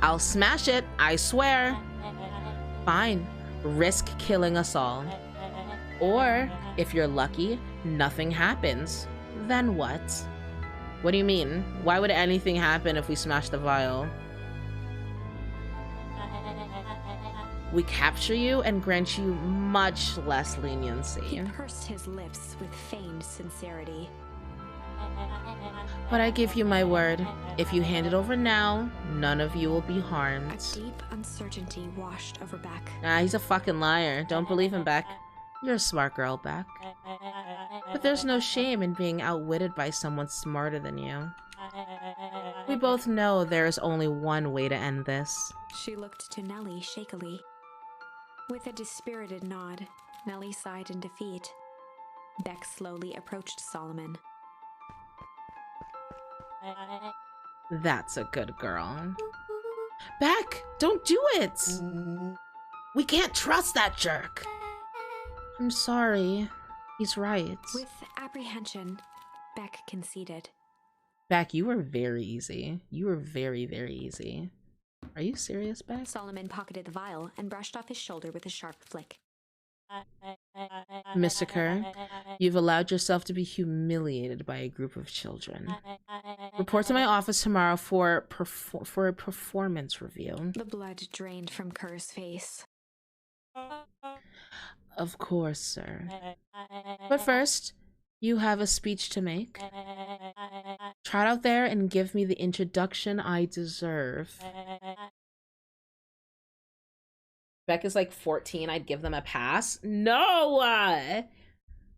I'll smash it, I swear. Fine, risk killing us all. Or, if you're lucky, nothing happens. Then what? What do you mean? Why would anything happen if we smash the vial? We capture you and grant you much less leniency. He pursed his lips with feigned sincerity. But I give you my word, if you hand it over now, none of you will be A harmed. deep uncertainty washed over Beck. Nah, he's a fucking liar. Don't believe him, Beck. You're a smart girl, Beck. But there's no shame in being outwitted by someone smarter than you. We both know there is only one way to end this. She looked to Nellie shakily. With a dispirited nod, Nellie sighed in defeat. Beck slowly approached Solomon. That's a good girl. Beck, don't do it! We can't trust that jerk! I'm sorry. He's right. With apprehension, Beck conceded. Beck, you were very easy. You were very, very easy. Are you serious, Beck? Solomon pocketed the vial and brushed off his shoulder with a sharp flick. Mr. Kerr, you've allowed yourself to be humiliated by a group of children. Report to my office tomorrow for a performance review. The blood drained from Kerr's face. Of course, sir. But first, you have a speech to make. Trot out there and give me the introduction I deserve. Beck is like 14. I'd give them a pass. No!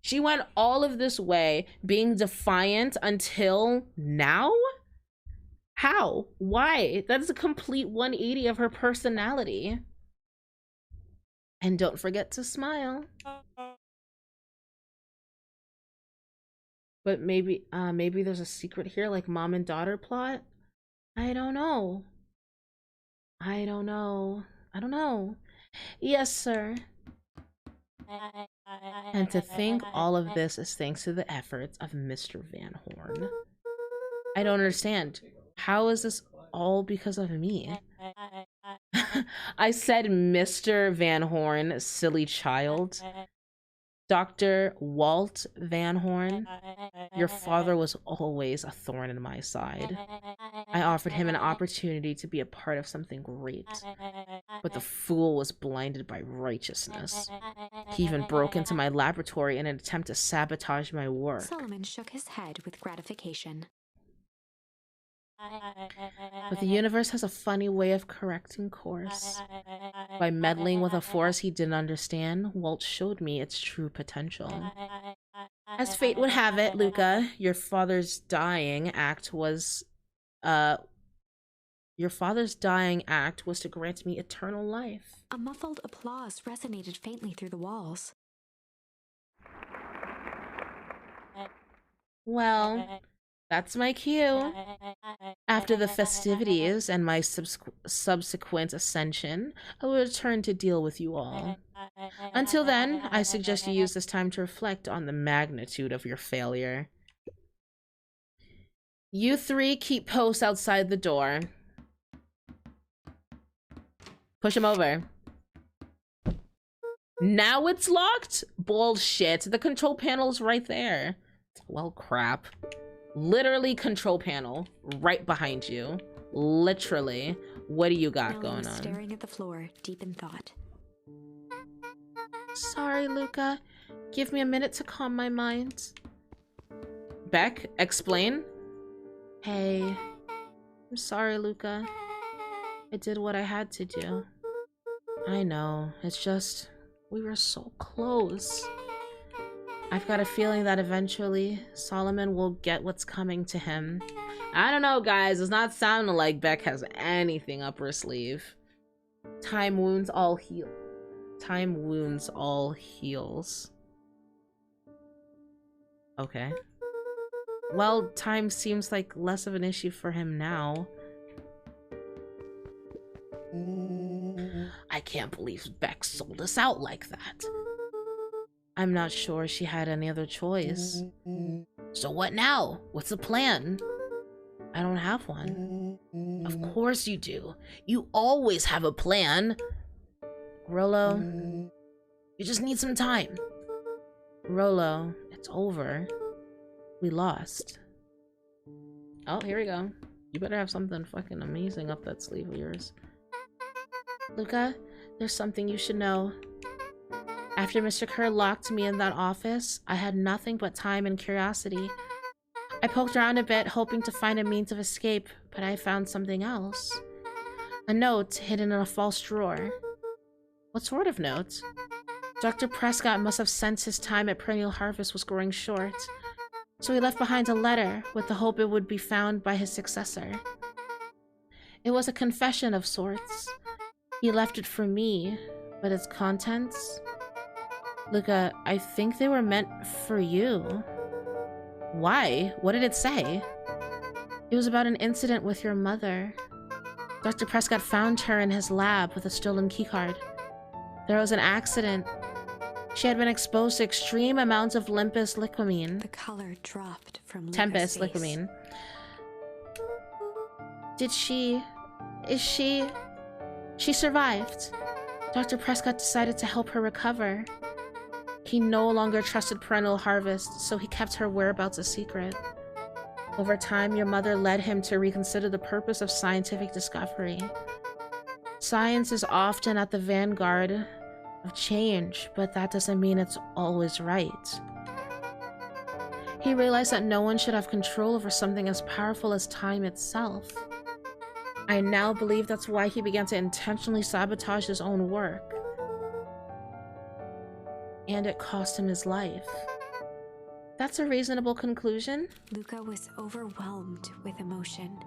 She went all of this way being defiant until now? How? Why? That is a complete 180 of her personality. And don't forget to smile. But maybe there's a secret here, like mom and daughter plot? I don't know. I don't know. I don't know. Yes, sir. And to think all of this is thanks to the efforts of Mr. Van Horn. I don't understand. How is this all because of me? I said Mr. Van Horn, silly child. Dr. Walt Van Horn, your father was always a thorn in my side. I offered him an opportunity to be a part of something great, but the fool was blinded by righteousness. He even broke into my laboratory in an attempt to sabotage my work. Solomon shook his head with gratification. But the universe has a funny way of correcting course. By meddling with a force he didn't understand, Walt showed me its true potential. As fate would have it, Luca, your father's dying act was to grant me eternal life. A muffled applause resonated faintly through the walls. Well, that's my cue. After the festivities and my subsequent ascension, I will return to deal with you all. Until then, I suggest you use this time to reflect on the magnitude of your failure. You three keep post outside the door. Push him over. Now it's locked? Bullshit. The control panel's right there. Well, crap. Literally control panel right behind you. Literally. What do you got going on? Staring at the floor, deep in thought. Sorry, Luca. Give me a minute to calm my mind. Beck, explain. Hey. I'm sorry, Luca. I did what I had to do. I know. It's just... we were so close. I've got a feeling that eventually Solomon will get what's coming to him. I don't know, guys. It's not sounding like Beck has anything up her sleeve. Time wounds all heal. Time wounds all heals. Okay. Well, time seems like less of an issue for him now. I can't believe Beck sold us out like that. I'm not sure she had any other choice. So what now? What's the plan? I don't have one. Of course you do. You always have a plan. Rollo, you just need some time. Rollo, it's over. We lost. Oh, here we go. You better have something fucking amazing up that sleeve of yours. Luca, there's something you should know. After Mr. Kerr locked me in that office, I had nothing but time and curiosity. I poked around a bit, hoping to find a means of escape, but I found something else. A note hidden in a false drawer. What sort of note? Dr. Prescott must have sensed his time at Perennial Harvest was growing short, so he left behind a letter with the hope it would be found by his successor. It was a confession of sorts. He left it for me, but its contents... Luca, I think they were meant for you. Why? What did it say? It was about an incident with your mother. Dr. Prescott found her in his lab with a stolen keycard. There was an accident. She had been exposed to extreme amounts of Limpus liquamine. The color dropped from Tempest Luca's face. liquamine. She survived. Dr. Prescott decided to help her recover. He no longer trusted Perennial Harvest, so he kept her whereabouts a secret. Over time, your mother led him to reconsider the purpose of scientific discovery. Science is often at the vanguard of change, but that doesn't mean it's always right. He realized that no one should have control over something as powerful as time itself. I now believe that's why he began to intentionally sabotage his own work. And it cost him his life. That's a reasonable conclusion. Luca was overwhelmed with emotion.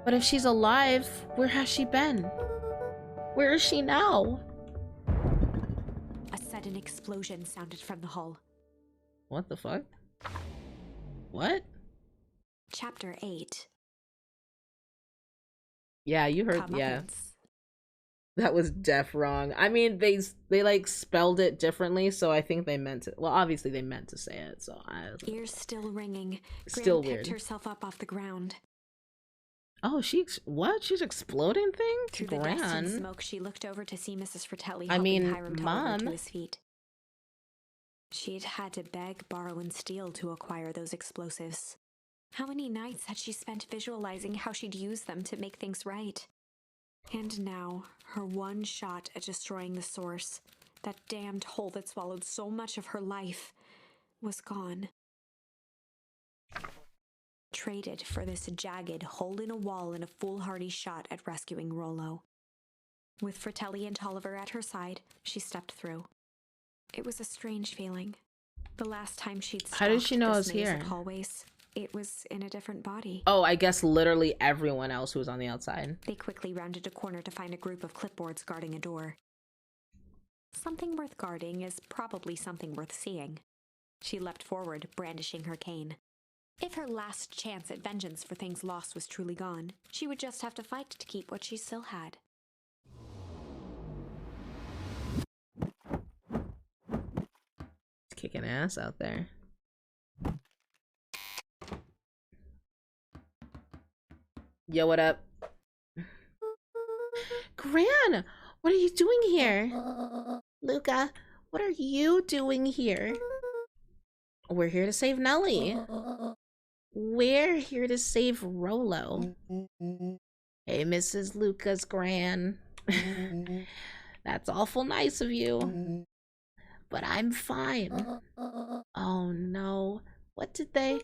But if she's alive, where has she been? Where is she now? A sudden explosion sounded from the hull. What the fuck? What? Chapter 8. Yeah, you heard. Yeah. Comeuppance. That was def wrong. I mean, they like spelled it differently, so I think they meant to. Well, obviously they meant to say it. So Ears still ringing. Still Gran weird. picked herself up off the ground. Oh, what? She's exploding things? Through the dust and smoke, she looked over to see Mrs. Fratelli I helping mean, Hiram Tolliver Mom. to his feet. She'd had to beg, borrow, and steal to acquire those explosives. How many nights had she spent visualizing how she'd use them to make things right? And now, her one shot at destroying the source, that damned hole that swallowed so much of her life, was gone. Traded for this jagged hole in a wall and a foolhardy shot at rescuing Rollo. With Fratelli and Tolliver at her side, she stepped through. It was a strange feeling. The last time she'd How did she know I was this maze here? of hallways, it was in a different body. Oh, I guess literally everyone else who was on the outside. They quickly rounded a corner to find a group of clipboards guarding a door. Something worth guarding is probably something worth seeing. She leapt forward, brandishing her cane. If her last chance at vengeance for things lost was truly gone, she would just have to fight to keep what she still had. Kicking ass out there. Yo, what up? Gran, what are you doing here? Luca, what are you doing here? We're here to save Nellie. We're here to save Rolo. Hey, Mrs. Luca's Gran. That's awful nice of you. But I'm fine. Oh no. What did they...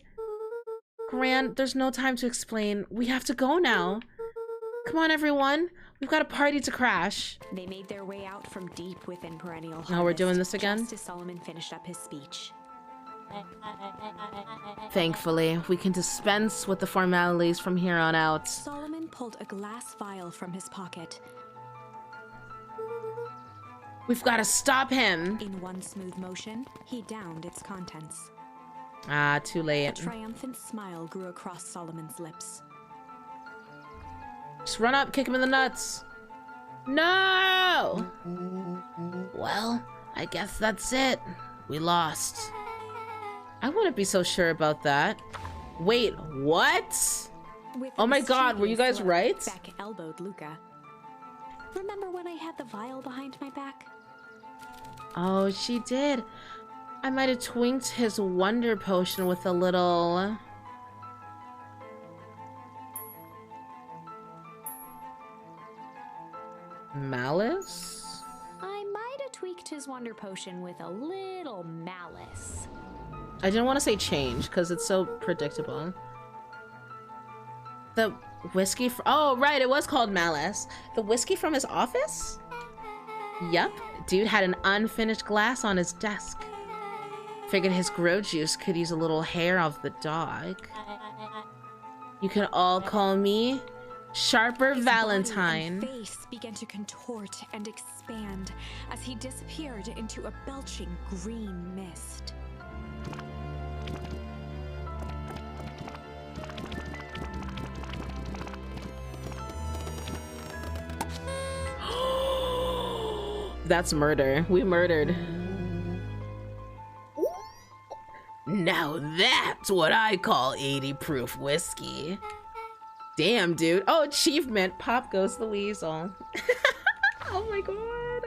Gran, there's no time to explain. We have to go now. Come on, everyone. We've got a party to crash. They made their way out from deep within Perennial Harvest. Now we're doing this again? Just as Solomon finished up his speech. Thankfully, we can dispense with the formalities from here on out. Solomon pulled a glass vial from his pocket. We've got to stop him. In one smooth motion, he downed its contents. Ah, too A late. triumphant smile grew across Solomon's lips. Just run up, kick him in the nuts. No! Well, I guess that's it. We lost. I wouldn't be so sure about that. Wait, what? With Oh a my god, were you guys mischievous right? look, Beck elbowed Luca. Remember when I had the vial behind my back? Oh, she did. I might have twinked his wonder potion with a little... malice? I might have tweaked his wonder potion with a little malice. I didn't want to say change because it's so predictable. The whiskey oh, right, it was called Malice. The whiskey from his office? Yup, dude had an unfinished glass on his desk. Figured his grow juice could use a little hair off the dog. You can all call me Sharper His Valentine. body and face began to contort and expand as he disappeared into a belching green mist. That's murder. We murdered. Now that's what I call 80 proof whiskey. Damn, dude. Oh, achievement. Pop goes the weasel. Oh my god.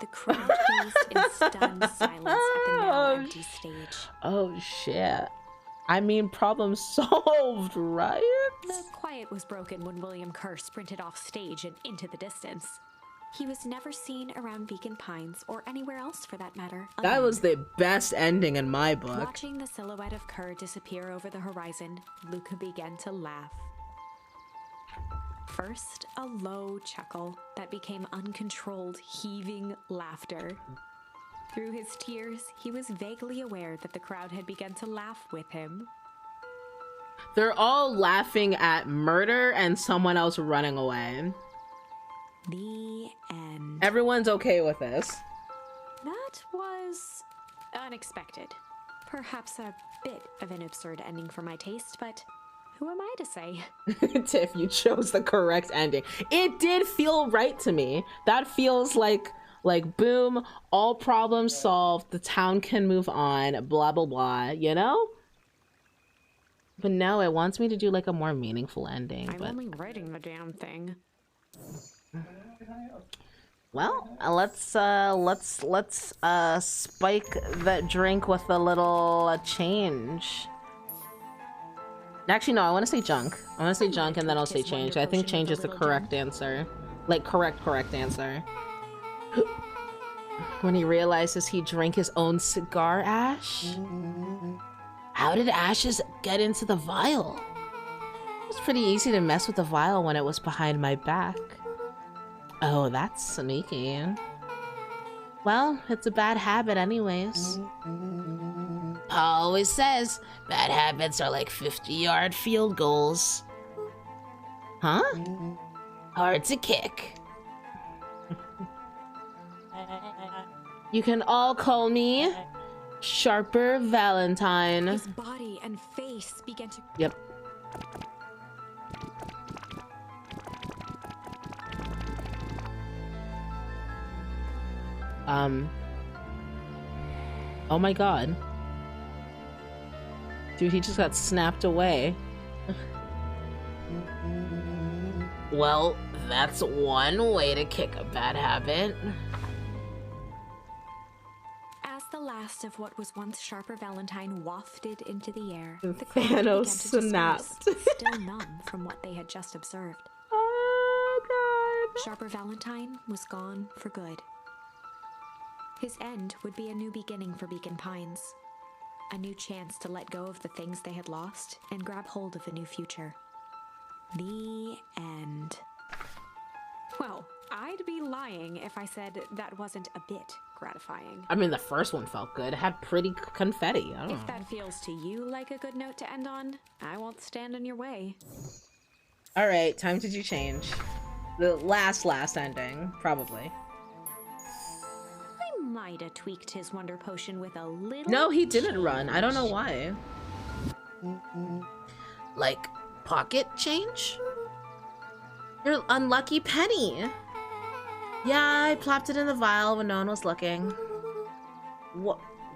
The crowd gazed in stunned silence at the now empty stage. Oh shit. I mean, problem solved, right? The quiet was broken when William Kerr sprinted off stage and into the distance. He was never seen around Beacon Pines or anywhere else for that matter. That was the best ending in my book. Watching the silhouette of Kerr disappear over the horizon, Luca began to laugh. First, a low chuckle that became uncontrolled, heaving laughter. Through his tears, he was vaguely aware that the crowd had begun to laugh with him. They're all laughing at murder and someone else running away. The end. Everyone's okay with this. That was unexpected. Perhaps a bit of an absurd ending for my taste, but who am I to say? Tiff, you chose the correct ending. It did feel right to me. That feels like boom, all problems solved, the town can move on, blah blah blah, you know? But no, it wants me to do like a more meaningful ending. I'm but only writing the damn thing. well, let's spike that drink with a little change. Actually, no, I want to say junk. I want to say junk and then I'll say change. I think change is the correct answer. Like, correct answer. When he realizes he drank his own cigar ash? How did ashes get into the vial? It was pretty easy to mess with the vial when it was behind my back. Oh, that's sneaky. Well, it's a bad habit anyways. Pa always says, bad habits are like 50-yard field goals. Huh? Hard to kick. You can all call me Sharper Valentine. His body and face began to... Yep. Oh my god. Dude, he just got snapped away. Well, that's one way to kick a bad habit. As the last of what was once Sharper Valentine wafted into the air, the crowd Thanos began to snapped. disperse, still numb from what they had just observed. Oh god. Sharper Valentine was gone for good. His end would be a new beginning for Beacon Pines. A new chance to let go of the things they had lost and grab hold of a new future. The end. Well, I'd be lying if I said that wasn't a bit gratifying. I mean, the first one felt good. It had pretty confetti. I don't know. If that feels to you like a good note to end on, I won't stand in your way. All right, time to do change. The last ending, probably. I might have tweaked his wonder potion with a little... No, he didn't run. I don't know why. Like, pocket change? Your unlucky penny. Yeah, I plopped it in the vial when no one was looking.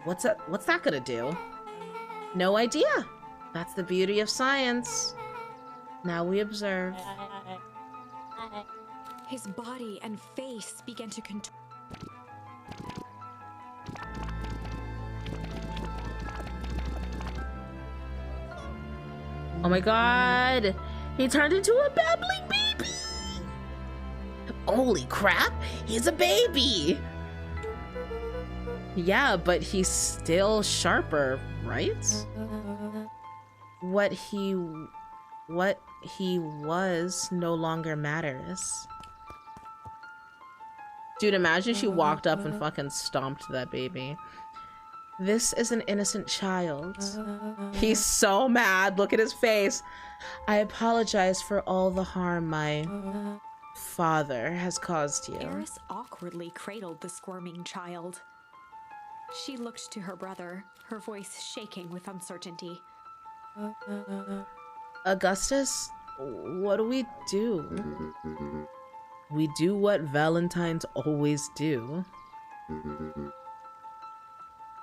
What's that gonna do? No idea. That's the beauty of science. Now we observe. His body and face began to contort. Oh my god! He turned into a babbling baby! Holy crap, he's a baby! Yeah, but he's still sharper, right? What he was no longer matters. Dude, imagine she walked up and fucking stomped that baby. This is an innocent child. He's so mad. Look at his face. I apologize for all the harm my father has caused you. Eris awkwardly cradled the squirming child. She looked to her brother, her voice shaking with uncertainty. Augustus, what do we do? We do what Valentines always do.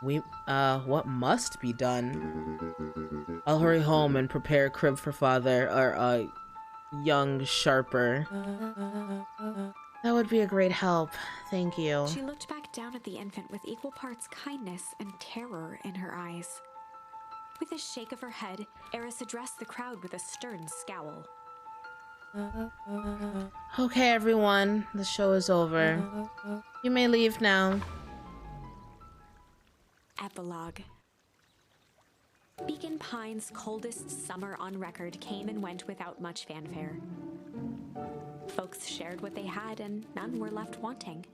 What must be done? I'll hurry home and prepare a crib for father, or young Sharper. That would be a great help. Thank you. She looked back down at the infant with equal parts kindness and terror in her eyes. With a shake of her head, Eris addressed the crowd with a stern scowl. Okay, everyone. The show is over. You may leave now. Epilogue. Beacon Pines' coldest summer on record came and went without much fanfare. Folks shared what they had, and none were left wanting.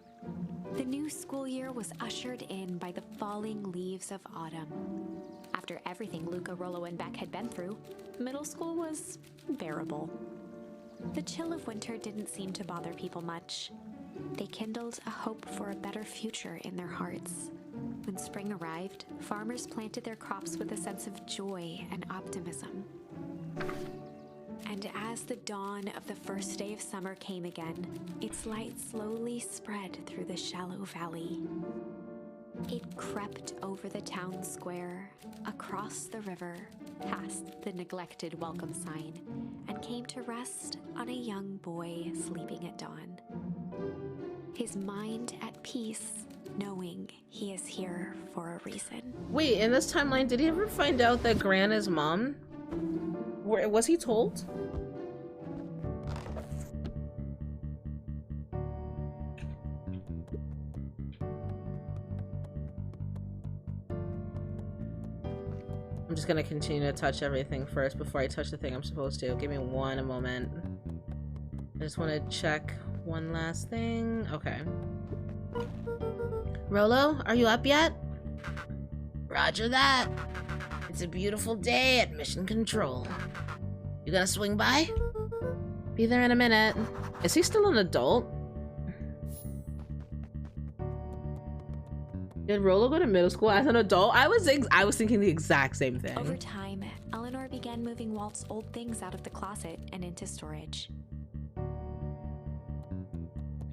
The new school year was ushered in by the falling leaves of autumn. After everything Luca, Rollo, and Beck had been through, middle school was bearable. The chill of winter didn't seem to bother people much. They kindled a hope for a better future in their hearts. When spring arrived, farmers planted their crops with a sense of joy and optimism. And as the dawn of the first day of summer came again, its light slowly spread through the shallow valley. It crept over the town square, across the river, past the neglected welcome sign, and came to rest on a young boy sleeping at dawn. His mind at peace, knowing he is here for a reason. Wait, in this timeline, did he ever find out that Gran is mom? Was he told? I'm just gonna continue to touch everything first before I touch the thing I'm supposed to. Give me one moment. I just want to check one last thing. Okay. Rollo, are you up yet? Roger that. It's a beautiful day at Mission Control. You gonna swing by? Be there in a minute. Is he still an adult? Did Rolo go to middle school as an adult? I was thinking the exact same thing. Over time, Eleanor began moving Walt's old things out of the closet and into storage.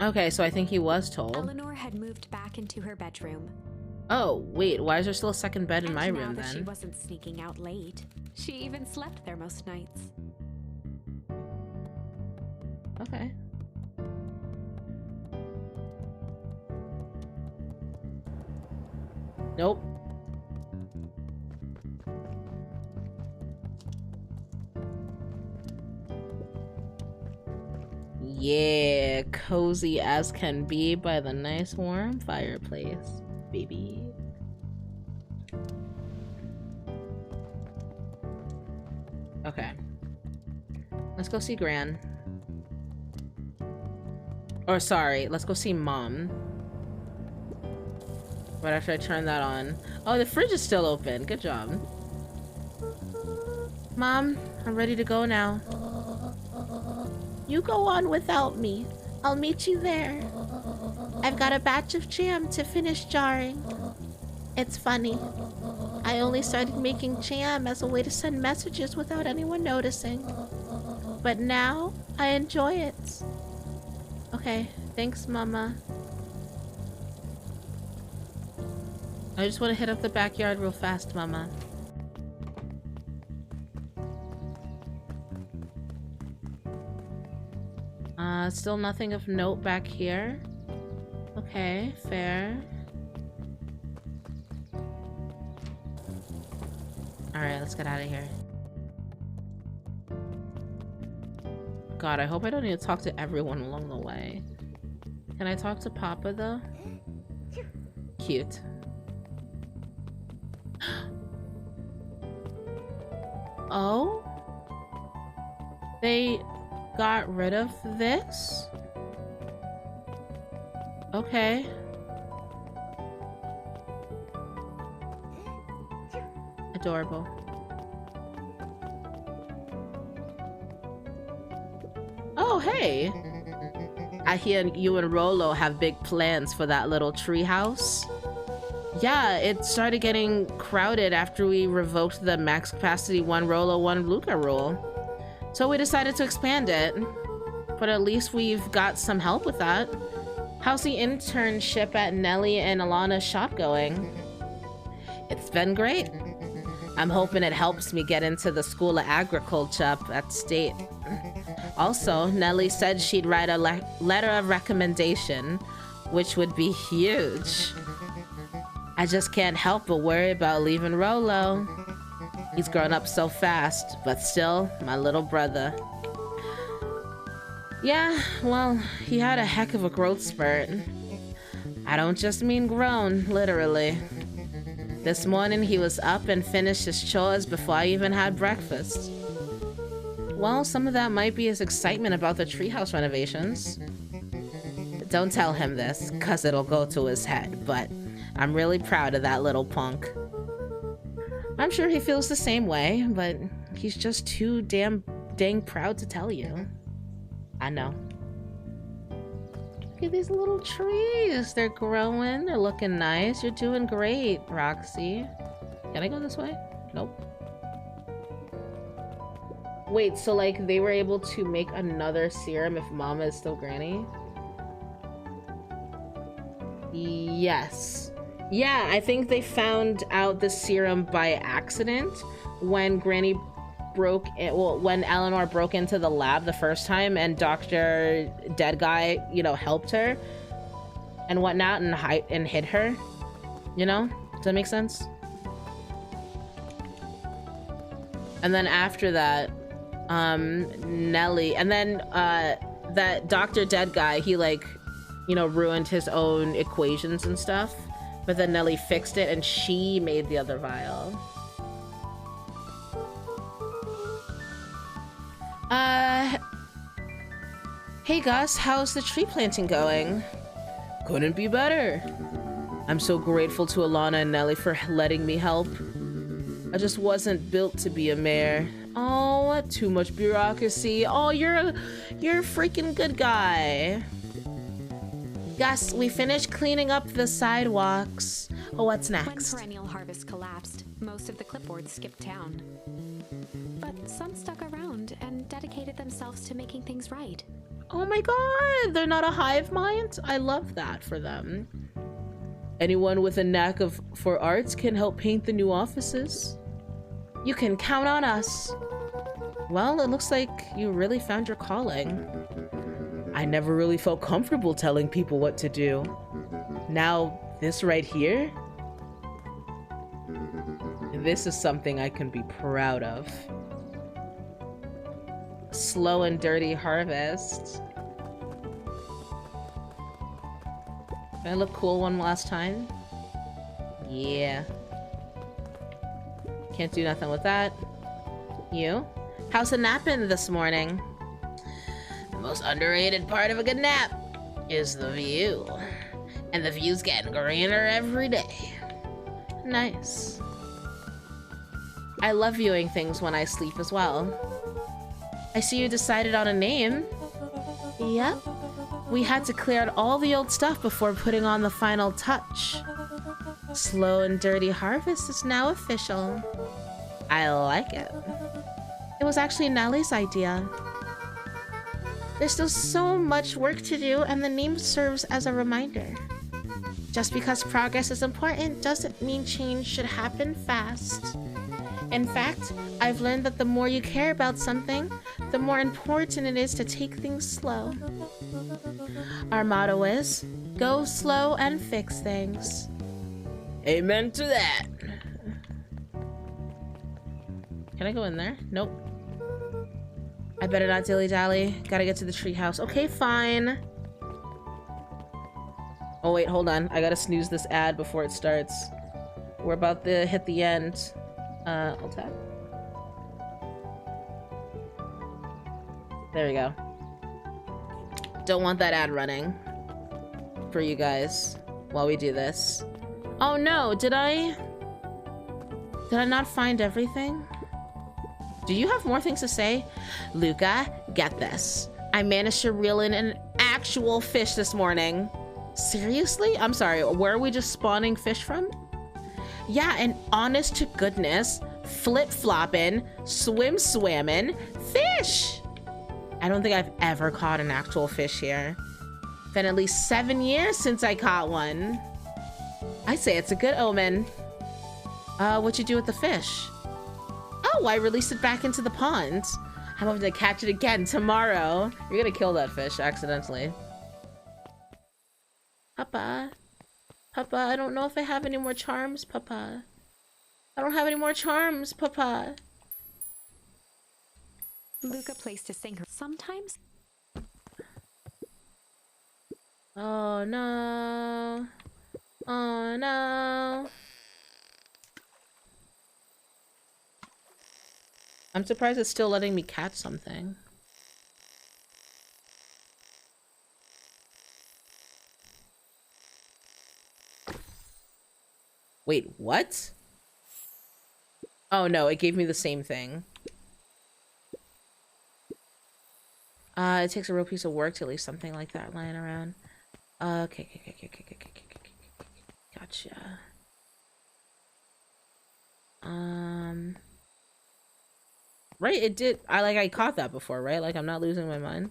Okay, so I think he was told. Eleanor had moved back into her bedroom. Oh, wait, why is there still a second bed in my And room now that then? she wasn't sneaking out late, she even slept there most nights. Okay. Nope. Yeah, cozy as can be by the nice warm fireplace, baby. Okay. Let's go see Gran. Or sorry, let's go see Mom. Right after I turn that on. Oh, the fridge is still open. Good job. Mom, I'm ready to go now. You go on without me. I'll meet you there. I've got a batch of jam to finish jarring. It's funny. I only started making jam as a way to send messages without anyone noticing. But now, I enjoy it. Okay, thanks, Mama. I just want to hit up the backyard real fast, Mama. Still nothing of note back here. Okay, fair. Alright, let's get out of here. God, I hope I don't need to talk to everyone along the way. Can I talk to Papa, though? Cute. Oh? They got rid of this? Okay. Adorable. Oh, hey. I hear you and Rolo have big plans for that little treehouse. Yeah, it started getting crowded after we revoked the max capacity 1 Rolo 1 Luca rule. So we decided to expand it. But at least we've got some help with that. How's the internship at Nelly and Alana's shop going? It's been great. I'm hoping it helps me get into the School of Agriculture up at State. Also, Nelly said she'd write a letter of recommendation, which would be huge. I just can't help but worry about leaving Rolo. He's grown up so fast, but still my little brother. Yeah, well, he had a heck of a growth spurt. I don't just mean grown, literally. This morning he was up and finished his chores before I even had breakfast. Well, some of that might be his excitement about the treehouse renovations. Don't tell him this, cause it'll go to his head, but I'm really proud of that little punk. I'm sure he feels the same way, but he's just too dang proud to tell you. I know. Look at these little trees. They're growing. They're looking nice. You're doing great, Roxy. Can I go this way? Nope. Wait, so like they were able to make another serum if Mama is still Granny? Yes. Yeah, I think they found out the serum by accident when Granny broke it. Well, when Eleanor broke into the lab the first time and Dr. Dead Guy, you know, helped her and whatnot and hid her. You know? Does that make sense? And then after that, Nelly, and then that Dr. Dead Guy, he like, you know, ruined his own equations and stuff. But then Nelly fixed it and she made the other vial. Hey Gus, how's the tree planting going? Couldn't be better. I'm so grateful to Alana and Nelly for letting me help. I just wasn't built to be a mayor. Oh, too much bureaucracy. Oh, you're a freaking good guy. Gus, we finished cleaning up the sidewalks. Oh, what's When next? perennial harvest collapsed, most of the clipboards skipped town. But some stuck around and dedicated themselves to making things right. Oh my god, they're not a hive mind? I love that for them. Anyone with a knack for arts can help paint the new offices. You can count on us. Well, it looks like you really found your calling. I never really felt comfortable telling people what to do. Now, this right here? This is something I can be proud of. Slow and dirty harvest. Can I look cool one last time? Yeah. Can't do nothing with that. You? How's the napping this morning? The most underrated part of a good nap is the view. And the view's getting greener every day. Nice. I love viewing things when I sleep as well. I see you decided on a name. Yep. We had to clear out all the old stuff before putting on the final touch. Slow and Dirty Harvest is now official. I like it. It was actually Nellie's idea. There's still so much work to do, and the name serves as a reminder. Just because progress is important doesn't mean change should happen fast. In fact, I've learned that the more you care about something, the more important it is to take things slow. Our motto is, go slow and fix things. Amen to that. Can I go in there? Nope. I better not dilly-dally. Gotta get to the treehouse. Okay, fine. Oh wait, hold on. I gotta snooze this ad before it starts. We're about to hit the end. I'll tap. There we go. Don't want that ad running for you guys while we do this. Oh no, did I not find everything? Do you have more things to say? Luca, get this. I managed to reel in an actual fish this morning. Seriously? I'm sorry, where are we just spawning fish from? Yeah, and honest to goodness, flip-flopping, swim-swamming fish! I don't think I've ever caught an actual fish here. Been at least 7 years since I caught one. I say it's a good omen. What'd you do with the fish? Oh, I released it back into the pond. I'm hoping to catch it again tomorrow. You're gonna kill that fish accidentally. Papa. Papa, I don't know if I have any more charms, Papa. I don't have any more charms, Papa. Luca placed a sinker. Sometimes. Oh no. Oh no. I'm surprised it's still letting me catch something. Wait, what? Oh no, it gave me the same thing. It takes a real piece of work to leave something like that lying around. Okay. Gotcha. Right, it did. I caught that before, right? Like, I'm not losing my mind.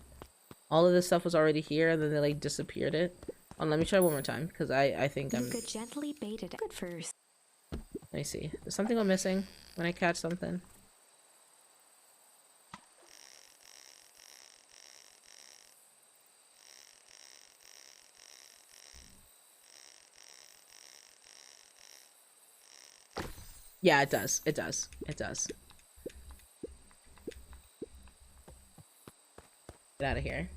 All of this stuff was already here, and then they, like, disappeared it. Oh, let me try one more time, because I think I'm... Luca gently baited it. Good first. Let me see. Does something go missing when I catch something? Yeah, it does. It does. It does. Get out of here.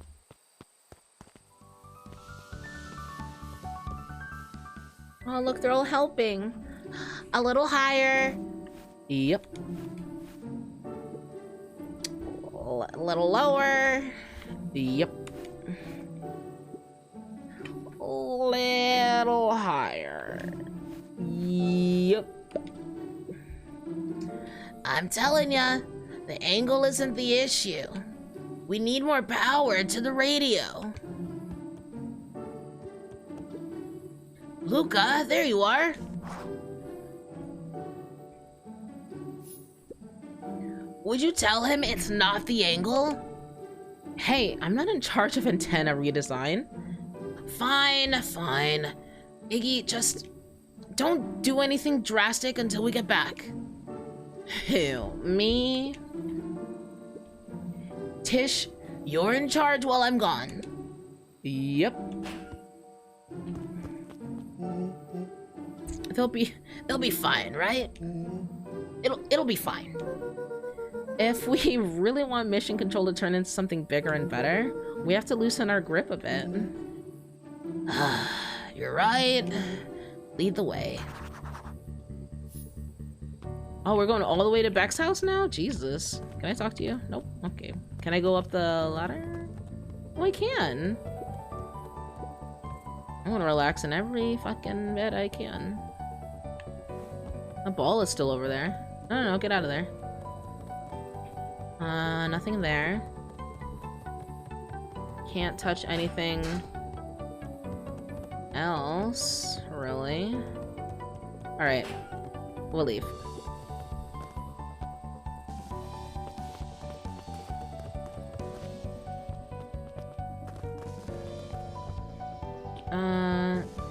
Oh, look, they're all helping. A little higher. Yep. A little lower. Yep. A little higher. Yep. I'm telling ya, the angle isn't the issue. We need more power to the radio. Luca, there you are. Would you tell him it's not the angle? Hey, I'm not in charge of antenna redesign. Fine, fine. Iggy, just don't do anything drastic until we get back. Who, me? Tish, you're in charge while I'm gone. Yep. They'll be fine, right? It'll be fine. If we really want mission control to turn into something bigger and better, we have to loosen our grip a bit. You're right. Lead the way. Oh, we're going all the way to Beck's house now? Jesus. Can I talk to you? Nope. Okay. Can I go up the ladder? Oh, I can. I want to relax in every fucking bed I can. The ball is still over there. No, get out of there. Nothing there. Can't touch anything else, really. Alright. We'll leave.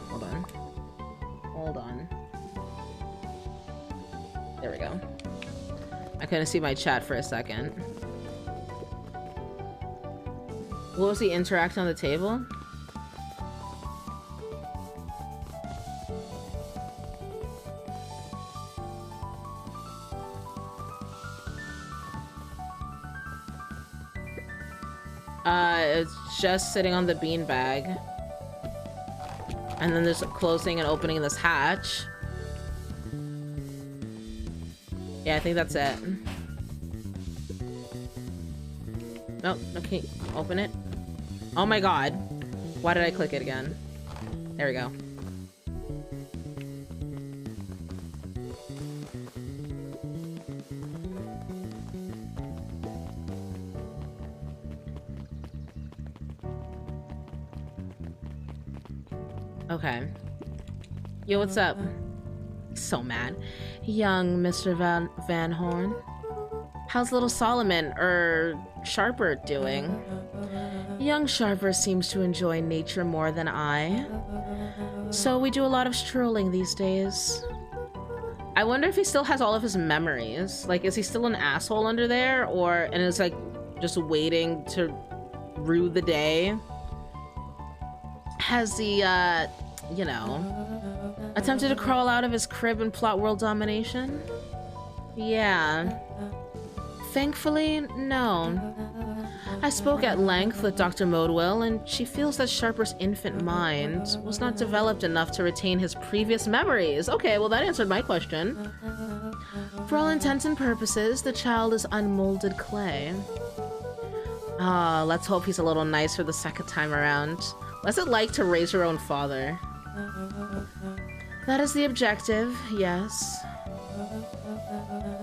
Hold on. Hold on. There we go. I couldn't see my chat for a second. What was the interaction on the table? It's just sitting on the beanbag. And then there's closing and opening this hatch. Yeah, I think that's it. Nope, okay, open it. Oh my god. Why did I click it again? There we go. Okay. Yo, what's up? So mad. Young Mr. Van Horn. How's little Solomon, Sharper doing? Young Sharper seems to enjoy nature more than I. So we do a lot of strolling these days. I wonder if he still has all of his memories. Like, is he still an asshole under there? And is like, just waiting to rue the day? Has he, you know, attempted to crawl out of his crib and plot world domination? Yeah. Thankfully, no. I spoke at length with Dr. Modwell, and she feels that Sharper's infant mind was not developed enough to retain his previous memories. Okay, well that answered my question. For all intents and purposes, the child is unmolded clay. Ah, let's hope he's a little nicer the second time around. What's it like to raise your own father? That is the objective, yes.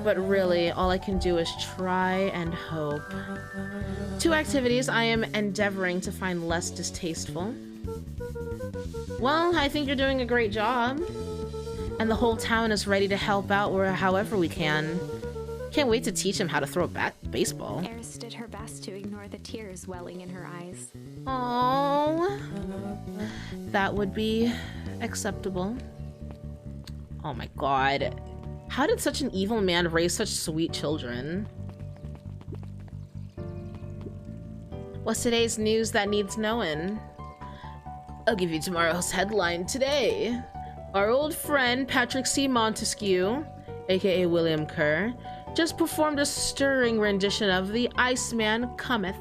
But really, all I can do is try and hope. 2 activities I am endeavoring to find less distasteful. Well, I think you're doing a great job. And the whole town is ready to help out however we can. Can't wait to teach him how to throw a baseball. Eris did her best to ignore the tears welling in her eyes. Oh, that would be acceptable. Oh my god. How did such an evil man raise such sweet children? What's today's news that needs knowing? I'll give you tomorrow's headline today. Our old friend Patrick C. Montesquieu, aka William Kerr, just performed a stirring rendition of The Iceman Cometh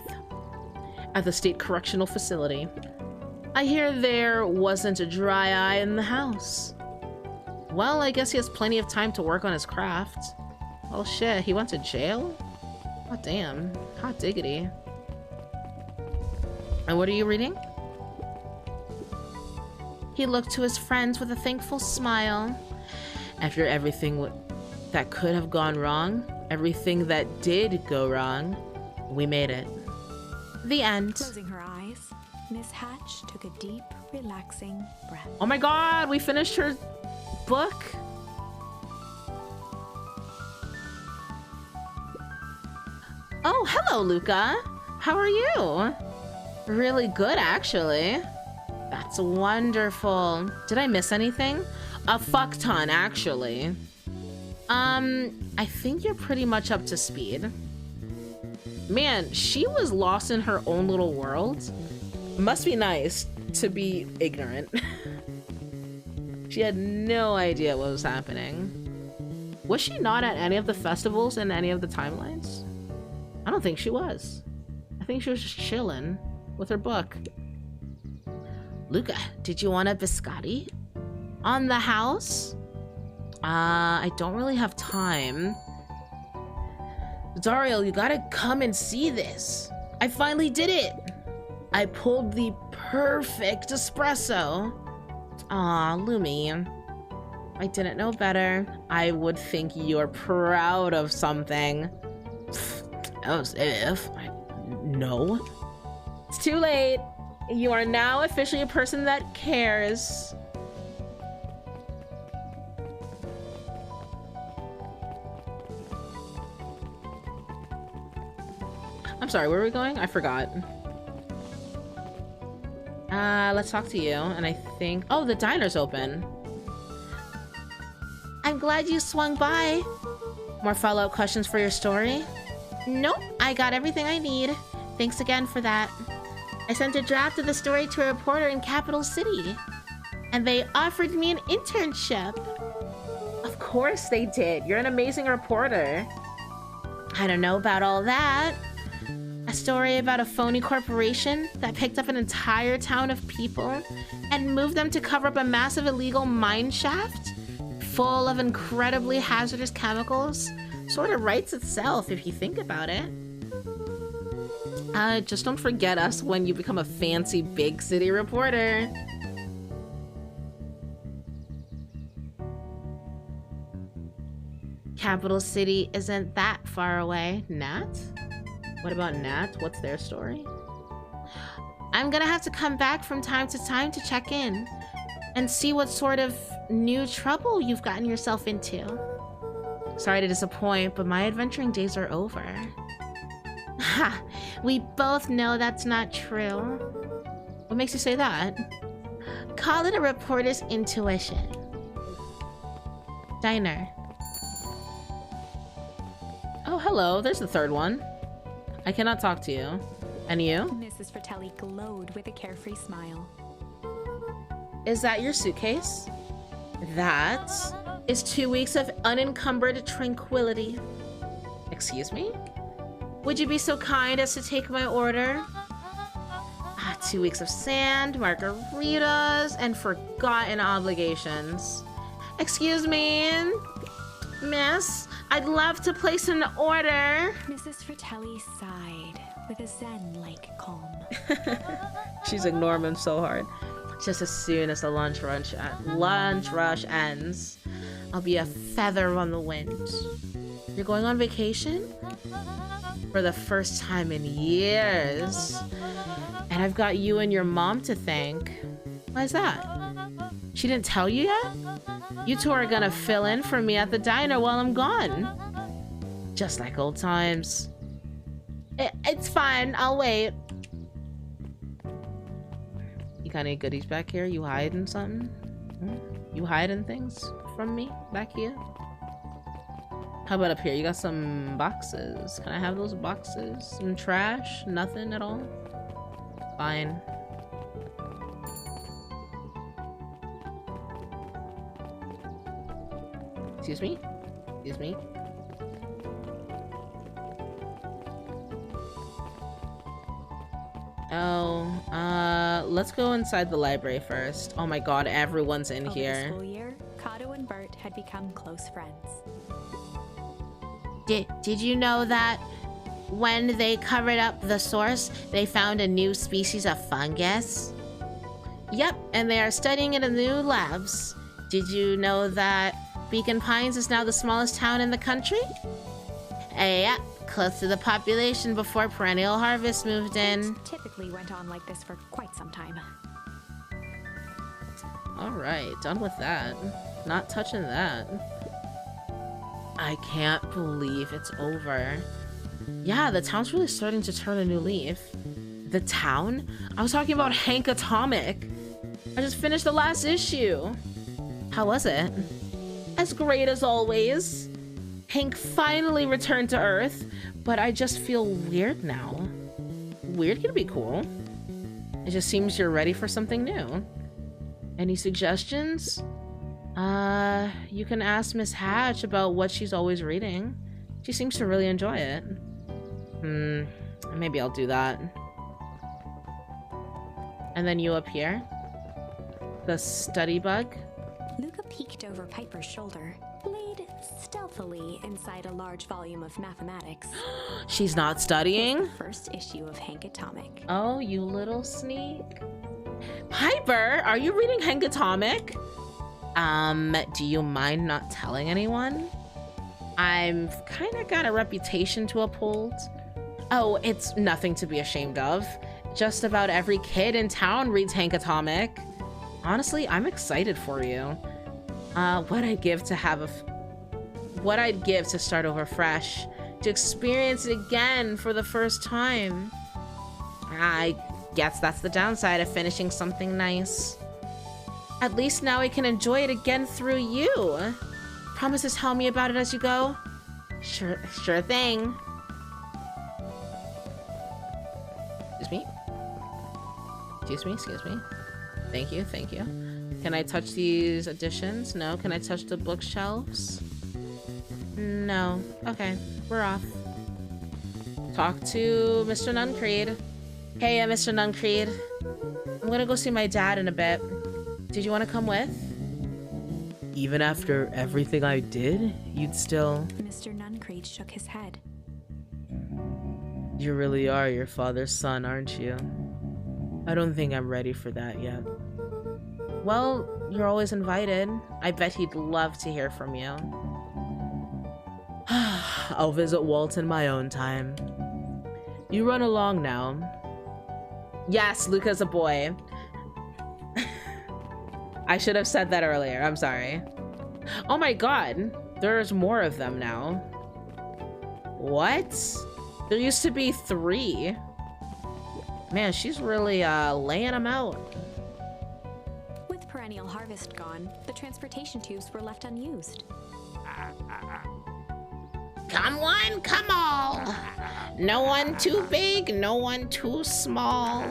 at the State Correctional Facility. I hear there wasn't a dry eye in the house. Well, I guess he has plenty of time to work on his craft. Oh shit, he went to jail? Oh damn, hot diggity. And what are you reading? He looked to his friends with a thankful smile. After everything that could have gone wrong, everything that did go wrong, we made it. The end. Closing her eyes, Miss Hatch took a deep, relaxing breath. Oh my god, we finished her book? Oh, hello, Luca. How are you? Really good, actually. That's wonderful. Did I miss anything? A fuck ton, actually. I think you're pretty much up to speed. Man, she was lost in her own little world. Must be nice to be ignorant. She had no idea what was happening. Was she not at any of the festivals in any of the timelines? I don't think she was. I think she was just chilling with her book. Luca, did you want a biscotti? On the house? I don't really have time. Dario, you gotta come and see this. I finally did it. I pulled the perfect espresso. Aw, Lumi. I didn't know better. I would think you're proud of something. As if. No. It's too late. You are now officially a person that cares. I'm sorry, where are we going? I forgot. Let's talk to you. And I think... Oh, the diner's open. I'm glad you swung by. More follow-up questions for your story? Nope, I got everything I need. Thanks again for that. I sent a draft of the story to a reporter in Capital City. And they offered me an internship. Of course they did. You're an amazing reporter. I don't know about all that. A story about a phony corporation that picked up an entire town of people and moved them to cover up a massive illegal mine shaft full of incredibly hazardous chemicals. Sort of writes itself if you think about it. Just don't forget us when you become a fancy big city reporter. Capital City isn't that far away. Nat? What about Nat? What's their story? I'm gonna have to come back from time to time to check in and see what sort of new trouble you've gotten yourself into. Sorry to disappoint, but my adventuring days are over. Ha! We both know that's not true. What makes you say that? Call it a reporter's intuition. Diner. Oh, hello. There's the third one. I cannot talk to you. And you? Mrs. Fratelli glowed with a carefree smile. Is that your suitcase? That is 2 weeks of unencumbered tranquility. Excuse me? Would you be so kind as to take my order? 2 weeks of sand, margaritas, and forgotten obligations. Excuse me, miss? I'd love to place an order. Mrs. Fratelli sighed with a zen-like calm. She's ignoring him so hard. Just as soon as the lunch rush ends, I'll be a feather on the wind. You're going on vacation? For the first time in years. And I've got you and your mom to thank. Why is that? She didn't tell you yet? You two are gonna fill in for me at the diner while I'm gone. Just like old times. It's fine, I'll wait. You got any goodies back here? You hiding something? You hiding things from me back here? How about up here? You got some boxes. Can I have those boxes? Some trash? Nothing at all? Fine. Excuse me? Excuse me? Oh, let's go inside the library first. Oh my god, everyone's in Over here. the school year, Kato and Bert had become close friends. Did you know that when they covered up the source, they found a new species of fungus? Yep, and they are studying it in new labs. Did you know that Beacon Pines is now the smallest town in the country? Yep, close to the population before Perennial Harvest moved in. It typically went on like this for quite some time. Alright, done with that. Not touching that. I can't believe it's over. Yeah, the town's really starting to turn a new leaf. The town? I was talking about Hank Atomic. I just finished the last issue. How was it? As great as always. Hank finally returned to Earth, but I just feel weird now. Weird can be cool. It just seems you're ready for something new. Any suggestions? You can ask Miss Hatch about what she's always reading. She seems to really enjoy it. Maybe I'll do that. And then you up here? The study bug? Luca peeked over Piper's shoulder, laid stealthily inside a large volume of mathematics. She's not studying? The first issue of Hank Atomic. Oh, you little sneak. Piper, are you reading Hank Atomic? Do you mind not telling anyone? I've kind of got a reputation to uphold. Oh, it's nothing to be ashamed of. Just about every kid in town reads Hank Atomic. Honestly, I'm excited for you. What I'd give to start over fresh, to experience it again for the first time. I guess that's the downside of finishing something nice. At least now I can enjoy it again through you. Promise to tell me about it as you go? Sure thing. Excuse me. Thank you. Can I touch these additions? No. Can I touch the bookshelves? No. Okay, we're off. Talk to Mr. Nuncreed. Hey, Mr. Nuncreed. I'm gonna go see my dad in a bit. Did you want to come with? Even after everything I did, you'd still... Mr. Nuncreed shook his head. You really are your father's son, aren't you? I don't think I'm ready for that yet. Well, you're always invited. I bet he'd love to hear from you. I'll visit Walt in my own time. You run along now. Yes, Luca's a boy. I should have said that earlier. I'm sorry. Oh my god. There's more of them now. What? There used to be 3. Man, she's really laying them out. With perennial harvest gone, the transportation tubes were left unused. Come one, come all. No one too big, no one too small.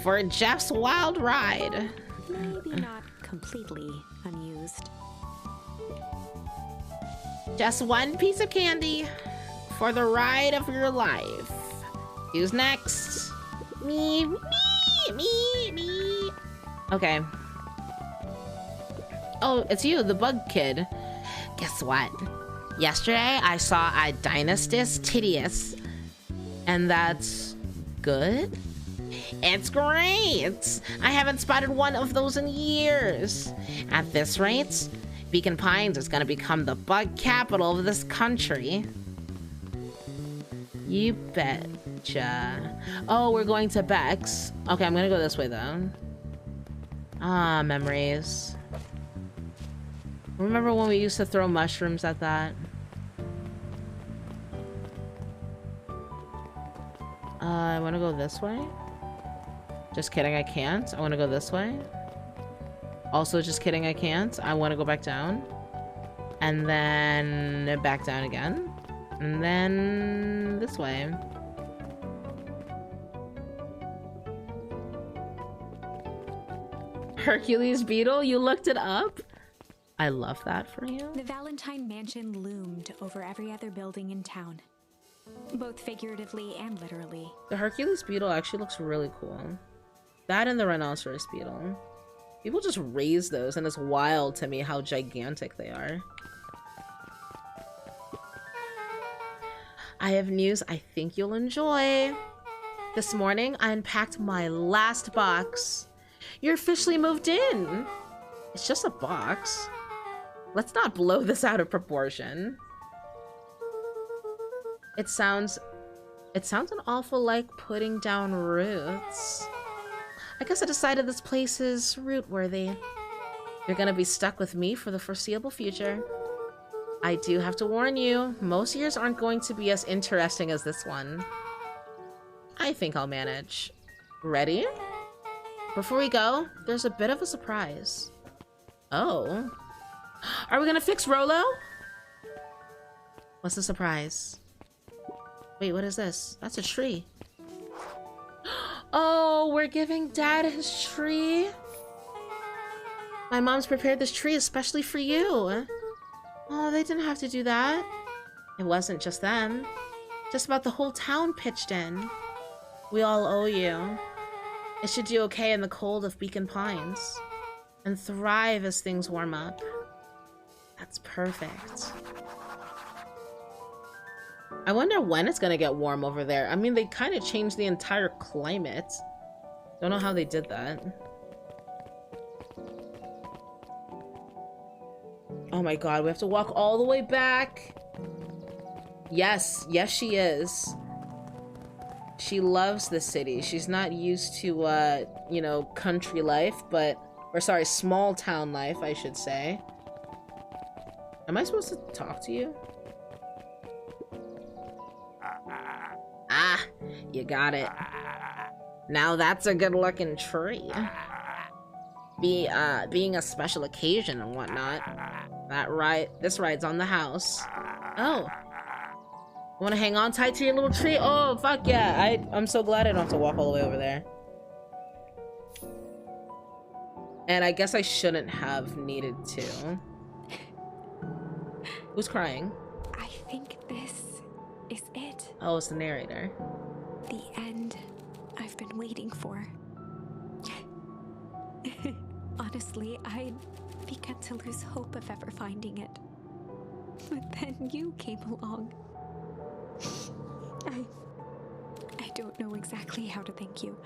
For Jeff's wild ride. Maybe not completely unused. Just one piece of candy for the ride of your life. Who's next? Me. Okay. Oh, it's you, the bug kid. Guess what? Yesterday I saw a Dynastis Titius. And that's good? It's great! I haven't spotted one of those in years. At this rate, Beacon Pines is gonna become the bug capital of this country. You betcha. Oh, we're going to Beck's. Okay, I'm gonna go this way though. Ah, memories. Remember when we used to throw mushrooms at that? I want to go this way. Just kidding, I can't. I want to go this way. Also, just kidding, I can't. I want to go back down. And then back down again. And then this way. Hercules beetle? You looked it up? I love that for you. The Valentine Mansion loomed over every other building in town, both figuratively and literally. The Hercules beetle actually looks really cool. That and the rhinoceros beetle. People just raise those, and it's wild to me how gigantic they are. I have news I think you'll enjoy. This morning, I unpacked my last box. You're officially moved in. It's just a box. Let's not blow this out of proportion. It sounds an awful like putting down roots. I guess I decided this place is root-worthy. You're gonna be stuck with me for the foreseeable future. I do have to warn you, most years aren't going to be as interesting as this one. I think I'll manage. Ready? Before we go, there's a bit of a surprise. Oh. Are we gonna fix Rolo? What's the surprise? Wait, what is this? That's a tree. Oh, we're giving Dad his tree? My mom's prepared this tree especially for you. Oh, they didn't have to do that. It wasn't just them. Just about the whole town pitched in. We all owe you. It should do okay in the cold of Beacon Pines. And thrive as things warm up. That's perfect. I wonder when it's gonna get warm over there. I mean, they kind of changed the entire climate. Don't know how they did that. Oh my god, we have to walk all the way back. Yes, yes she is. She loves the city. She's not used to, you know, country life, but... Or sorry, small town life, I should say. Am I supposed to talk to you? Ah, you got it. Now that's a good looking tree. Being a special occasion and whatnot. This ride's on the house. Oh. You wanna hang on tight to your little tree? Oh, fuck yeah. I'm so glad I don't have to walk all the way over there. And I guess I shouldn't have needed to. Who's crying? I think this is it. Oh, it's the narrator. The end I've been waiting for. Honestly, I'd begun to lose hope of ever finding it. But then you came along. I don't know exactly how to thank you.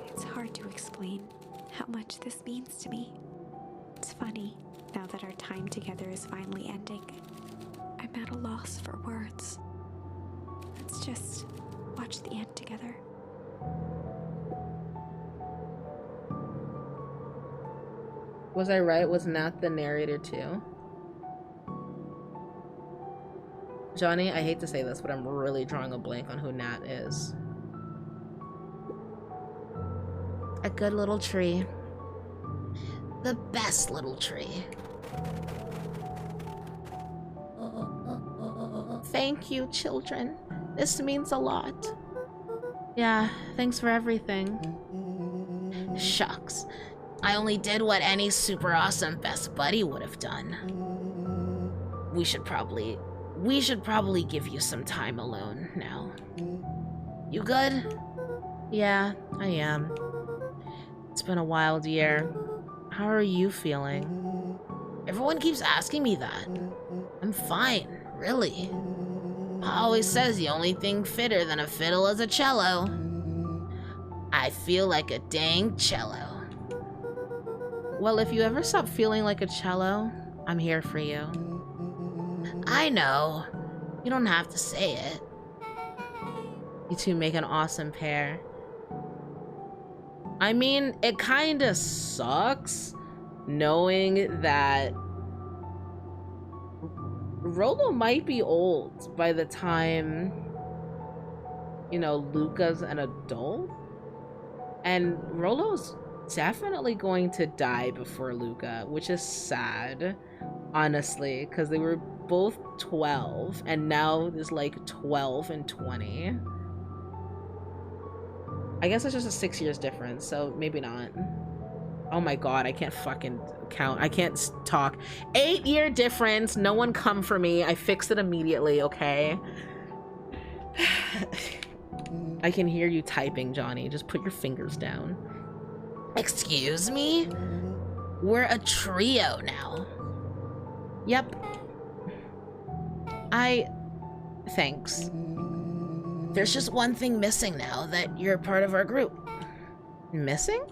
It's hard to explain how much this means to me. It's funny, now that our time together is finally ending. I'm at a loss for words. Let's just watch the end together. Was I right? Was Nat the narrator too? Johnny, I hate to say this, but I'm really drawing a blank on who Nat is. A good little tree. The best little tree. Thank you, children. This means a lot. Yeah, thanks for everything. Shucks. I only did what any super awesome best buddy would have done. We should probably give you some time alone now. You good? Yeah, I am. It's been a wild year. How are you feeling? Everyone keeps asking me that. I'm fine, really. Pa always says the only thing fitter than a fiddle is a cello. I feel like a dang cello. Well, if you ever stop feeling like a cello, I'm here for you. I know. You don't have to say it. You two make an awesome pair. I mean, it kinda sucks knowing that Rolo might be old by the time, you know, Luca's an adult. And Rolo's definitely going to die before Luca, which is sad, honestly, because they were both 12, and now there's like 12 and 20. I guess it's just a 6 years difference, so maybe not. Oh my god, I can't fucking count. I can't talk. 8-year difference. No one come for me. I fixed it immediately, okay? I can hear you typing, Johnny. Just put your fingers down. Excuse me? We're a trio now. Yep. Thanks. There's just one thing missing now that you're part of our group. Missing?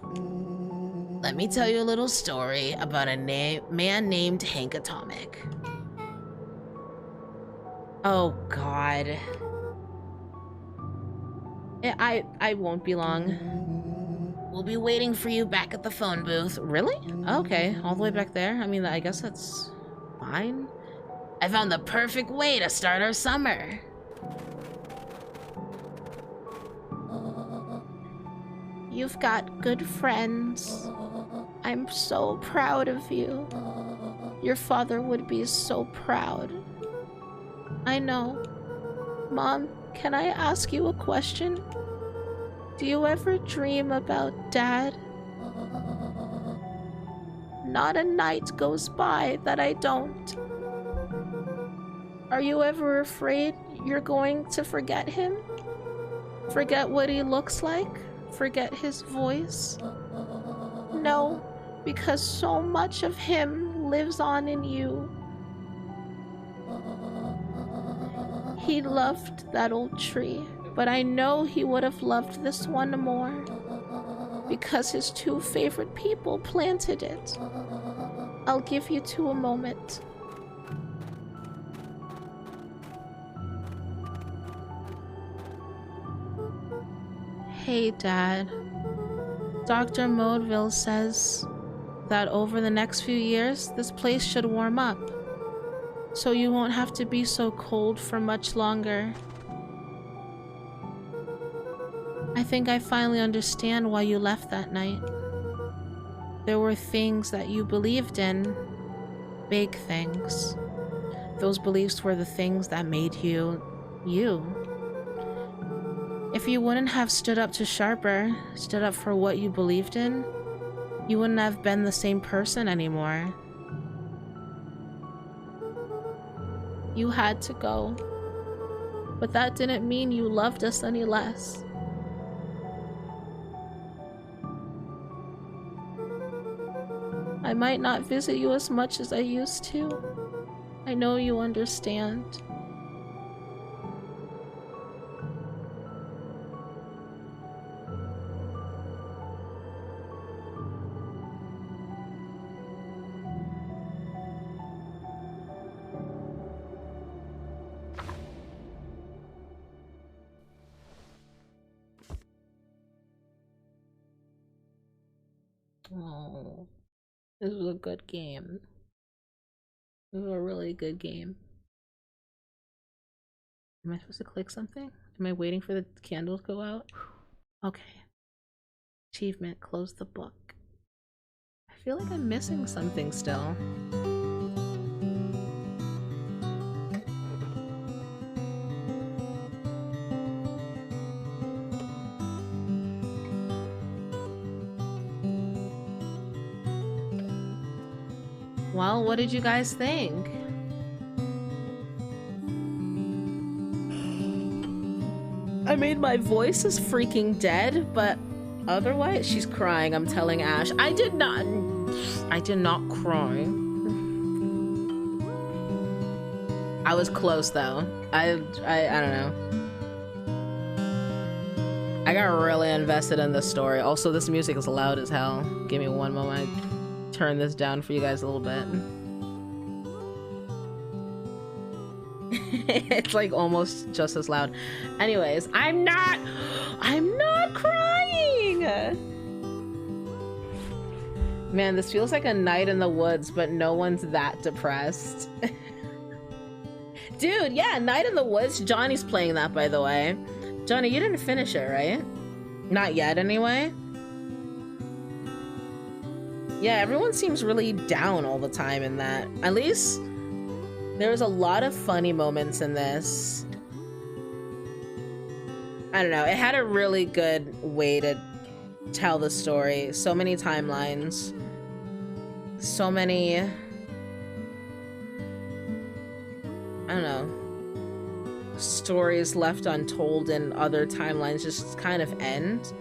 Let me tell you a little story about a man named Hank Atomic. Oh, God. I won't be long. We'll We'll be waiting for you back at the phone booth. Really? Okay, all the way back there? I mean, I guess that's fine. I found the perfect way to start our summer. You've got good friends. I'm so proud of you. Your father would be so proud. I know. Mom, can I ask you a question? Do you ever dream about Dad? Not a night goes by that I don't. Are you ever afraid you're going to forget him? Forget what he looks like? Forget his voice? No, because so much of him lives on in you. He loved that old tree, but I know he would have loved this one more because his two favorite people planted it. I'll give you two a moment. Hey, Dad. Dr. Modeville says that over the next few years, this place should warm up, so you won't have to be so cold for much longer. I think I finally understand why you left that night. There were things that you believed in, big things. Those beliefs were the things that made you, you. If you wouldn't have stood up to Sharper, stood up for what you believed in, you wouldn't have been the same person anymore. You had to go, but that didn't mean you loved us any less. I might not visit you as much as I used to. I know you understand. Oh, this was a good game. This was a really good game. Am I supposed to click something? Am I waiting for the candle to go out? Okay. Achievement, close the book. I feel like I'm missing something still. Well, what did you guys think? I mean, my voice is freaking dead, but otherwise, she's crying. I'm telling Ash. I did not cry. I was close though. I don't know. I got really invested in this story. Also, this music is loud as hell. Give me one moment. Turn this down for you guys a little bit. It's like almost just as loud. Anyways, I'm not crying. Man, this feels like a night in the woods, but no one's that depressed. Dude, yeah, Night in the Woods. Johnny's playing that, by the way. Johnny, you didn't finish it, right? Not yet, anyway. Yeah, everyone seems really down all the time in that. At least there's a lot of funny moments in this. I don't know. It had a really good way to tell the story. So many timelines. So many... I don't know. Stories left untold and other timelines just kind of end.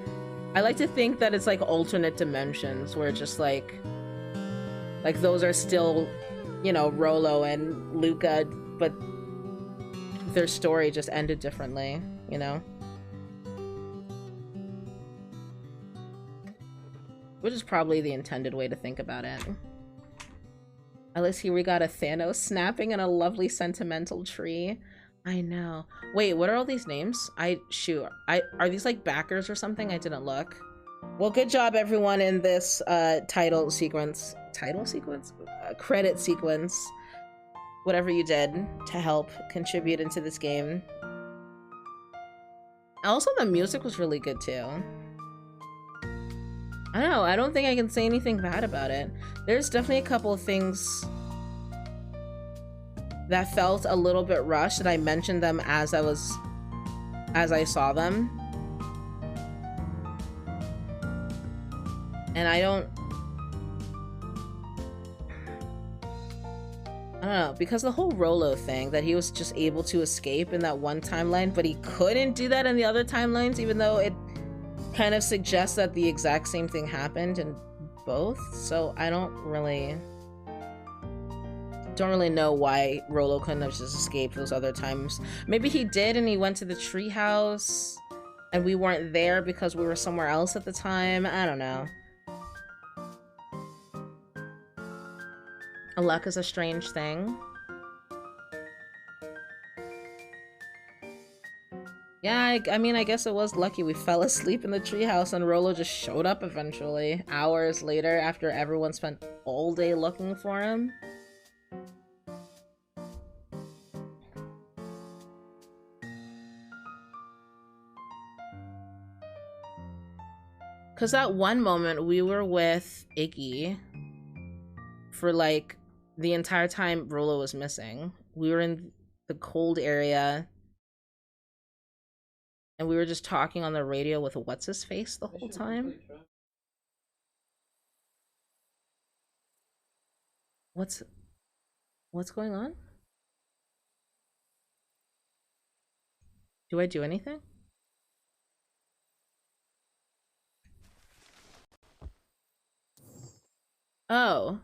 I like to think that it's like alternate dimensions where just like those are still, you know, Rolo and Luca, but their story just ended differently, you know? Which is probably the intended way to think about it. At least here we got a Thanos snapping and a lovely sentimental tree. I know. Wait, what are all these names? Are these like backers or something? I didn't look. Well, good job everyone in this credit sequence, whatever you did to help contribute into this game. Also, the music was really good too. I don't know, I don't think I can say anything bad about it. There's definitely a couple of things that felt a little bit rushed, and I mentioned them as I saw them. And I don't know, because the whole Rolo thing, that he was just able to escape in that one timeline, but he couldn't do that in the other timelines, even though it kind of suggests that the exact same thing happened in both. So I don't really know why Rolo couldn't have just escaped those other times. Maybe he did and he went to the treehouse and we weren't there because we were somewhere else at the time. I don't know. Luck is a strange thing. Yeah, I mean, I guess it was lucky we fell asleep in the treehouse and Rolo just showed up eventually, hours later after everyone spent all day looking for him. Because that one moment we were with Iggy for like the entire time Rolo was missing. We were in the cold area and we were just talking on the radio with what's his face the whole time. What's going on? Do I do anything? Oh.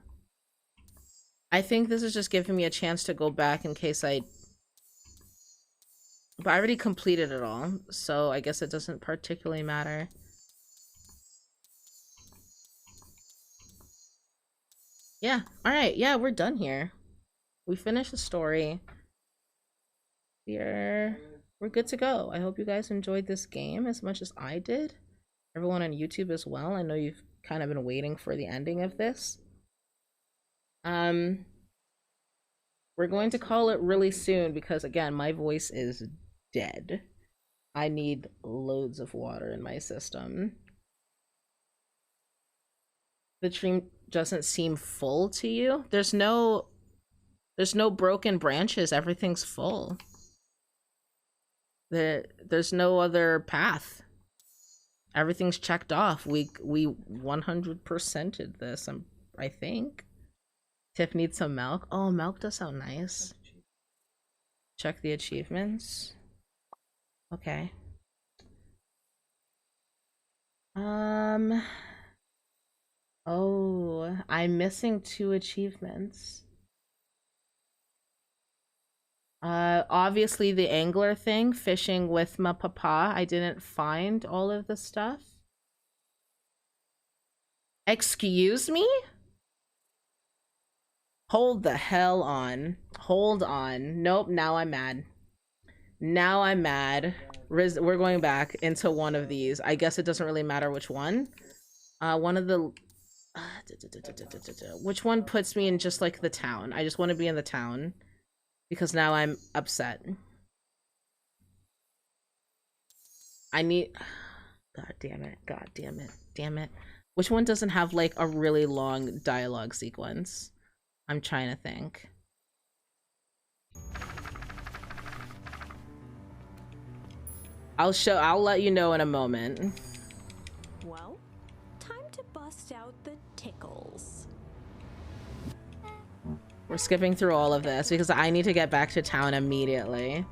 I think this is just giving me a chance to go back in case but I already completed it all, so I guess it doesn't particularly matter. Yeah, alright, yeah, we're done here. We finished the story. We're good to go. I hope you guys enjoyed this game as much as I did. Everyone on YouTube as well. I know you've kind of been waiting for the ending of this. We're going to call it really soon because, again, my voice is dead. I need loads of water in my system. The tree doesn't seem full to you? There's no broken branches. Everything's full. There's no other path. Everything's checked off. We 100%ed this, I think. Tiff needs some milk. Oh, milk does sound nice. Check the achievements. Okay. Oh, I'm missing 2 achievements. Obviously the angler thing, fishing with my papa. I didn't find all of the stuff. Excuse me? Hold the hell on. Hold on. Nope, now I'm mad. Now I'm mad. We're going back into one of these. I guess it doesn't really matter which one. One of the... which one puts me in just like the town? I just want to be in the town. Because now I'm upset. I need... God damn it. God damn it. Damn it. Which one doesn't have like a really long dialogue sequence? I'm trying to think. I'll let you know in a moment. Well, time to bust out the tickles. We're skipping through all of this because I need to get back to town immediately.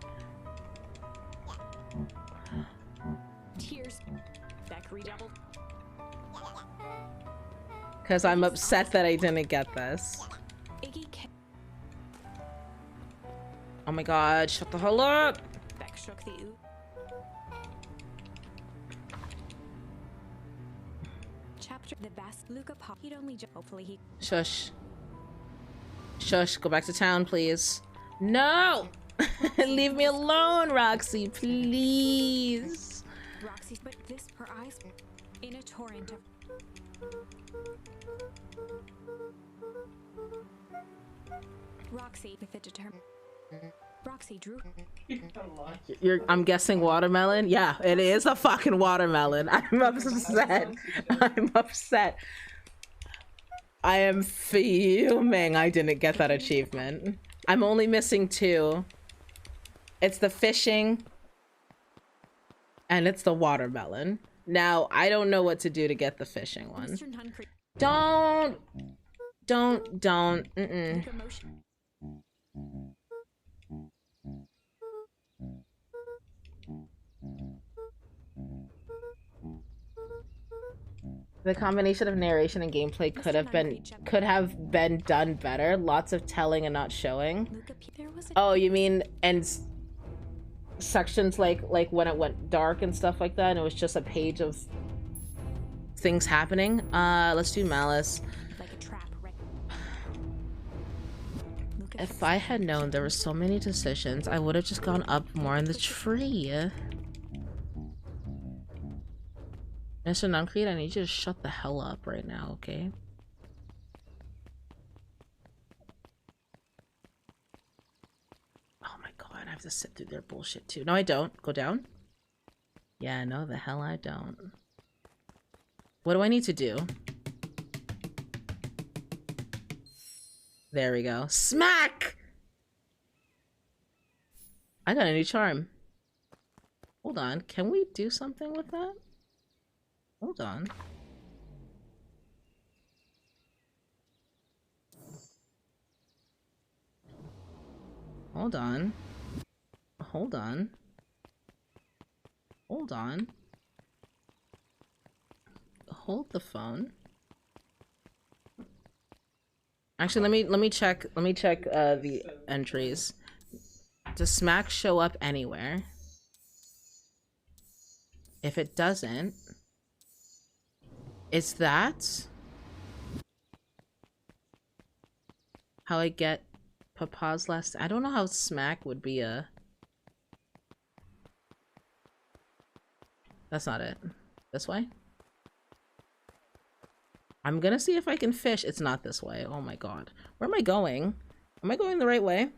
Tears. Beck redoubled. Because I'm upset that I didn't get this. Oh my god, shut the hell up! Beck shook the ooh. Chapter the best Luca Pop. He'd only hopefully he Shush. Shush, go back to town, please. No! Leave me alone, Roxy, please. Roxy, but this her eyes. In a torrent of Roxy with a determined Roxy drew. I'm guessing watermelon? Yeah, it is a fucking watermelon. I'm upset. I'm upset. I am fuming I didn't get that achievement. I'm only missing 2. It's the fishing and it's the watermelon. Now, I don't know what to do to get the fishing one. Don't. The combination of narration and gameplay could have been done better. Lots of telling and not showing. Oh, you mean and sections like when it went dark and stuff like that, and it was just a page of things happening. Let's do Malice. Like a trap, right? If I had known there were so many decisions, I would have just gone up more in the tree. Mr. Nuncrete, I need you to shut the hell up right now, okay? Oh my god, I have to sit through their bullshit too. No, I don't. Go down? Yeah, no, the hell I don't. What do I need to do? There we go. Smack! I got a new charm. Hold on, can we do something with that? Hold on. Hold on. Hold on. Hold on. Hold the phone. Actually, let me check the entries. Does smack show up anywhere? If it doesn't, is that how I get Papa's last? I don't know how smack would be a. That's not it. This way? I'm gonna see if I can fish. It's not this way. Oh my god. Where am I going? Am I going the right way?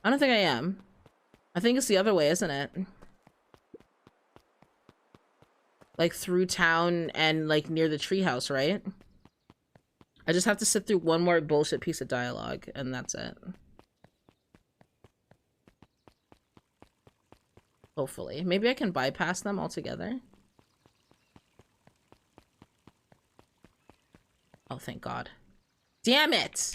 I don't think I am. I think it's the other way, isn't it? Like through town and like near the treehouse, right? I just have to sit through one more bullshit piece of dialogue and that's it. Hopefully. Maybe I can bypass them altogether. Oh, thank God. Damn it!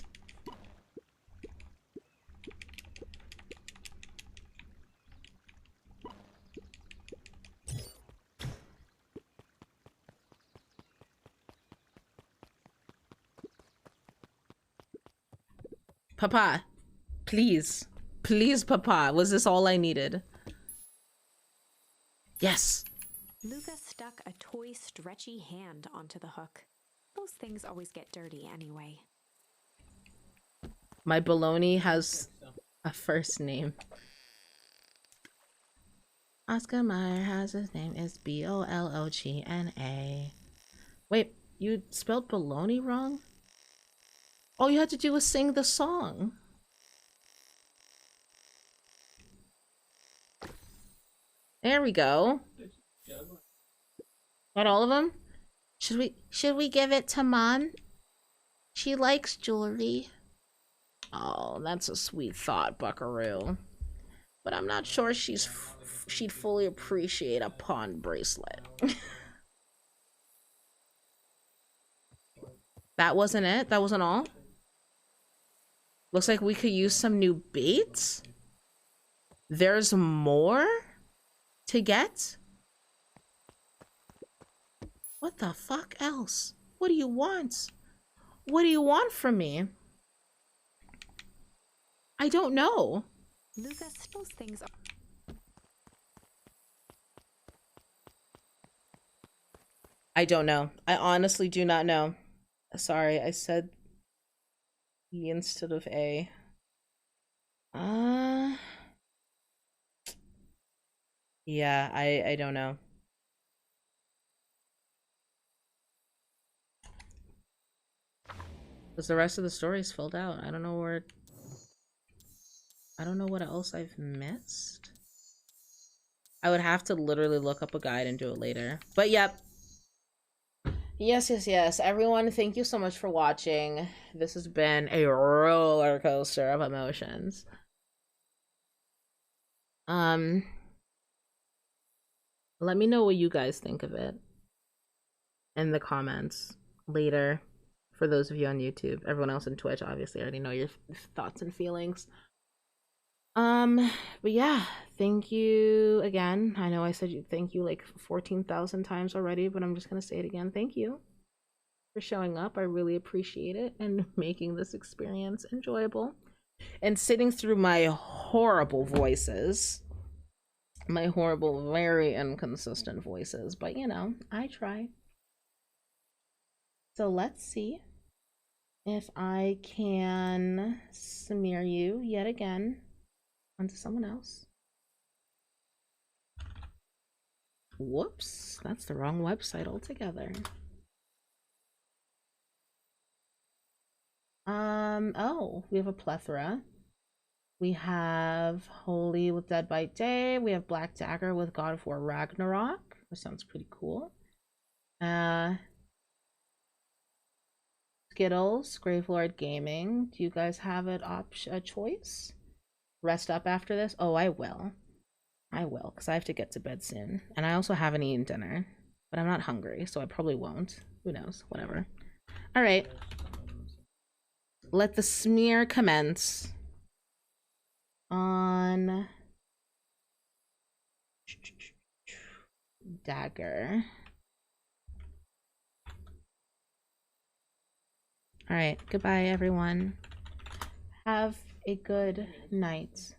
Papa, please. Please, Papa. Was this all I needed? Yes. Luca stuck a toy stretchy hand onto the hook. Those things always get dirty anyway. My baloney has a first name. Oscar Mayer has his name is B-O-L-O-G-N-A. Wait, you spelled baloney wrong? All you had to do was sing the song. There we go. Got all of them? Should we give it to Mom? She likes jewelry. Oh, that's a sweet thought, Buckaroo. But I'm not sure she'd fully appreciate a pawn bracelet. That wasn't it? That wasn't all? Looks like we could use some new baits. There's more to get? What the fuck else? What do you want? What do you want from me? I don't know. Lucas, those things are... I don't know. I honestly do not know. Sorry, I said E instead of A. Yeah, I don't know. Because the rest of the story is filled out. I don't know what else I've missed. I would have to literally look up a guide and do it later. But yep. Yes. Everyone, thank you so much for watching. This has been a roller coaster of emotions. Let me know what you guys think of it in the comments later. For those of you on YouTube, everyone else on Twitch, obviously, I already know your thoughts and feelings. But yeah, thank you again. I know I said thank you like 14,000 times already, but I'm just gonna say it again. Thank you for showing up. I really appreciate it and making this experience enjoyable and sitting through my horrible voices, my horrible, very inconsistent voices. But you know, I try. So let's see if I can smear you yet again onto someone else. Whoops, that's the wrong website altogether. Oh, we have a plethora. We have Holy with Dead by Day. We have Black Dagger with God of War Ragnarok, which sounds pretty cool. Skittles, Gravelord Gaming. Do you guys have a choice? Rest up after this? Oh, I will. I will, because I have to get to bed soon. And I also haven't eaten dinner. But I'm not hungry, so I probably won't. Who knows? Whatever. Alright. Let the smear commence on Dagger. Alright, goodbye everyone. Have a good night.